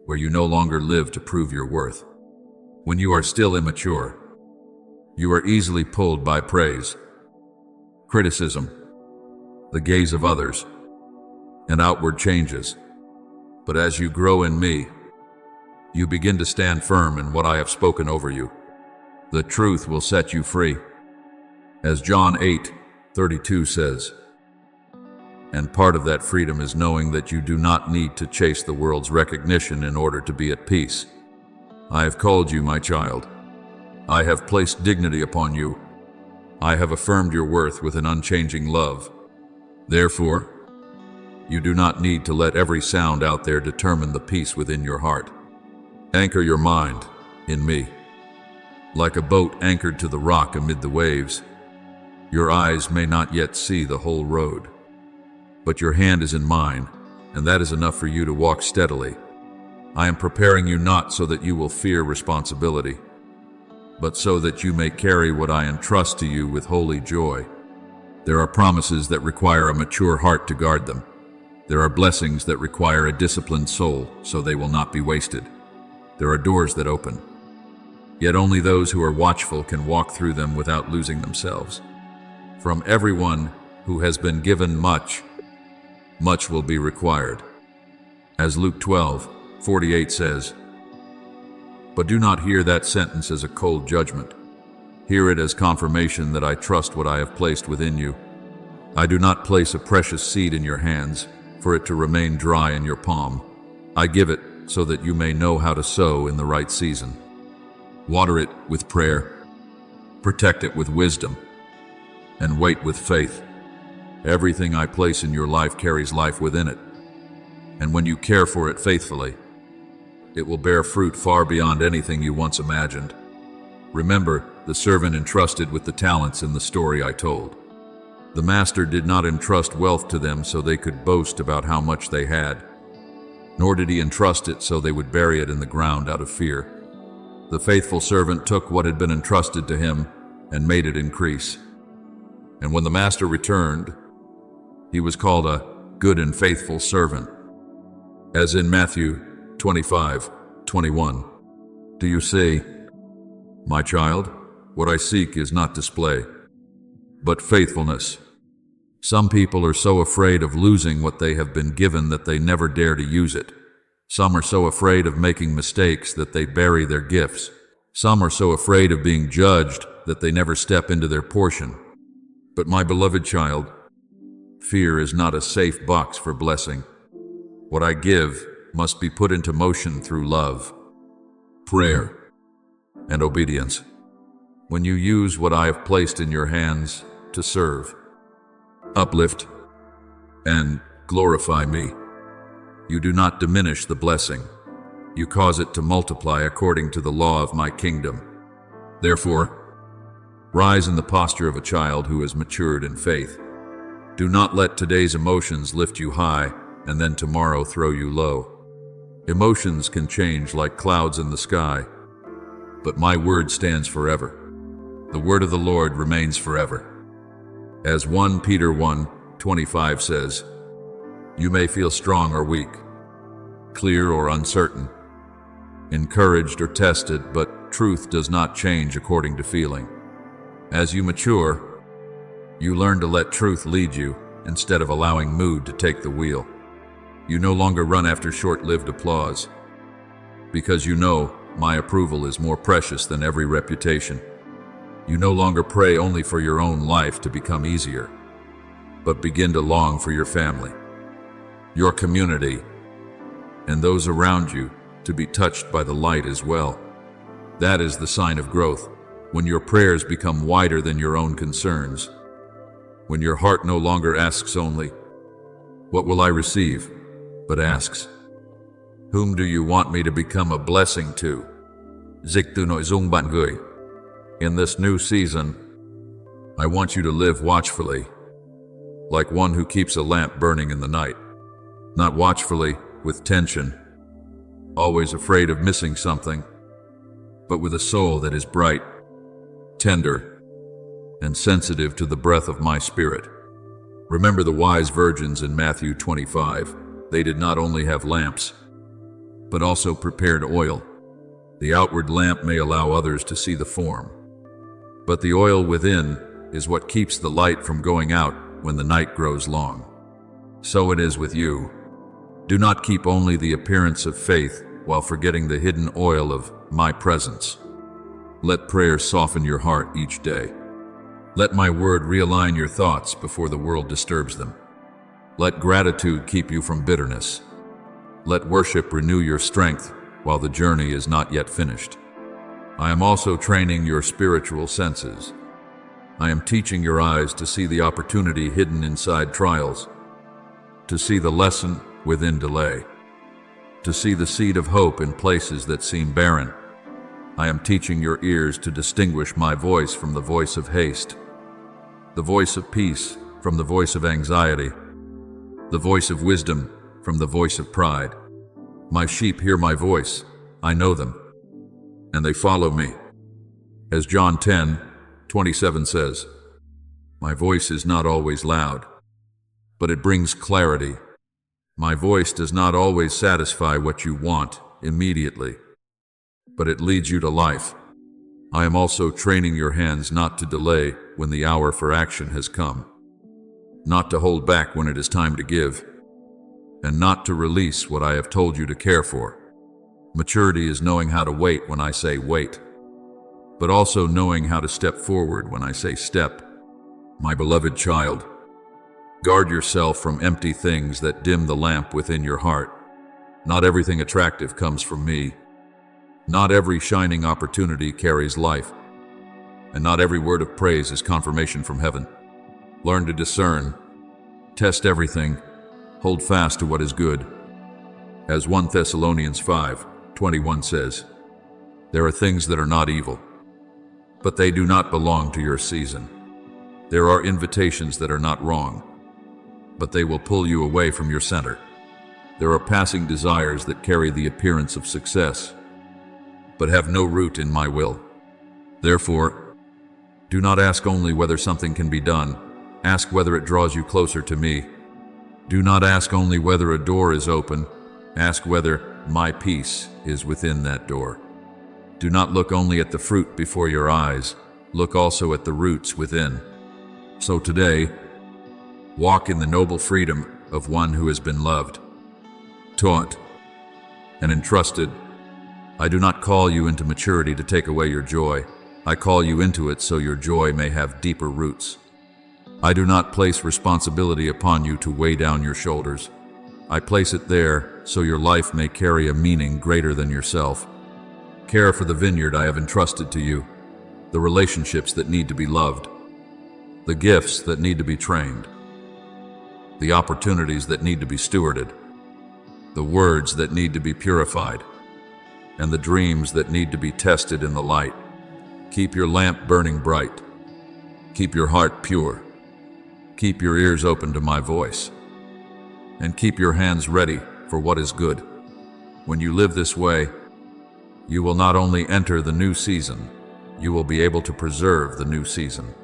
where you no longer live to prove your worth. When you are still immature, you are easily pulled by praise, criticism, the gaze of others, and outward changes. But as you grow in me, you begin to stand firm in what I have spoken over you. The truth will set you free. As John 8:32 says, and part of that freedom is knowing that you do not need to chase the world's recognition in order to be at peace. I have called you my child. I have placed dignity upon you. I have affirmed your worth with an unchanging love. Therefore, you do not need to let every sound out there determine the peace within your heart. Anchor your mind in me. Like a boat anchored to the rock amid the waves, your eyes may not yet see the whole road, but your hand is in mine, and that is enough for you to walk steadily. I am preparing you not so that you will fear responsibility, but so that you may carry what I entrust to you with holy joy. There are promises that require a mature heart to guard them. There are blessings that require a disciplined soul, so they will not be wasted. There are doors that open, yet only those who are watchful can walk through them without losing themselves. From everyone who has been given much, much will be required. As Luke 12:48 says, but do not hear that sentence as a cold judgment. Hear it as confirmation that I trust what I have placed within you. I do not place a precious seed in your hands for it to remain dry in your palm. I give it so that you may know how to sow in the right season. Water it with prayer, protect it with wisdom, and wait with faith. Everything I place in your life carries life within it, and when you care for it faithfully, it will bear fruit far beyond anything you once imagined. Remember the servant entrusted with the talents in the story I told. The master did not entrust wealth to them so they could boast about how much they had, nor did he entrust it so they would bury it in the ground out of fear. The faithful servant took what had been entrusted to him and made it increase. And when the master returned, he was called a good and faithful servant. As in Matthew 25:21. Do you see, my child, what I seek is not display, but faithfulness. Some people are so afraid of losing what they have been given that they never dare to use it. Some are so afraid of making mistakes that they bury their gifts. Some are so afraid of being judged that they never step into their portion. But my beloved child, fear is not a safe box for blessing. What I give must be put into motion through love, prayer, and obedience. When you use what I have placed in your hands to serve, uplift, and glorify me, you do not diminish the blessing. You cause it to multiply according to the law of my kingdom. Therefore, rise in the posture of a child who has matured in faith. Do not let today's emotions lift you high and then tomorrow throw you low. Emotions can change like clouds in the sky, but my word stands forever. The word of the Lord remains forever. As 1 Peter 1:25 says, you may feel strong or weak, clear or uncertain, encouraged or tested, but truth does not change according to feeling. As you mature, you learn to let truth lead you instead of allowing mood to take the wheel. You no longer run after short-lived applause, because you know my approval is more precious than every reputation. You no longer pray only for your own life to become easier, but begin to long for your family, your community, and those around you to be touched by the light as well. That is the sign of growth, when your prayers become wider than your own concerns, when your heart no longer asks only, what will I receive, but asks, whom do you want me to become a blessing to? Dịch từ nội dung bạn gửi. In this new season, I want you to live watchfully, like one who keeps a lamp burning in the night. Not watchfully, with tension, always afraid of missing something, but with a soul that is bright, tender, and sensitive to the breath of my spirit. Remember the wise virgins in Matthew 25. They did not only have lamps, but also prepared oil. The outward lamp may allow others to see the form, but the oil within is what keeps the light from going out when the night grows long. So it is with you. Do not keep only the appearance of faith while forgetting the hidden oil of my presence. Let prayer soften your heart each day. Let my word realign your thoughts before the world disturbs them. Let gratitude keep you from bitterness. Let worship renew your strength while the journey is not yet finished. I am also training your spiritual senses. I am teaching your eyes to see the opportunity hidden inside trials, to see the lesson within delay, to see the seed of hope in places that seem barren. I am teaching your ears to distinguish my voice from the voice of haste, the voice of peace from the voice of anxiety, the voice of wisdom from the voice of pride. My sheep hear my voice, I know them, and they follow me. As John 10:27 says, my voice is not always loud, but it brings clarity. My voice does not always satisfy what you want immediately, but it leads you to life. I am also training your hands not to delay when the hour for action has come, not to hold back when it is time to give, and not to release what I have told you to care for. Maturity is knowing how to wait when I say wait, but also knowing how to step forward when I say step. My beloved child, guard yourself from empty things that dim the lamp within your heart. Not everything attractive comes from me. Not every shining opportunity carries life, and not every word of praise is confirmation from heaven. Learn to discern, test everything, hold fast to what is good. As 1 Thessalonians 5:21 says, there are things that are not evil, but they do not belong to your season. There are invitations that are not wrong, but they will pull you away from your center. There are passing desires that carry the appearance of success, but have no root in my will. Therefore, do not ask only whether something can be done. Ask whether it draws you closer to me. Do not ask only whether a door is open. Ask whether my peace is within that door. Do not look only at the fruit before your eyes. Look also at the roots within. So today, walk in the noble freedom of one who has been loved, taught, and entrusted. I do not call you into maturity to take away your joy. I call you into it so your joy may have deeper roots. I do not place responsibility upon you to weigh down your shoulders. I place it there so your life may carry a meaning greater than yourself. Care for the vineyard I have entrusted to you, the relationships that need to be loved, the gifts that need to be trained, the opportunities that need to be stewarded, the words that need to be purified, and the dreams that need to be tested in the light. Keep your lamp burning bright. Keep your heart pure. Keep your ears open to my voice. And keep your hands ready for what is good. When you live this way, you will not only enter the new season, you will be able to preserve the new season.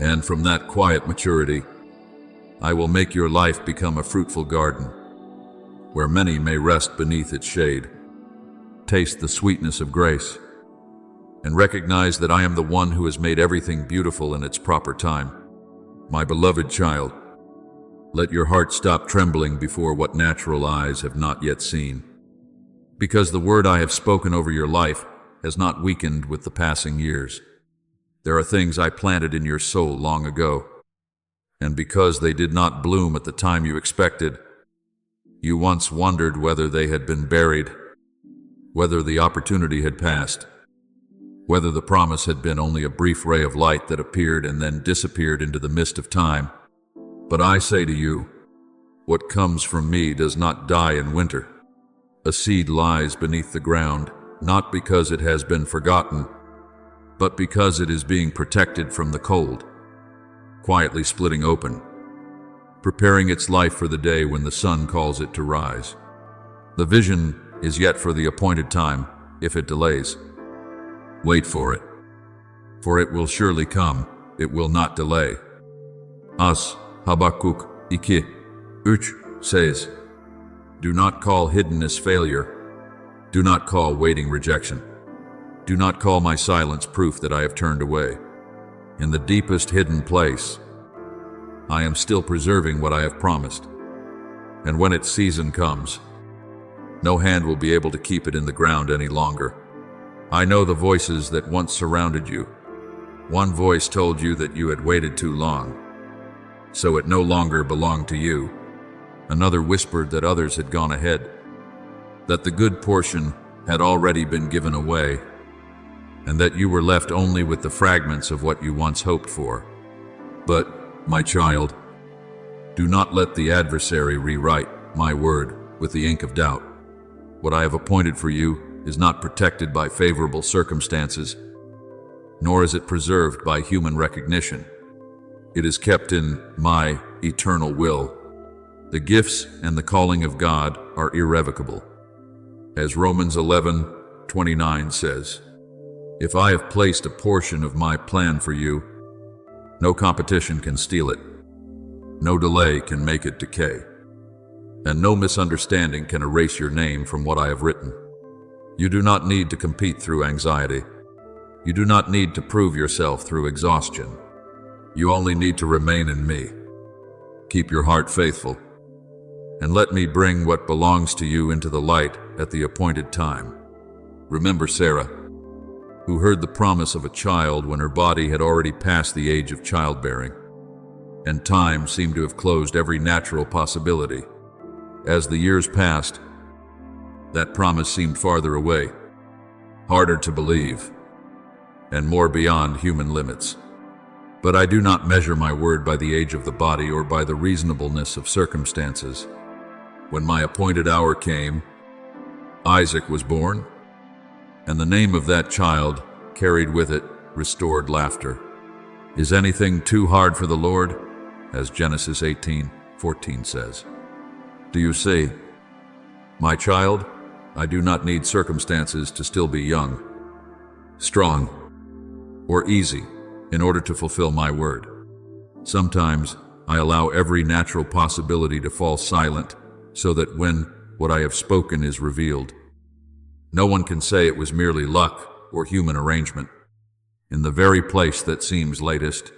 And from that quiet maturity, I will make your life become a fruitful garden, where many may rest beneath its shade. Taste the sweetness of grace, and recognize that I am the one who has made everything beautiful in its proper time. My beloved child, let your heart stop trembling before what natural eyes have not yet seen, because the word I have spoken over your life has not weakened with the passing years. There are things I planted in your soul long ago, and because they did not bloom at the time you expected, you once wondered whether they had been buried, whether the opportunity had passed, whether the promise had been only a brief ray of light that appeared and then disappeared into the mist of time. But I say to you, what comes from me does not die in winter. A seed lies beneath the ground, not because it has been forgotten, but because it is being protected from the cold. quietly splitting open, preparing its life for the day when the sun calls it to rise. The vision is yet for the appointed time. If it delays, wait for it will surely come, it will not delay. As Habakkuk 2:3 says, do not call hiddenness failure. Do not call waiting rejection. Do not call my silence proof that I have turned away. In the deepest hidden place, I am still preserving what I have promised. And when its season comes, no hand will be able to keep it in the ground any longer. I know the voices that once surrounded you. One voice told you that you had waited too long, so it no longer belonged to you. Another whispered that others had gone ahead, that the good portion had already been given away, and that you were left only with the fragments of what you once hoped for. But, my child, do not let the adversary rewrite my word with the ink of doubt. What I have appointed for you is not protected by favorable circumstances, nor is it preserved by human recognition. It is kept in my eternal will. The gifts and the calling of God are irrevocable. As Romans 11:29 says, if I have placed a portion of my plan for you, no competition can steal it, no delay can make it decay, and no misunderstanding can erase your name from what I have written. You do not need to compete through anxiety. You do not need to prove yourself through exhaustion. You only need to remain in me. Keep your heart faithful, and let me bring what belongs to you into the light at the appointed time. Remember Sarah, who heard the promise of a child when her body had already passed the age of childbearing, and time seemed to have closed every natural possibility. As the years passed, that promise seemed farther away, harder to believe, and more beyond human limits. But I do not measure my word by the age of the body or by the reasonableness of circumstances. When my appointed hour came, Isaac was born, and the name of that child carried with it restored laughter. Is anything too hard for the Lord? As Genesis 18:14 says. Do you see? My child, I do not need circumstances to still be young, strong, or easy in order to fulfill my word. Sometimes I allow every natural possibility to fall silent so that when what I have spoken is revealed, no one can say it was merely luck or human arrangement. In the very place that seems latest,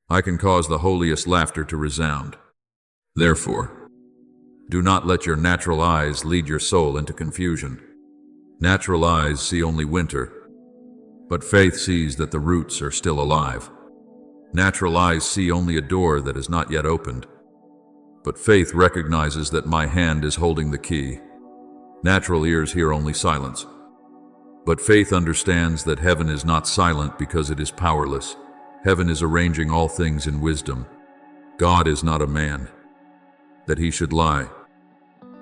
I can cause the holiest laughter to resound. Therefore, do not let your natural eyes lead your soul into confusion. Natural eyes see only winter, but faith sees that the roots are still alive. Natural eyes see only a door that is not yet opened, but faith recognizes that my hand is holding the key. Natural ears hear only silence, but faith understands that heaven is not silent because it is powerless. Heaven is arranging all things in wisdom. God is not a man, that he should lie,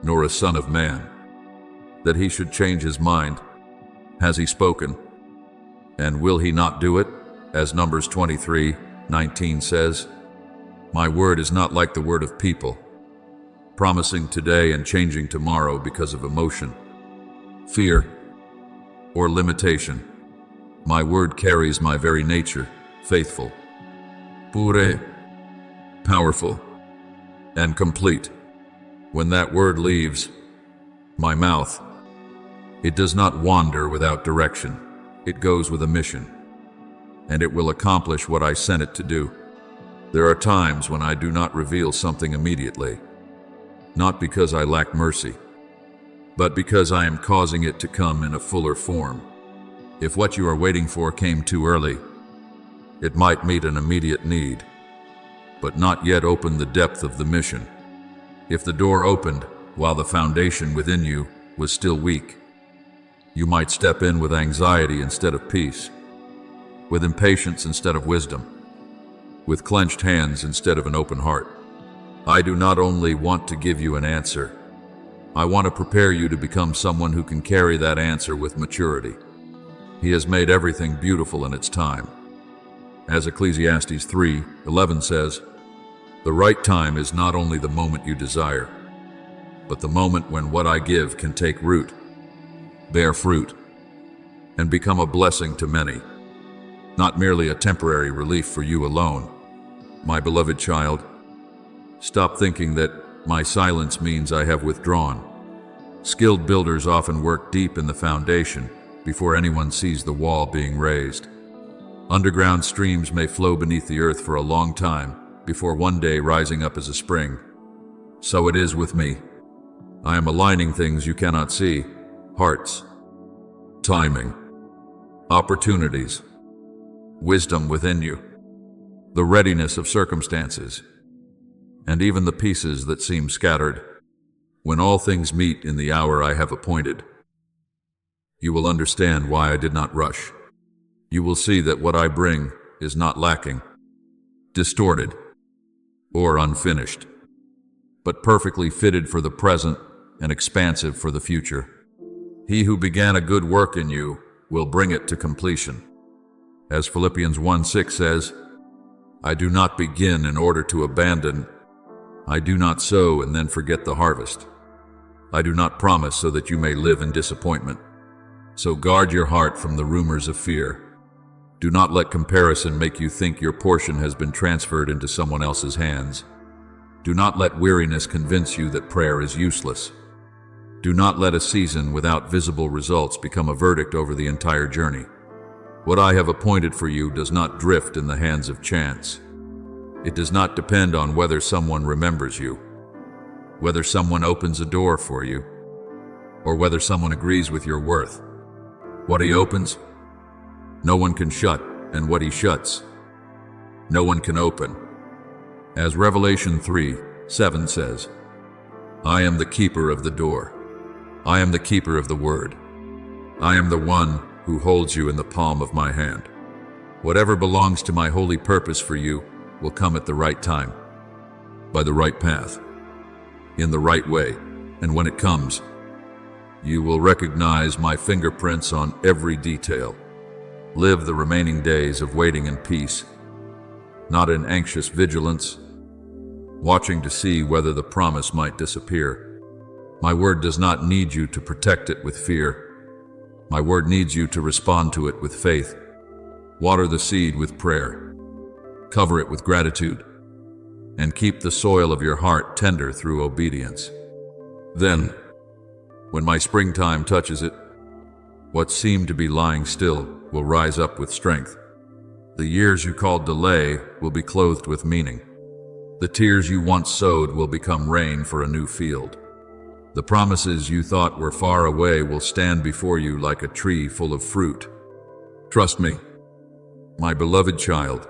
nor a son of man, that he should change his mind. Has he spoken, and will he not do it? As Numbers 23:19 says, my word is not like the word of people, promising today and changing tomorrow because of emotion, fear, or limitation. My word carries my very nature, faithful, pure, powerful, and complete. When that word leaves my mouth, it does not wander without direction. It goes with a mission, and it will accomplish what I sent it to do. There are times when I do not reveal something immediately, not because I lack mercy, but because I am causing it to come in a fuller form. If what you are waiting for came too early, it might meet an immediate need, but not yet open the depth of the mission. If the door opened while the foundation within you was still weak, you might step in with anxiety instead of peace, with impatience instead of wisdom, with clenched hands instead of an open heart. I do not only want to give you an answer, I want to prepare you to become someone who can carry that answer with maturity. He has made everything beautiful in its time. As Ecclesiastes 3:11 says, "The right time is not only the moment you desire, but the moment when what I give can take root, bear fruit, and become a blessing to many, not merely a temporary relief for you alone." My beloved child, stop thinking that my silence means I have withdrawn. Skilled builders often work deep in the foundation before anyone sees the wall being raised. Underground streams may flow beneath the earth for a long time before one day rising up as a spring. So it is with me. I am aligning things you cannot see: hearts, timing, opportunities, wisdom within you, the readiness of circumstances, and even the pieces that seem scattered. When all things meet in the hour I have appointed, you will understand why I did not rush. You will see that what I bring is not lacking, distorted, or unfinished, but perfectly fitted for the present and expansive for the future. He who began a good work in you will bring it to completion. As Philippians 1:6 says, "I do not begin in order to abandon. I do not sow and then forget the harvest. I do not promise so that you may live in disappointment." So guard your heart from the rumors of fear. Do not let comparison make you think your portion has been transferred into someone else's hands. Do not let weariness convince you that prayer is useless. Do not let a season without visible results become a verdict over the entire journey. What I have appointed for you does not drift in the hands of chance. It does not depend on whether someone remembers you, whether someone opens a door for you, or whether someone agrees with your worth. What he opens, no one can shut, and what he shuts, no one can open. As Revelation 3:7 says, "I am the keeper of the door. I am the keeper of the word. I am the one who holds you in the palm of my hand." Whatever belongs to my holy purpose for you will come at the right time, by the right path, in the right way, and when it comes, you will recognize my fingerprints on every detail. Live the remaining days of waiting in peace, not in anxious vigilance, watching to see whether the promise might disappear. My word does not need you to protect it with fear. My word needs you to respond to it with faith. Water the seed with prayer. Cover it with gratitude, and keep the soil of your heart tender through obedience. Then, when my springtime touches it, what seemed to be lying still will rise up with strength. The years you called delay will be clothed with meaning. The tears you once sowed will become rain for a new field. The promises you thought were far away will stand before you like a tree full of fruit. Trust me, my beloved child.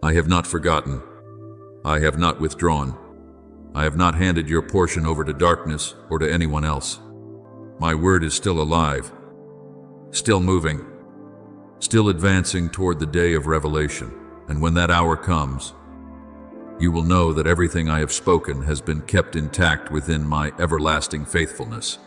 I have not forgotten. I have not withdrawn. I have not handed your portion over to darkness or to anyone else. My word is still alive, still moving, still advancing toward the day of revelation. And when that hour comes, you will know that everything I have spoken has been kept intact within my everlasting faithfulness.